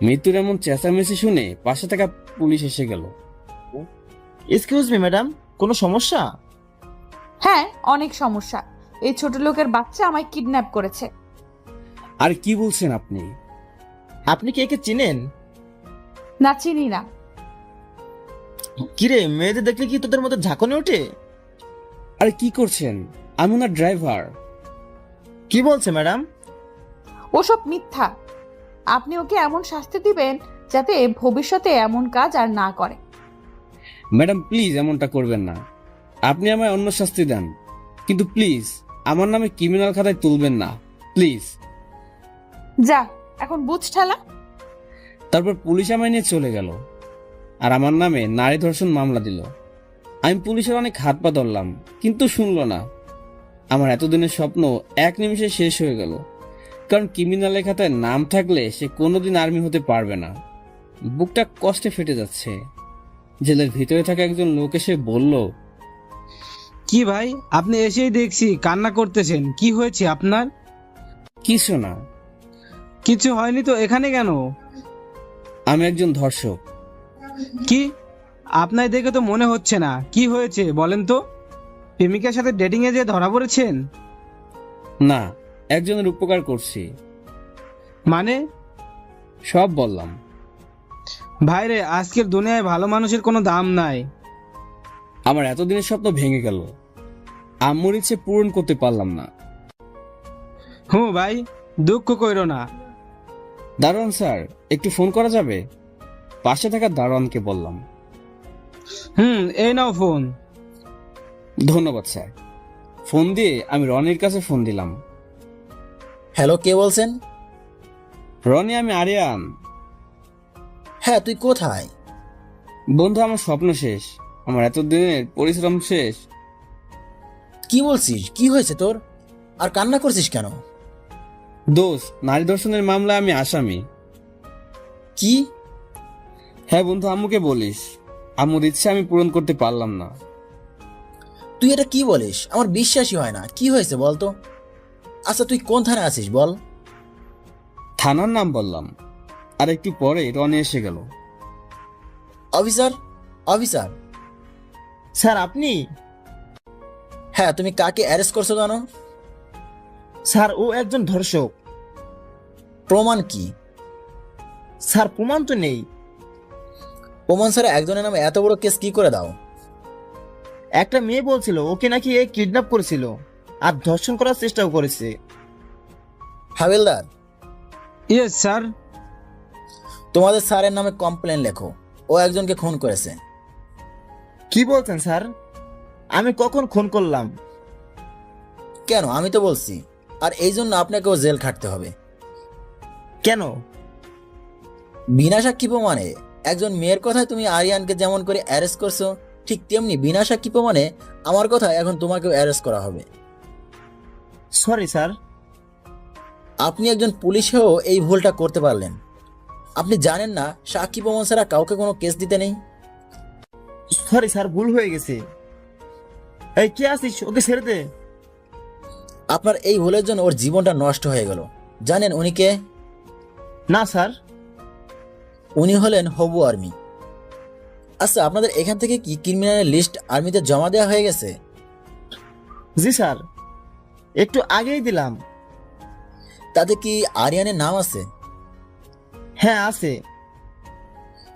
মৃত্যুর এমন চেঁচামেচি শুনে পাশে থাকা পুলিশ এসে গেল। এক্সকিউজ মি ম্যাডাম, কোনো সমস্যা? হ্যাঁ, অনেক সমস্যা। এই ছোট লোকের বাচ্চা আমায় কিডন্যাপ করেছে। আর কি বলছেন আপনি? আপনি কি একে চিনেন? না, চিনি না। কিরে, মেয়েদের দেখলে কি তোদের মধ্যে ঝাঁকুনি ওঠে? আরে কি করছেন? আমি ওনার ড্রাইভার। কি বলছে ম্যাডাম? ওসব মিথ্যা। আপনি ওকে এমন শাস্তি দিবেন যাতে ভবিষ্যতে এমন কাজ আর না করে। ম্যাডাম প্লিজ এমনটা করবেন না। আপনি আমায় অন্য শাস্তি দেন, কিন্তু প্লিজ আমার নামে ক্রিমিনাল খাতায় তুলবেন না, প্লিজ। যা, এখন বুঝ ঠালা। তারপর পুলিশ আমায় নিয়ে চলে গেল আর আমার নামে নারী ধর্ষণ মামলা দিল। আমি পুলিশের অনেক হাত পা ধরলাম, কিন্তু শুনলো না। আমার এতদিনের স্বপ্ন এক নিমিষে শেষ হয়ে গেল, কারণ ক্রিমিনালের খাতায় নাম থাকলে সে কোনোদিন আর্মি হতে পারবে না। বুকটা কষ্টে ফেটে যাচ্ছে। জেলের ভিতরে থাকা একজন লোক এসে বলল, কি ভাই, আপনি এসেই দেখছি কান্না করতেছেন, কি হয়েছে আপনার? কিছু না, কিছু হয়নি তো এখানে কেন? আমি একজন ধর্ষক। কি? আপনার দেখে তো মনে হচ্ছে না। কি হয়েছে বলেন তো? প্রেমিকার সাথে ডেটিং এ যে ধরা পড়েছেন? না, একজনের উপকার করছি। মানে? সব বললাম। ভাইরে, আজকের দুনিয়ায় ভালো মানুষের কোনো দাম নাই। আমার এতদিনের স্বপ্ন ভেঙে গেল, আম্মুর ইচ্ছে পূরণ করতে পারলাম না। ভাই, দুঃখ কইরো না। দারোয়ান স্যার, একটু ফোন করা যাবে? পাশে থাকা দারোয়ানকে বললাম। এই নাও ফোন। ধন্যবাদ স্যার। ফোন দিয়ে আমি রনির কাছে ফোন দিলাম। হ্যালো, কে বলছেন? রনি, আমি আরিয়ান। হ্যাঁ, তুই কোথায়? বন্ধু, আমার স্বপ্ন শেষ, আমার এতদিনের পরিশ্রম শেষ। কি বলছিস? কি হয়েছে তোর? আর কান্না করছিস কেন? দোষ, নারী ধর্ষণের মামলায় আমি আসামি। কি? হ্যাঁ বন্ধু, আম্মুকে বলিস, আম্মুর ইচ্ছে আমি পূরণ করতে পারলাম না। তুই এটা কি বলিস? আমার বিশ্বাসই হয় না। কি হয়েছে বলতো? আচ্ছা, তুই কোন থানায় আছিস বল? থানার নাম বললাম, আর একটু পরে রনি এসে গেল। Officer, officer. স্যার আপনি? হ্যাঁ, তুমি কাকে অ্যারেস্ট করছো কেন? স্যার, ও একজন ধর্ষক। প্রমাণ কি? স্যার, প্রমাণ তো নেই। প্রমাণ ছাড়া একজনের নামে এত বড় কেস কি করে দাও? একটা মেয়ে বলছিল ওকে নাকি এ কিডন্যাপ করেছিল আর ধর্ষণ করার চেষ্টাও করেছে। হাবিলদার, ইয়েস স্যার। তোমাদের স্যারের নামে কমপ্লেন লেখো, ও একজনকে খুন করেছে। কি বলছেন স্যার? আমি কখন খুন করলাম? কেন, আমি তো বলছি। আর এই জন্য আপনাকেও জেল খাটতে হবে। কেন? বিনা সাক্ষী প্রমাণে একজন মেয়ের কথায় তুমি আরিয়ানকে যেমন করে অ্যারেস্ট করছো, ঠিক তেমনি বিনা সাক্ষী প্রমাণে আমার কথায় এখন তোমাকেও অ্যারেস্ট করা হবে। Sorry sir. আপনি একজন পুলিশ হয়েও এই ভুলটা করতে পারলেন। আপনি জানেন না সাক্ষী প্রমাণ ছাড়া কাউকে কোনো কেস দিতে নেই। সরি স্যার, ভুল হয়ে গেছে। এই কে আছিস? ওকে ছেড়ে দে। আপনার এই ভুলের জন্য ওর জীবনটা নষ্ট হয়ে গেল। জানেন উনি কে? না স্যার। উনি হলেন হবু আর্মি। আচ্ছা, আপনাদের এখান থেকে কি ক্রিমিনালের লিস্ট আর্মিতে জমা দেওয়া হয়ে গেছে? জি স্যার, একটু আগেই দিলাম। তাতে কি আরিয়ানের নাম আছে? হ্যাঁ আছে।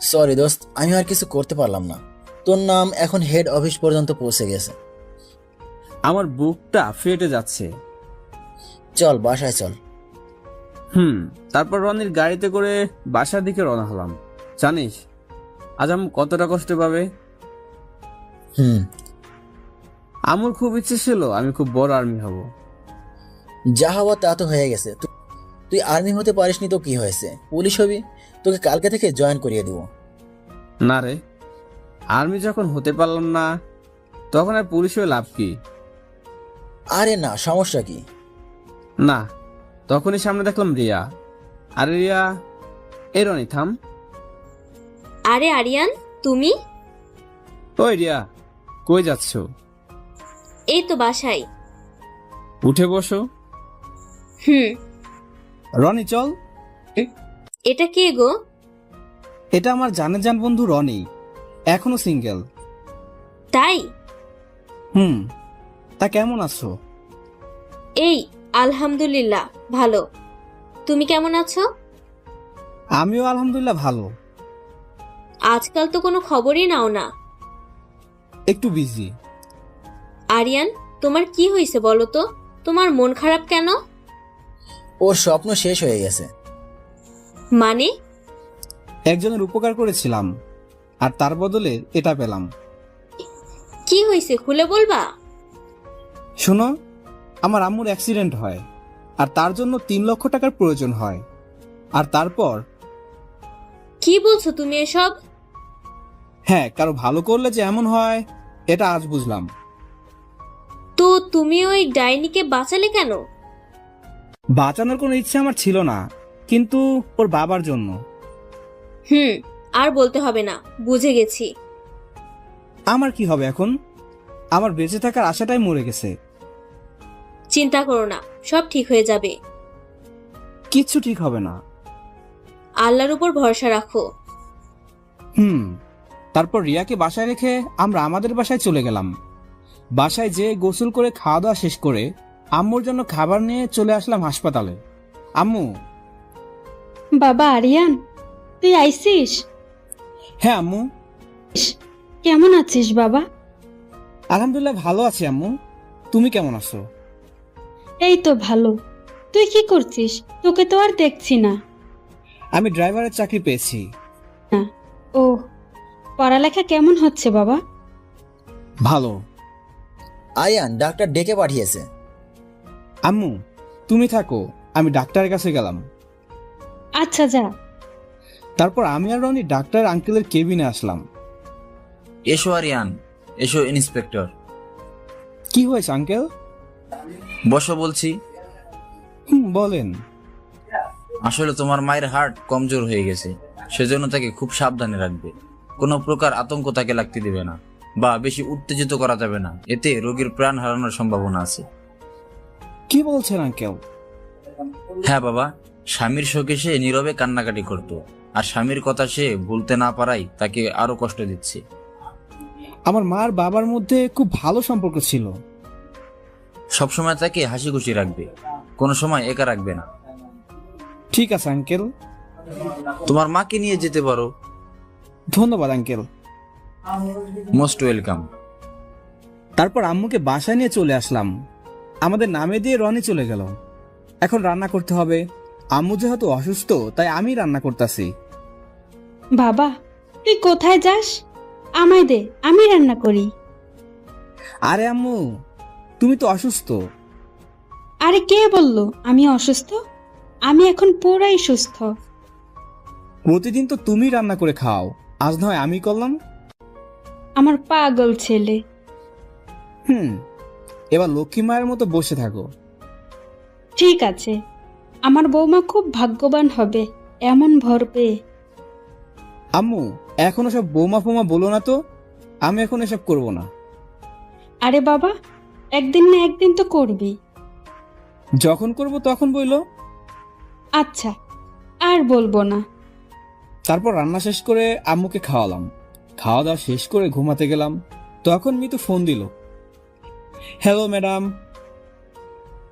সরি দোস্ত, আমি আর কিছু করতে পারলাম না। তোর নাম এখন হেড অফিস পর্যন্ত পৌঁছে গেছে। আমার বুকটা ফেটে যাচ্ছে। চল বাসায় চল। তারপর রনির গাড়িতে করে বাসার দিকে রওনা হলাম। জানিস আজ আম্মু কতটা কষ্ট পাবে? আমার খুব ইচ্ছে ছিল আমি খুব বড় আর্মি হব। যা হওয়া তা তো হয়ে গেছে। তুই আর্মি হতে পারিসনি তো কি হয়েছে, পুলিশ হবি। তোকে কালকে থেকে জয়েন করিয়ে দিব। না রে, আর্মি যখন হতে পারলাম না তখন আর পুলিশ হয়ে লাভ কি? আরে না, সমস্যা কি? না, তখনই সামনে দেখলাম রিয়া। আরে রিয়া, এ রনি থাম। আরে আরিয়ান, তুমি? ওই রিয়া, কই যাচ্ছ? এই তো বাসায়। উঠে বসো। রনি চল। এটা কে গো? এটা আমার জান বন্ধু রনি, এখনো সিঙ্গেল। তাই? তা কেমন আছো? এই আলহামদুলিল্লাহ ভালো। তুমি কেমন আছো? আমিও আলহামদুলিল্লাহ ভালো। আজকাল তো কোনো খবরই নাও না। একটু বিজি। আরিয়ান, তোমার কি হয়েছে বলো তো? তোমার মন খারাপ কেন? ওর স্বপ্ন শেষ হয়ে গেছে। মানে? একজনের উপকার করেছিলাম আর তার বদলে এটা পেলাম। কি হয়েছে খুলে বলবা? শোনো, আমার আম্মুর অ্যাক্সিডেন্ট হয় আর তার জন্য 3 লক্ষ টাকার প্রয়োজন হয়। আর তারপর কি বলছো তুমি এসব? হ্যাঁ, কারো ভালো করলে যে এমন হয় এটা আজ বুঝলাম। তো তুমি ওই ডাইনিকে বাঁচালে কেন? বাঁচানোর কোনো ইচ্ছে আমার ছিল না, কিন্তু ওর বাবার জন্য। আর বলতে হবে না, বুঝে গেছি। আমার কি হবে এখন? আমার বেঁচে থাকার আশাটাই মরে গেছে। চিন্তা করো না, সব ঠিক হয়ে যাবে। কিচ্ছু ঠিক হবে না। আল্লাহর উপর ভরসা রাখো। তারপর রিয়াকে বাসায় রেখে আমরা আমাদের বাসায় চলে গেলাম। বাসায় যেয়ে গোসল করে খাওয়া দাওয়া শেষ করে আম্মুর জন্য খাবার নিয়ে চলে আসলাম হাসপাতালে। আম্মু। বাবা আরিয়ান, তুই আইছিস? হ্যাঁ আম্মু। কেমন আছিস বাবা? আলহামদুলিল্লাহ ভালো আছি আম্মু, তুমি কেমন আছো? এই তো ভালো। তুই কি করছিস? তোকে তো আর দেখছি না। আমি ড্রাইভারের চাকরি পেয়েছি। ও, পড়ালেখা কেমন হচ্ছে বাবা? ভালো। আরিয়ান ডাক্তার ডেকে পাঠিয়েছে। আম্মু তুমি থাকো, আমি ডাক্তারের কাছে গেলাম। আচ্ছা যা। তারপর আমি আর রনি ডাক্তার আঙ্কেলের কেবিনে আসলাম। এসো আরিয়ান, এসো ইন্সপেক্টর। কি হয়েছে আঙ্কেল? বসো বলছি। বলেন। আসলে তোমার মায়ের হার্ট কমজোর হয়ে গেছে, সেজন্য তাকে খুব সাবধানে রাখবে। কোনো প্রকার আতঙ্ক তাকে লাগতে দেবে না, বা বেশি উত্তেজিত করা যাবে না, এতে রোগীর প্রাণ হারানোর সম্ভাবনা আছে। কি বলছেন আঙ্কেল? হ্যাঁ বাবা, স্বামীর শোকে সে নীরবে কান্নাকাটি করত, আর স্বামীর কথা সে ভুলতে না পারাই তাকে আরো কষ্ট দিচ্ছে। আমার মার বাবার মধ্যে খুব ভালো সম্পর্ক ছিল। সবসময় তাকে হাসি খুশি রাখবে, কোনো সময় একা রাখবে না। ঠিক আছে আঙ্কেল। তোমার মাকে নিয়ে যেতে পারো। ধন্যবাদ আঙ্কেল। Most welcome. তারপর আম্মুকে বাসায় নিয়ে চলে আসলাম। আমাদের নামে দিয়ে রনি চলে গেল। এখন রান্না করতে হবে। আম্মু যেহেতু অসুস্থ তাই আমি রান্না করতেছি। বাবা তুই কোথায় যাস? আমায় দে, আমি রান্না করি। আরে আম্মু, তুমি তো অসুস্থ। আরে কে বললো আমি অসুস্থ? আমি এখন পুরাই সুস্থ। প্রতিদিন তো তুমি রান্না করে খাও, আজ নয় আমি করলাম। আমার পাগল ছেলে। এবার লক্ষ্মী মায়ের মতো বসে থাকো। ঠিক আছে, আমার বৌমা খুব ভাগ্যবান হবে এমন ভর পেয়ে। আম্মু এখন সব বৌমা ফোমা বলো না তো, আমি এখন এসব করব না। আরে বাবা, একদিন না একদিন তো করবি। যখন করব তখন বইলো। আচ্ছা, আর বলবো না। তারপর রান্না শেষ করে আম্মুকে খাওয়ালাম। খাওয়া দাওয়া শেষ করে ঘুমাতে গেলাম, তখন মিতু ফোন দিল। Hello madam.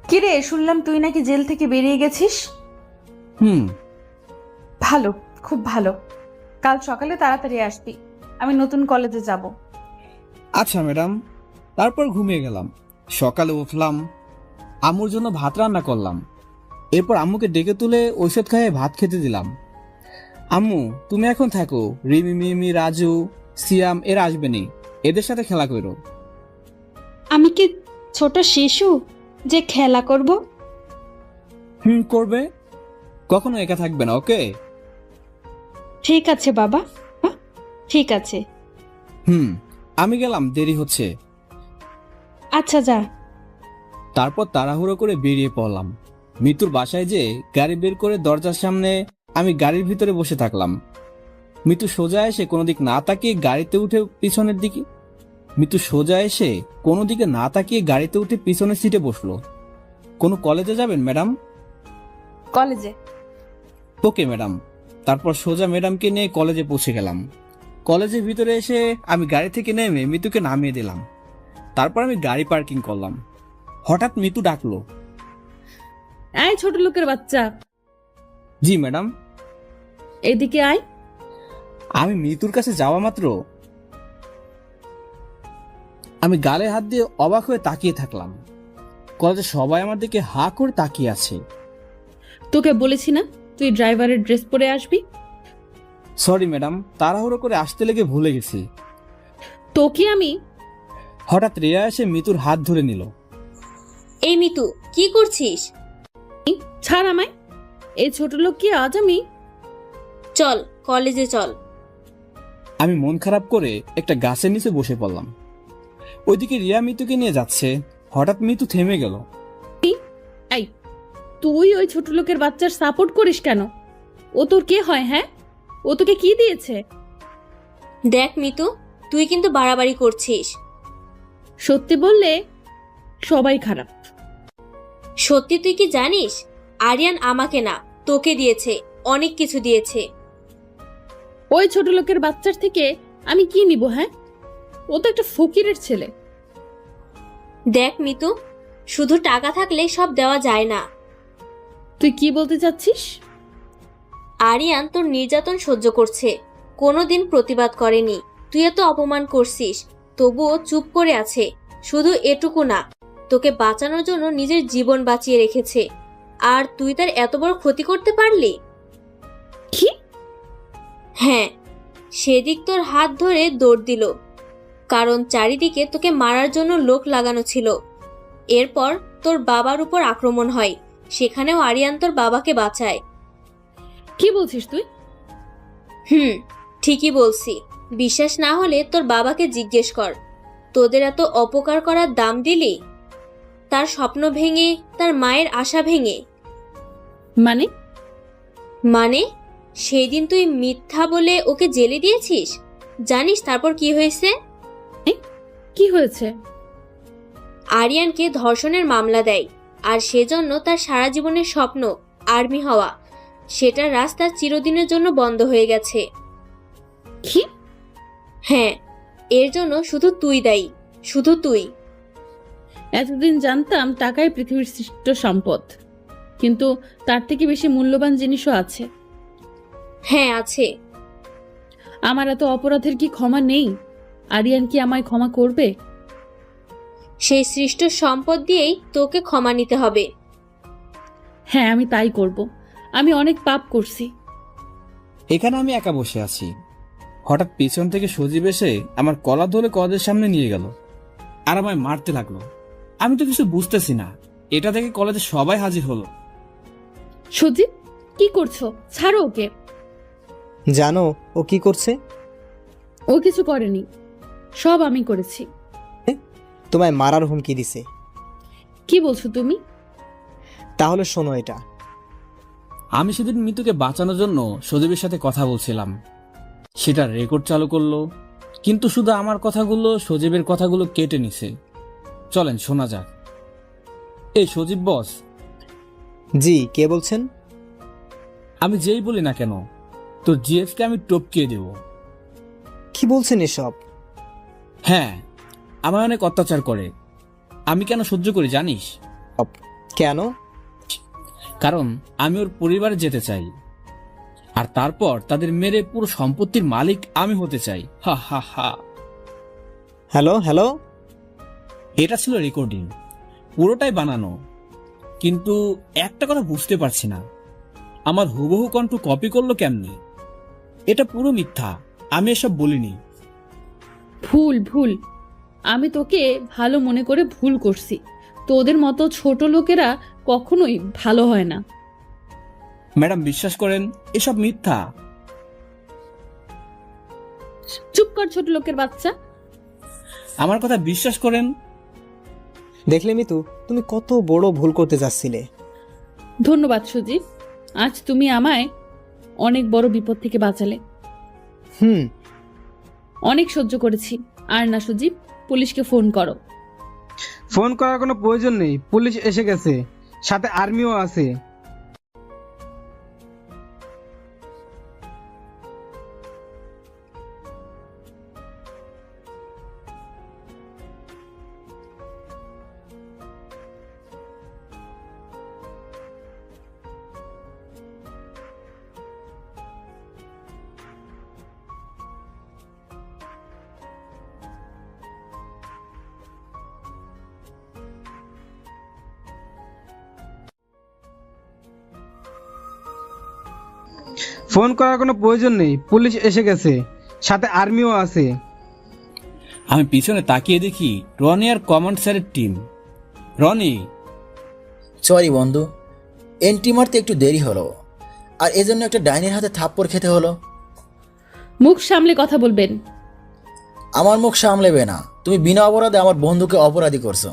কিরে, শুনলাম তুই নাকি জেল থেকে বেরিয়ে গেছিস। ভালো, খুব ভালো। কাল সকালে তাড়াতাড়ি আসবি, আমি নতুন কলেজে যাব। আচ্ছা ম্যাডাম। তারপর ঘুমিয়ে গেলাম। সকালে উঠলাম, আম্মুর জন্য ভাত রান্না করলাম। এরপর আম্মুকে ডেকে তুলে ঔষধ খাইয়ে ভাত খেতে দিলাম। আম্মু তুমি এখন থাকো, রিমি, মিমি, রাজু, সিয়াম এরা আসবেনি, এদের সাথে খেলা করো। আমি কি ছোট শিশু যে খেলা করব? করবে, কখনো একা থাকবে না, ওকে? ঠিক আছে বাবা, ঠিক আছে। আমি গেলাম, দেরি হচ্ছে। আচ্ছা যা। তারপর তাড়াহুড়ো করে বেরিয়ে পড়লাম। মিতুর বাসায় যেয়ে গাড়ি বের করে দরজার সামনে আমি গাড়ির ভিতরে বসে থাকলাম। মিতু সোজা এসে কোনো দিক না তাকিয়ে গাড়িতে উঠে পিছনের পিছনের সিটে বসলো। কোনো কলেজে যাবেন ম্যাডাম? কলেজে। Okay madam. তারপর সোজা ম্যাডামকে নিয়ে কলেজে পৌঁছে গেলাম। কলেজের ভিতরে এসে আমি গাড়ি থেকে নেমে মিতুকে নামিয়ে দিলাম। তারপর আমি গাড়ি পার্কিং করলাম। হঠাৎ মিতু ডাকলো, এই ছোট লোকের বাচ্চা। জি ম্যাডাম। এদিকে আয়। আমি মিতুর কাছে যাওয়া মাত্র আমি গালে হাত দিয়ে অবাক হয়ে তাকিয়ে থাকলাম। কলেজে সবাই আমার দিকে হা করে তাকিয়ে আছে। তোকে বলেছি না তুই ড্রাইভারের ড্রেস পরে আসবি? সরি ম্যাডাম, তাড়াহুড়ো করে আসতে লেগে ভুলে গেছি। তোকে আমি। হঠাৎ রিয়া এসে মিতুর হাত ধরে নিল। এই মিতু, কি করছিস? ছাড় আমায়। এই ছোট লোক কি আজ আমি? চল কলেজে চল। আমি মন খারাপ করে একটা গাছের নিচে বসে পড়লাম। ওইদিকে রিয়া মিতুকে নিয়ে যাচ্ছে, হঠাৎ মিতু থেমে গেল। এই, তুই ওই ছোট লোকের বাচ্চার সাপোর্ট করিস কেন? ও তোর কে হয়? হ্যাঁ, ও তোকে কি দিয়েছে? দেখ মিতু, তুই কিন্তু বাড়াবাড়ি করছিস। সত্যি বললে সবাই খারাপ। সত্যি তুই কি জানিস, আরিয়ান আমাকে না তোকে দিয়েছে, অনেক কিছু দিয়েছে। ওই ছোট লোকের বাচ্চার থেকে আমি কি নিব? হ্যাঁ, ও তো একটা ফকিরের ছেলে। দেখ মিতু, শুধু টাকা থাকলে সব দেওয়া যায় না। তুই কি বলতে চাচ্ছিস? আরিয়ান তোর নির্যাতন সহ্য করছে, কোনোদিন প্রতিবাদ করেনি। তুই এত অপমান করছিস, তবুও চুপ করে আছে। শুধু এটুকু না, তোকে বাঁচানোর জন্য নিজের জীবন বাঁচিয়ে রেখেছে, আর তুই তার এত বড় ক্ষতি করতে পারলি? কি? হ্যাঁ, সেদিক তোর হাত ধরে দৌড় দিল, কারণ চারিদিকে তোকে মারার জন্য লোক লাগানো ছিল। এরপর তোর বাবার উপর আক্রমণ হয়, সেখানেও আরিয়ান তোর বাবাকে বাঁচায়। কি বলছিস তুই? ঠিকই বলছি। বিশ্বাস না হলে তোর বাবাকে জিজ্ঞেস কর। তোদের এত অপকার করার দাম দিলি, তার স্বপ্ন ভেঙে, তার মায়ের আশা ভেঙে। মানে সেই দিন তুই মিথ্যা বলে ওকে জেলে দিয়েছিস। জানিস তারপর কি হয়েছে? কি হয়েছে? আরিয়ানকে ধর্ষণের মামলা দেয়, আর সেজন্য তার সারা জীবনের স্বপ্ন আর্মি হওয়া, সেটা রাস্তা চিরদিনের জন্য বন্ধ হয়ে গেছে। কি? হ্যাঁ, এর জন্য শুধু তুই দায়ী, শুধু তুই। এতদিন জানতাম টাকাই পৃথিবীর শ্রেষ্ঠ সম্পদ, কিন্তু তার থেকে বেশি মূল্যবান জিনিসও আছে। হ্যাঁ আছে। আমার এত অপরাধের কি ক্ষমা নেই? আরিয়ান কি আমায় ক্ষমা করবে? সেই সৃষ্ট সম্পদ দিয়েই তোকে ক্ষমা নিতে হবে। হ্যাঁ, আমি তাই করব। আমি অনেক পাপ করছি। এখানে আমি একা বসে আছি, হঠাৎ পিছন থেকে সজীব এসে আমার কলা ধরে কলেজের সামনে নিয়ে গেল, আর আমায় মারতে লাগলো। আমি তো কিছু বুঝতেছি না। এটা থেকে কলেজে সবাই হাজির হলো। সজীব, কি করছো? ছাড়ো ওকে। জানো ও কি করছে? ও কিছু করেনি, সব আমি করেছি। তোমায় মারার হুমকি দিছে। কি বলছো তুমি? তাহলে শোনো এটা। আমি সেদিন মিতুকে বাঁচানোর জন্য সজীবের সাথে কথা বলছিলাম, সেটা রেকর্ড চালু করলো, কিন্তু শুধু আমার কথাগুলো সজীবের কথাগুলো কেটে নিছে। চলেন শোনা যাক। এই সজীব বস। জি, কে বলছেন? আমি যেই বলি না কেন, তোর জিএফকে আমি টপকিয়ে দেব। কি বলছেন এসব? হ্যাঁ, আমায় অনেক অত্যাচার করে। আমি কেন সহ্য করি জানিস? কেন? কারণ আমি ওর পরিবারে যেতে চাই, আর তারপর তাদের মেরে পুরো সম্পত্তির মালিক আমি হতে চাই। হা হা হা। Hello hello. এটা ছিল রেকর্ডিং, পুরোটাই বানানো। কিন্তু একটা কথা বুঝতে পারছি না, আমার হুবহু কণ্ঠ কপি করলো কেমনে? এটা পুরো মিথ্যা, আমি এসব বলিনি। ভুল। আমি তোকে ভালো মনে করে ভুল করছি। তোদের মতো ছোট লোকেরা কখনোই ভালো হয় না। ম্যাডাম বিশ্বাস করেন, এসব মিথ্যা। চুপ কর ছোট লোকের বাচ্চা। আমার কথা বিশ্বাস করেন। দেখলে মিতু, তুমি কত বড় ভুল করতে যাচ্ছিলে। ধন্যবাদ সজীব, আজ তুমি আমায় অনেক বড় বিপদ থেকে বাঁচালে। অনেক সহ্য করেছি, আর না সজীব, পুলিশকে ফোন করো। ফোন করার কোনো প্রয়োজন নেই, পুলিশ এসে গেছে, সাথে আর্মিও আছে। ফোন করার কোনো প্রয়োজন নেই, পুলিশ এসে গেছে, সাথে আর্মিও আছে। আমি পিছনে তাকিয়ে দেখি রনি আর কমান্ড স্যারের টিম। রনি। সরি বন্ধু, এন্ট্রি মারতে একটু দেরি হলো। আর এজন্য একটা ডাইনির হাতে থাপ্পড় খেতে হলো। মুখ সামলে কথা বলবেন। আমার মুখ সামলেবে না, তুমি বিনা অপরাধে আমার বন্ধুকে অপরাধী করছো।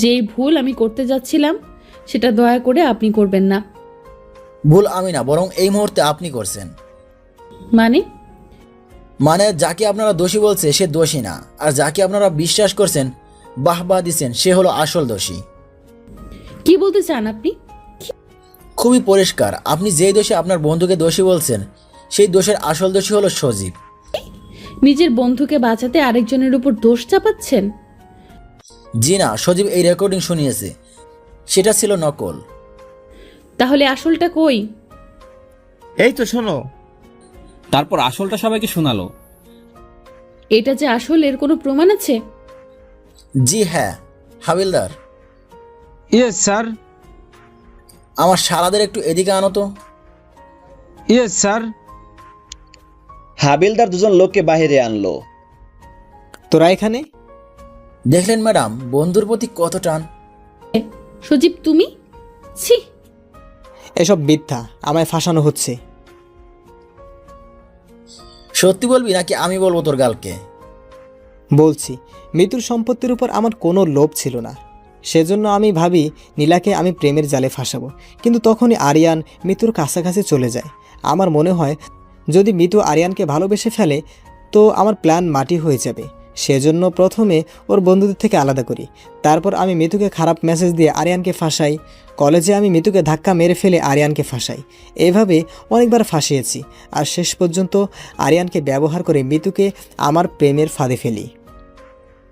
যেই ভুল আমি করতে যাচ্ছিলাম সেটা দয়া করে আপনি করবেন না। ভুল আমি না, বরং এই মুহূর্তে আপনি করছেন। মানে যাকে আপনারা দোষী বলছে সে দোষী না, আর যাকে আপনারা বিশ্বাস করছেন, বাহবা দিচ্ছেন, সে হলো আসল দোষী। কি বলতে চান আপনি? খুবই পরিষ্কার, আপনি যেই দোষে আপনার বন্ধুকে দোষী বলছেন সেই দোষের আসল দোষী হলো সজীব। নিজের বন্ধুকে বাঁচাতে আরেকজনের উপর দোষ চাপাচ্ছেন? জি না, সজীব এই রেকর্ডিং শুনিয়েছে, সেটা ছিল নকল। তাহলে আসলটা কই? এই তো শোনো। তারপর আসলটা সবাইকে শোনালো। এটা যে আসল এর কোনো প্রমাণ আছে? জি হ্যাঁ হাবিলদার। Yes sir. আমার শালাদের একটু এদিকে আনো তো। Yes sir. হাবিলদার দুজন লোককে বাইরে আনলো। তোরা এখানে? দেখলেন ম্যাডাম, বন্ধুর প্রতি কত টান। সজীব তুমি? ছি, এসব মিথ্যা, আমায় ফাঁসানো হচ্ছে। সত্যি বলবি নাকি আমি বলবো তোর গালকে? বলছি, মৃত্যুর সম্পত্তির উপর আমার কোনো লোভ ছিল না, সেজন্য আমি ভাবি নীলাকে আমি প্রেমের জালে ফাঁসাবো। কিন্তু তখনই আরিয়ান মৃত্যুর কাছাকাছি চলে যায়। আমার মনে হয় যদি মৃত্যু আরিয়ানকে ভালোবেসে ফেলে তো আমার প্ল্যান মাটি হয়ে যাবে। সেজন্য প্রথমে ওর বন্ধুদের থেকে আলাদা করি, তারপর আমি মিতুকে খারাপ মেসেজ দিয়ে আরিয়ানকে ফাঁসাই। কলেজে আমি মিতুকে ধাক্কা মেরে ফেলে আরিয়ানকে ফাঁসাই। এভাবে অনেকবার ফাঁসিয়েছি, আর শেষ পর্যন্ত আরিয়ানকে ব্যবহার করে মিতুকে আমার প্রেমের ফাঁদে ফেলি।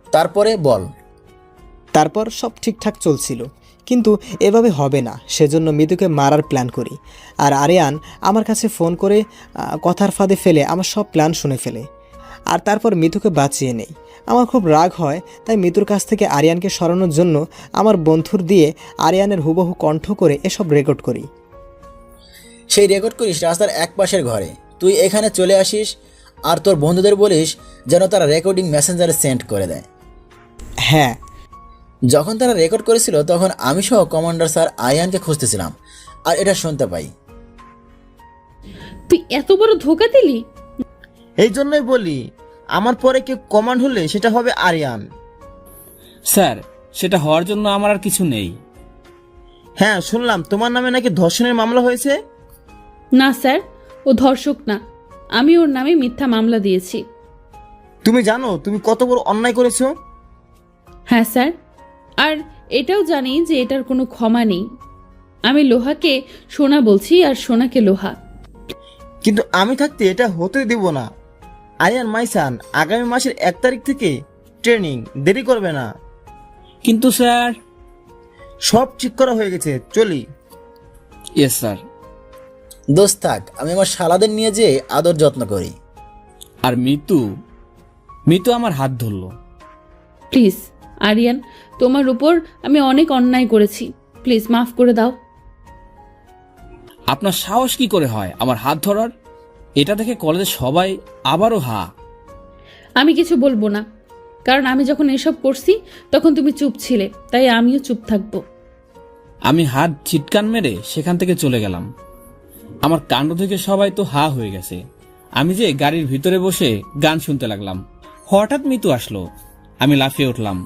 তারপরে বল। তারপর সব ঠিকঠাক চলছিল, কিন্তু এভাবে হবে না, সেজন্য মিতুকে মারার প্ল্যান করি। আর আরিয়ান আমার কাছে ফোন করে কথার ফাঁদে ফেলে আমার সব প্ল্যান শুনে ফেলে, আর তারপর মিতুকে বাঁচিয়ে নেই। আমার খুব রাগ হয়, তাই মিতুর কাছ থেকে আরিয়ানকে সরানোর জন্য আমার বন্ধুর দিয়ে আরিয়ানের হুবহু কণ্ঠ করে এসব রেকর্ড করি। সেই রেকর্ড করিস রাস্তার এক পাশের ঘরে। তুই এখানে চলে আসিস আর তোর বন্ধুদের বলিস যেন তারা রেকর্ডিং মেসেঞ্জারে সেন্ড করে দেয়। হ্যাঁ, যখন তারা রেকর্ড করেছিল তখন আমি সহ কমান্ডার স্যার আরিয়ানকে খুঁজতেছিলাম, আর এটা শুনতে পাই। তুই এত বড় ধোঁকা দিলি? এই জন্যই বলি, আমার পরে কেউ কমান্ড হলে সেটা হবে আরিয়ান। স্যার, সেটা হওয়ার জন্য আমার আর কিছু নেই। হ্যাঁ, শুনলাম তোমার নামে নাকি ধর্ষণের মামলা হয়েছে। না স্যার, ও ধর্ষক না, আমি ওর নামে মিথ্যা মামলা দিয়েছি। তুমি জানো তুমি কত বড় অন্যায় করেছো? হ্যাঁ স্যার, আর এটাও জানি যে এটার কোনো ক্ষমা নেই। আমি লোহাকে সোনা বলছি আর সোনাকে লোহা। কিন্তু আমি থাকতে এটা হতে দেব না। আরিয়ান মাইসান আগামী মাসের 1 তারিখ থেকে ট্রেনিং, দেরি করবে না। কিন্তু স্যার। সব ঠিক করা হয়ে গেছে, চলি। Yes sir. দোস্ত থাক, আমি আমার শালাদের নিয়ে যেয়ে আদর যত্ন করি। আর মিতু আমার হাত ধরলো। প্লিজ আরিয়ান, তোমার উপর আমি অনেক অন্যায় করেছি, প্লিজ মাফ করে দাও। আপনার সাহস কি করে হয় আমার হাত ধরার? এটা দেখে কলেজে সবাই আবারও হা। আমি কিছু বলবো না, কারণ আমি যখন এসব করছি তখন তুমি চুপ ছিলে, তাই আমিও চুপ থাকবো। আমি হাত চিটকান মেরে সেখান থেকে চলে গেলাম। আমার কাণ্ড থেকে সবাই তো হা হয়ে গেছে। আমি যে গাড়ির ভিতরে বসে গান শুনতে লাগলাম, হঠাৎ মিতু আসলো। আমি লাফিয়ে উঠলাম।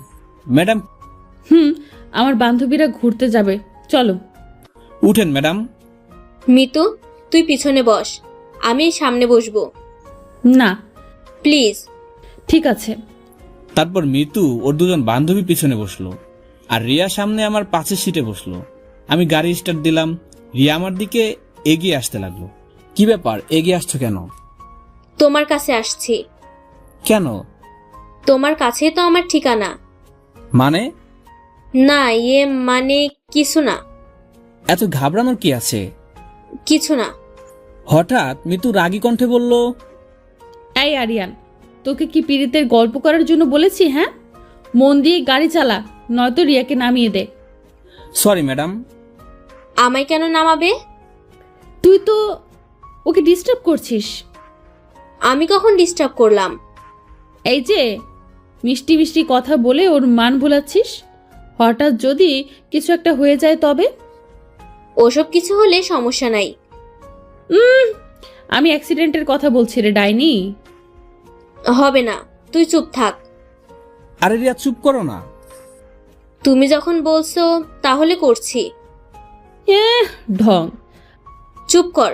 ম্যাডাম। আমার বান্ধবীরা ঘুরতে যাবে, চলো। উঠেন ম্যাডাম। মিতু, তুই পিছনে বস, আমি সামনে বসবো। না প্লিজ। ঠিক আছে। তারপর মিতু ওর দুজন বান্ধবী পিছনে বসলো, আর রিয়া সামনে আমার পাশের সিটে বসলো। আমি গাড়ি স্টার্ট দিলাম, রিয়া আমার দিকে এগিয়ে আসতে লাগলো। কি ব্যাপার, এগিয়ে আসছো কেন? তোমার কাছে আসছি। কেন? তোমার কাছে তো আমার ঠিকানা। মানে? না, মানে কিছু না। এত ঘাবড়ানোর কি আছে? কিছু না। হঠাৎ মিতু রাগী কণ্ঠে বলল, এই আরিয়ান, তোকে কি পীড়িতের গল্প করার জন্য বলেছি? হ্যাঁ, মন দিয়ে গাড়ি চালা, নয়তো রিয়াকে নামিয়ে দে। Sorry madam. আমায় কেন নামাবে? তুই তো ওকে ডিস্টার্ব করছিস। আমি কখন ডিস্টার্ব করলাম? এই যে মিষ্টি মিষ্টি কথা বলে ওর মান ভোলাচ্ছিস, হঠাৎ যদি কিছু একটা হয়ে যায় তবে? ওসব কিছু হলে সমস্যা নাই, আমি অ্যাক্সিডেন্টের কথা বলছি রে ডাইনি। হবে না, তুই চুপ থাক। আরে রিয়া চুপ করো না। তুমি যখন বলছো তাহলে করছি। ঢং। চুপ কর।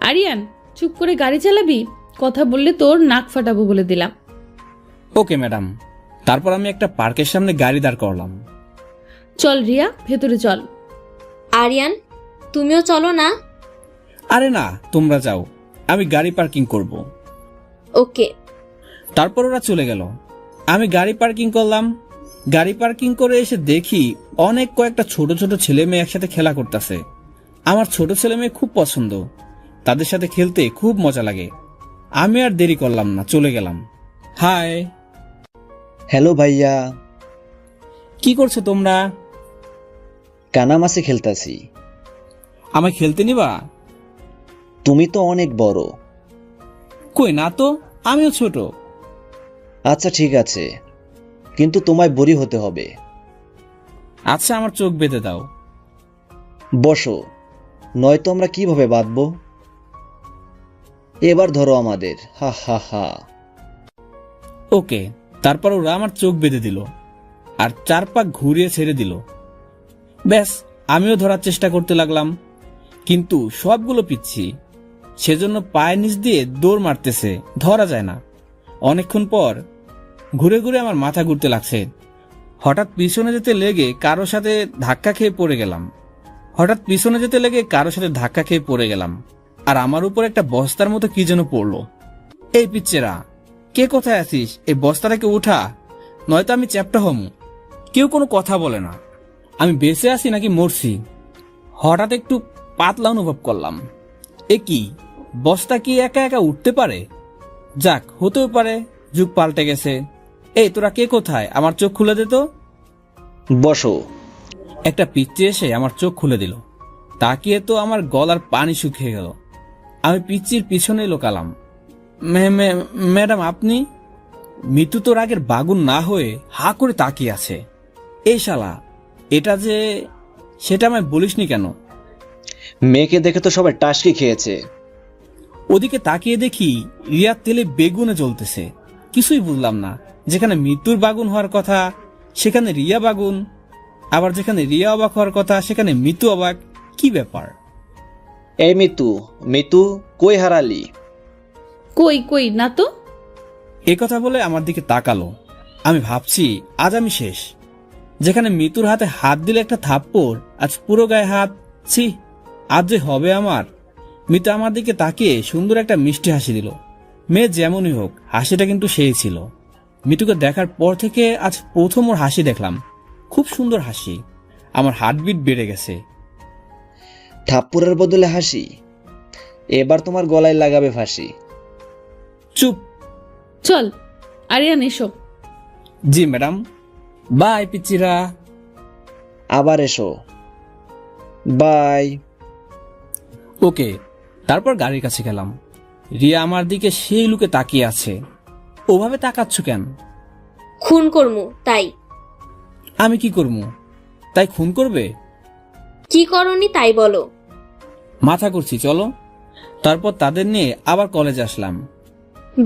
আরিয়ান চুপ করে গাড়ি চালাবি, কথা বললে তোর নাক ফাটাবো বলে দিলাম। Okay madam. তারপর আমি একটা পার্কের সামনে গাড়ি দাঁড় করলাম। চল রিয়া, ভেতরে চল। আরিয়ান, তুমিও চলো না। আরে না, তোমরা যাও, আমি গাড়ি পার্কিং করব। ওকে। তারপর ওরা চলে গেল। আমি গাড়ি পার্কিং করলাম। গাড়ি পার্কিং করে এসে দেখি অনেক কয়েকটা ছোট ছোট ছেলে মেয়ে একসাথে খেলা করতেছে। আমার ছোট ছেলে মেয়ে খুব পছন্দ, তাদের সাথে খেলতে খুব মজা লাগে। আমি আর দেরি করলাম না, চলে গেলাম। হাই। হ্যালো ভাইয়া, কি করছো তোমরা? কানামাছি খেলতাছি। আমায় খেলতে নিবা? তুমি তো অনেক বড়। কই না তো, আমিও ছোট। আচ্ছা ঠিক আছে, কিন্তু তোমায় বড়ি হতে হবে। আচ্ছা, আমার চোখ বেঁধে দাও। বসো, নয়তো আমরা কিভাবে বাঁধবো? এবার ধরো আমাদের, হা হা হা। ওকে। তারপর ওরা আমার চোখ বেঁধে দিল আর 4 পাক ঘুরিয়ে ছেড়ে দিল। ব্যাস, আমিও ধরার চেষ্টা করতে লাগলাম, কিন্তু সবগুলো পিচ্ছি, সেজন্য পায়ের নিচ দিয়ে দৌড় মারতেছে, ধরা যায় না। অনেকক্ষণ পর ঘুরে ঘুরে আমার মাথা ঘুরতে লাগছে। হঠাৎ পিছনে যেতে লেগে কারো সাথে ধাক্কা খেয়ে পড়ে গেলাম। আর আমার উপর একটা বস্তার মতো কি যেন পড়লো। এই পিচ্ছেরা, কে কোথায় আছিস? এই বস্তাটাকে উঠা, নয়তো আমি চ্যাপ্টা হম। কেউ কোনো কথা বলে না। আমি বেঁচে আছি নাকি মরছি? হঠাৎ একটু পাতলা অনুভব করলাম। এ কি, বস্তা কি একা একা উঠতে পারে? যাক, হতেও পারে, যুগ পাল্টে গেছে। এই তোরা কে কোথায়? আমার চোখ খুলে দে তো। বসো। একটা পিচ্চি এসে আমার চোখ খুলে দিল। তাকিয়ে তো আমার গলার পানি শুকিয়ে গেল। আমি পিচ্চির পিছনে লোকালাম। ম্যাডাম আপনি? মিতু তো রাগের বাগুন না হয়ে হা করে তাকিয়ে আছে। এই শালা, এটা যে সেটা আমায় বলিসনি কেন? মেয়েকে দেখে তো সবাই টাসকি খেয়েছে। ওদিকে তাকিয়ে দেখি রিয়ার তেলে বেগুনে জ্বলতেছে। কিছুই বুঝলাম না। যেখানে মৃত্যুর বাগুন হওয়ার কথা সেখানে রিয়া বাগুন, আবার যেখানে রিয়া অবাক হওয়ার কথা সেখানে মৃত্যু অবাক। কি ব্যাপার? এই মিতু কই হারালি? কই না তো। এ কথা বলে আমার দিকে তাকালো। আমি ভাবছি আজ আমি শেষ। যেখানে মৃত্যুর হাতে হাত দিলে একটা থাপ্পড়, আজ পুরো গায়ে হাত। ছি, আজ যে হবে আমার। মিতু আমার দিকে তাকিয়ে সুন্দর একটা মিষ্টি হাসি দিল। মেয়ে যেমনই হোক, হাসিটা কিন্তু সেই ছিল। মিতুকে দেখার পর থেকে আজ প্রথম ওর হাসি দেখলাম। খুব সুন্দর হাসি। আমার হার্টবিট বেড়ে গেছে। থাপ্পড়ের বদলে হাসি? এবার তোমার গলায় লাগাবে ফাঁসি। চুপ। চল আরিয়ান, এসো। জি ম্যাডাম। বাই পিচ্চিরা। আবার এসো। বাই। ওকে। তারপর গাড়ির কাছে গেলাম। রিয়া আমার দিকে সেই লুকে তাকিয়ে আছে। ওভাবে তাকাচ্ছ কেন? খুন করমু তাই। আমি কি করবো? তাই খুন করবে? কি করনি তাই বলো। মাথা করছি, চলো। তারপর তাদের নিয়ে আবার কলেজে আসলাম।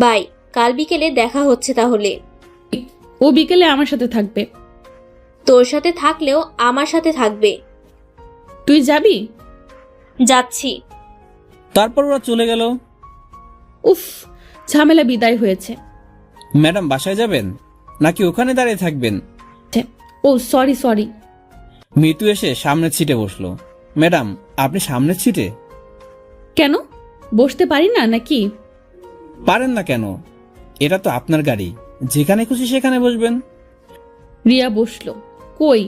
বাই, কাল বিকেলে দেখা হচ্ছে তাহলে। ও বিকেলে আমার সাথে থাকবে। তোর সাথে থাকলেও আমার সাথে থাকবে। তুই যাবি? যাচ্ছি। তারপর ওরা চলে গেল। উফ, ঝামেলা বিদায় হয়েছে। ম্যাডাম বাসায় যাবেন নাকি ওখানে দাঁড়িয়ে থাকবেন? ও সরি। মিতু এসে সামনের সিটে বসলো। ম্যাডাম আপনি সামনের সিটে? কেন, বসতে পারি না নাকি? পারেন না কেন? এটা তো আপনার গাড়ি, যেখানে খুশি সেখানে বসবেন। রিয়া বসলো। কই,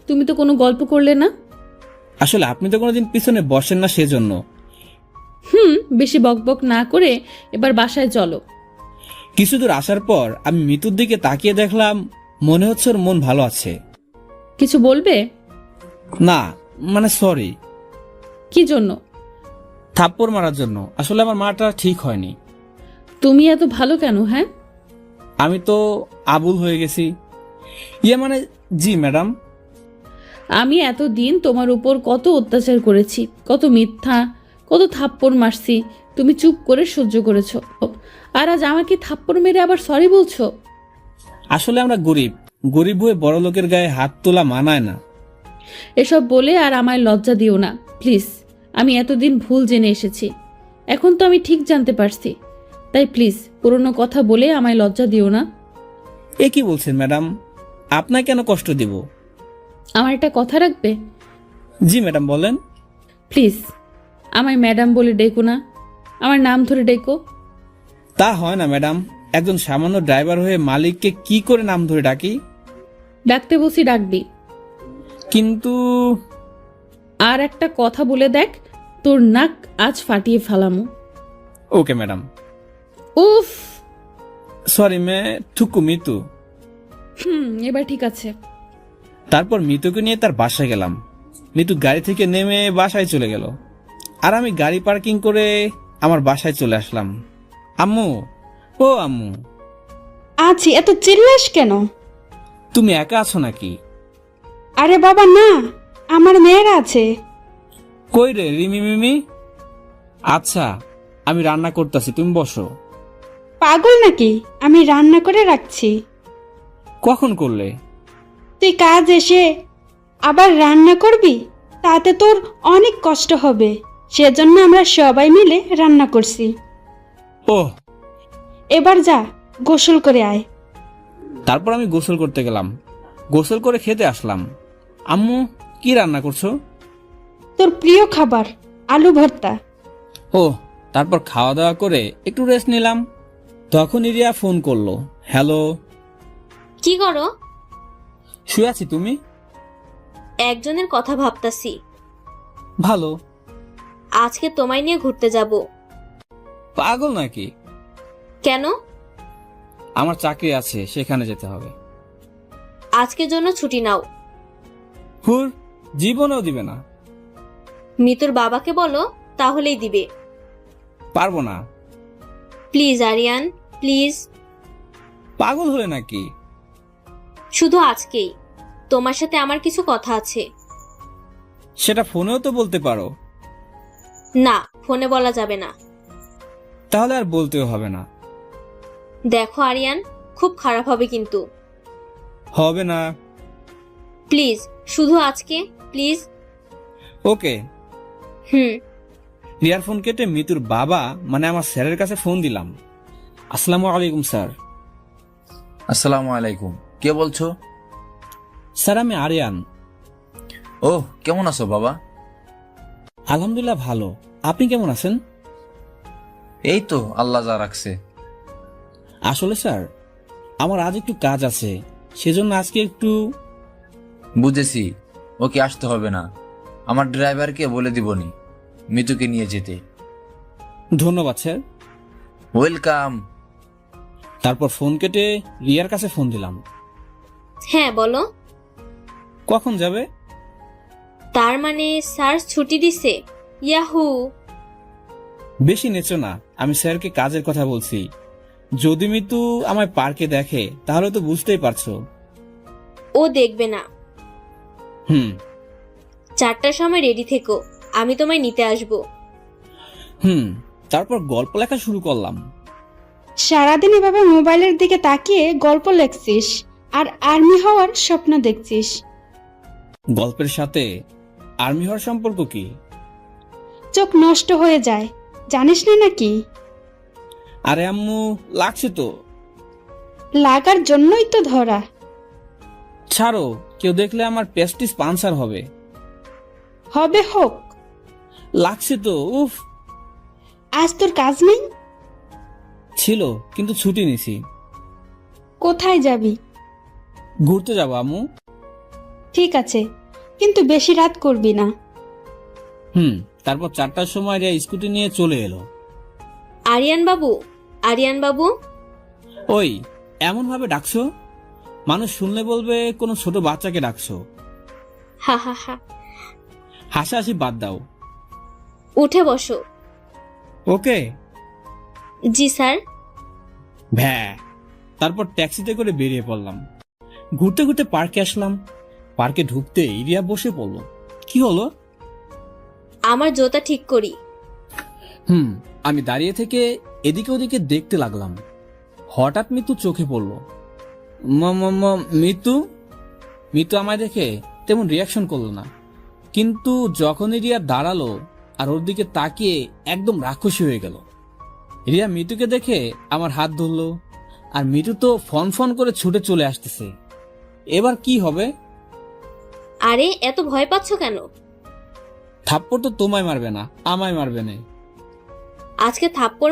তুমি তো কোনো গল্প করলে না। আসলে আপনি তো কোনোদিন পিছনে বসেন না, সেজন্য। বেশি বকবক না করে এবার বাসায় চলো। কিছু দূর আসার পর আমি মিতুর দিকে তাকিয়ে দেখলাম, মনে হচ্ছে ওর মন ভালো আছে। কিছু বলবে? না, মানে সরি। কি জন্য? থাপ্পড় মারার জন্য। আসলে আমার মাটা ঠিক হয়নি। তুমি এত ভালো কেন? হ্যাঁ, আমি তো আবুল হয়ে গেছি। মানে জি ম্যাডাম। আমি এতদিন তোমার উপর কত অত্যাচার করেছি, কত মিথ্যা কত থাপ্পড় মারছি, তুমি চুপ করে সহ্য করেছো, আর আজ আমাকে থাপ্পড় মেরে আবার সরি বলছো। আসলে আমরা গরিব, গরিব হয়ে বড় লোকের গায়ে হাত তোলা মানায় না। এসব বলে আর আমায় লজ্জা দিও না প্লিজ। আমি এতদিন ভুল জেনে এসেছি, এখন তো আমি ঠিক জানতে পারছি, তাই প্লিজ পুরনো কথা বলে আমায় লজ্জা দিও না। এ কি বলছেন ম্যাডাম, আপনাকে কেন কষ্ট দিব? আমার একটা কথা রাখবে? জি ম্যাডাম বলেন। প্লিজ আমায় ম্যাডাম বলে ডেকো না, আমার নাম ধরে ডেকো। তা হয় না ম্যাডাম, একজন সামান্য ড্রাইভার হয়ে মালিককে কি করে নাম ধরে ডাকি? ডাকতে বসি ডাকবি, কিন্তু আর একটা কথা বলে দেখ, তোর নাক আজ ফাটিয়ে ফেলামু। Okay madam. উফ, সরি মে থুকু মিতু। এবার ঠিক আছে। তারপর মিতুকে নিয়ে তার বাসায় গেলাম। মিতু গাড়ি থেকে নেমে বাসায় চলে গেল, আর আমি গাড়ি পার্কিং করে আমার বাসায় চলে আসলাম। আম্মু, ও আম্মু, আছি, এত চিল্লাস কেন? তুমি একা আছো নাকি? আরে বাবা না, আমার মেয়েরা আছে। কই রে রিমি মিমি? আচ্ছা আমি রান্না করতেছি, তুমি বসো। পাগল নাকি? আমি রান্না করে রাখছি। কখন করলে? তুই কাজ এসে আবার রান্না করবি, তাতে তোর অনেক কষ্ট হবে, সেজন্য আমরা সবাই মিলে রান্না করছি। ওহ, এবার যা গোসল করে আয়। তারপর আমি গোসল করতে গেলাম, গোসল করে খেতে আসলাম। আম্মু কি রান্না করছো? তোর প্রিয় খাবার আলু ভর্তা। ও, তারপর খাওয়া দাওয়া করে একটু রেস্ট নিলাম। তখন রিয়া ফোন করলো। হ্যালো। কি করো? শুয়ে আছি, তুমি? একজনের কথা ভাবতাছি। ভালো। আজকে তোমায় নিয়ে ঘুরতে যাব। পাগল নাকি? কেন? আমার চাকরি আছে, সেখানে যেতে হবে। আজকের জন্য ছুটি নাও। হুর, জীবনেও দিবে না। মিতুর বাবাকে বলো, তাহলেই দিবে। পারবো না। Please Aryan, please. পাগল হলে নাকি? শুধু আজকেই। তোমার সাথে আমার কিছু কথা আছে। সেটা ফোনেও তো বলতে পারো। না, ফোনে বলা যাবে না। তাহলে আর বলতেও হবে না। দেখো আরিয়ান, খুব খারাপ হবে কিন্তু। হবে না। প্লিজ, শুধু আজকে, প্লিজ। ওকে। রিয়ার ফোন কেটে মিতুর বাবা মানে আমার স্যারের কাছে ফোন দিলাম। আসসালামু আলাইকুম স্যার। আসসালামু আলাইকুম। কে বলছো? স্যার আমি আরিয়ান। ওহ, কেমন আছো বাবা? আলহামদুলিল্লাহ ভালো, আপনি কেমন আছেন? এই তো আল্লাহ যা রাখছে। আসলে স্যার আমার আজ একটু কাজ আছে, সেজন্য আজকে একটু। বুঝেছি, ওকে আসতে হবে না, আমার ড্রাইভারকে বলে দিবনি মিতুকে নিয়ে যেতে। ধন্যবাদ স্যার। ওয়েলকাম। তারপর ফোন কেটে রিয়ার কাছে ফোন দিলাম। হ্যাঁ বলো। কখন যাবে? তার মানে স্যার ছুটি দিছে? ইয়াহু। বেশি নেচো না, আমি স্যারকে কাজের কথা বলছি। যদি মিতু আমায় পার্কে দেখে তাহলে তো বুঝতেই পারছো। ও দেখবে না। 4টার সময় রেডি থেকো, আমি তোমায় নিতে আসবো। তারপর গল্প লেখা শুরু করলাম। সারাদিন এভাবে মোবাইলের দিকে তাকিয়ে গল্প লেখছিস আর আর্মি হওয়ার স্বপ্ন দেখছিস। গল্পের সাথে আর্মি হওয়ার সম্পর্ক কি? চোখ নষ্ট হয়ে যায়, জানিস না নাকি? আরে আম্মু, লাগছে তো। লাগার জন্যই তো ধরা। ছাড়ো, কেউ দেখলে আমার পেস্টিস পানসার হবে। হবে হোক। লাগছে তো, উফ। আজ তোর কাজ নেই? ছিল, কিন্তু ছুটি নিছি। কোথায় যাবি? ঘুরতে যাবো আম্মু। ঠিক আছে, কিন্তু বেশি রাত করবি না। তারপর 4টার সময় রিয়া স্কুটি নিয়ে চলে এলো। আরিয়ান বাবু, আরিয়ান বাবু। ওই, এমন ভাবে ডাকছো মানুষ শুনলে বলবে কোনো ছোট বাচ্চাকে ডাকছো। হা হা হা। হাসাহাসি বাদ দাও। উঠে বসো। ওকে। জি স্যার। ভ্যা। তারপর ট্যাক্সিতে করে বেরিয়ে পড়লাম। ঘুরতে ঘুরতে পার্কে আসলাম। পার্কে ঢুকতেই রিয়া বসে পড়লো। কি হলো? আমার জুতা ঠিক করি। আমি দাঁড়িয়ে থেকে এদিকে ওদিকে দেখতে লাগলাম। হঠাৎ মিতু চোখে পড়ল। মিতু মিতু আমায় দেখে তেমন রিয়াকশন করলো না, কিন্তু যখনই রিয়া দাঁড়ালো আর ওর দিকে তাকিয়ে একদম রাক্ষসী হয়ে গেল। রিয়া মিতুকে দেখে আমার হাত ধরলো, আর মিতু তো ফন ফন করে ছুটে চলে আসতেছে। এবার কি হবে? আরে এত ভয় পাচ্ছ কেন? থাপ্পড় তো তোমায় মারবে না, আমায় মারবে না। আজকে থাপ্পড়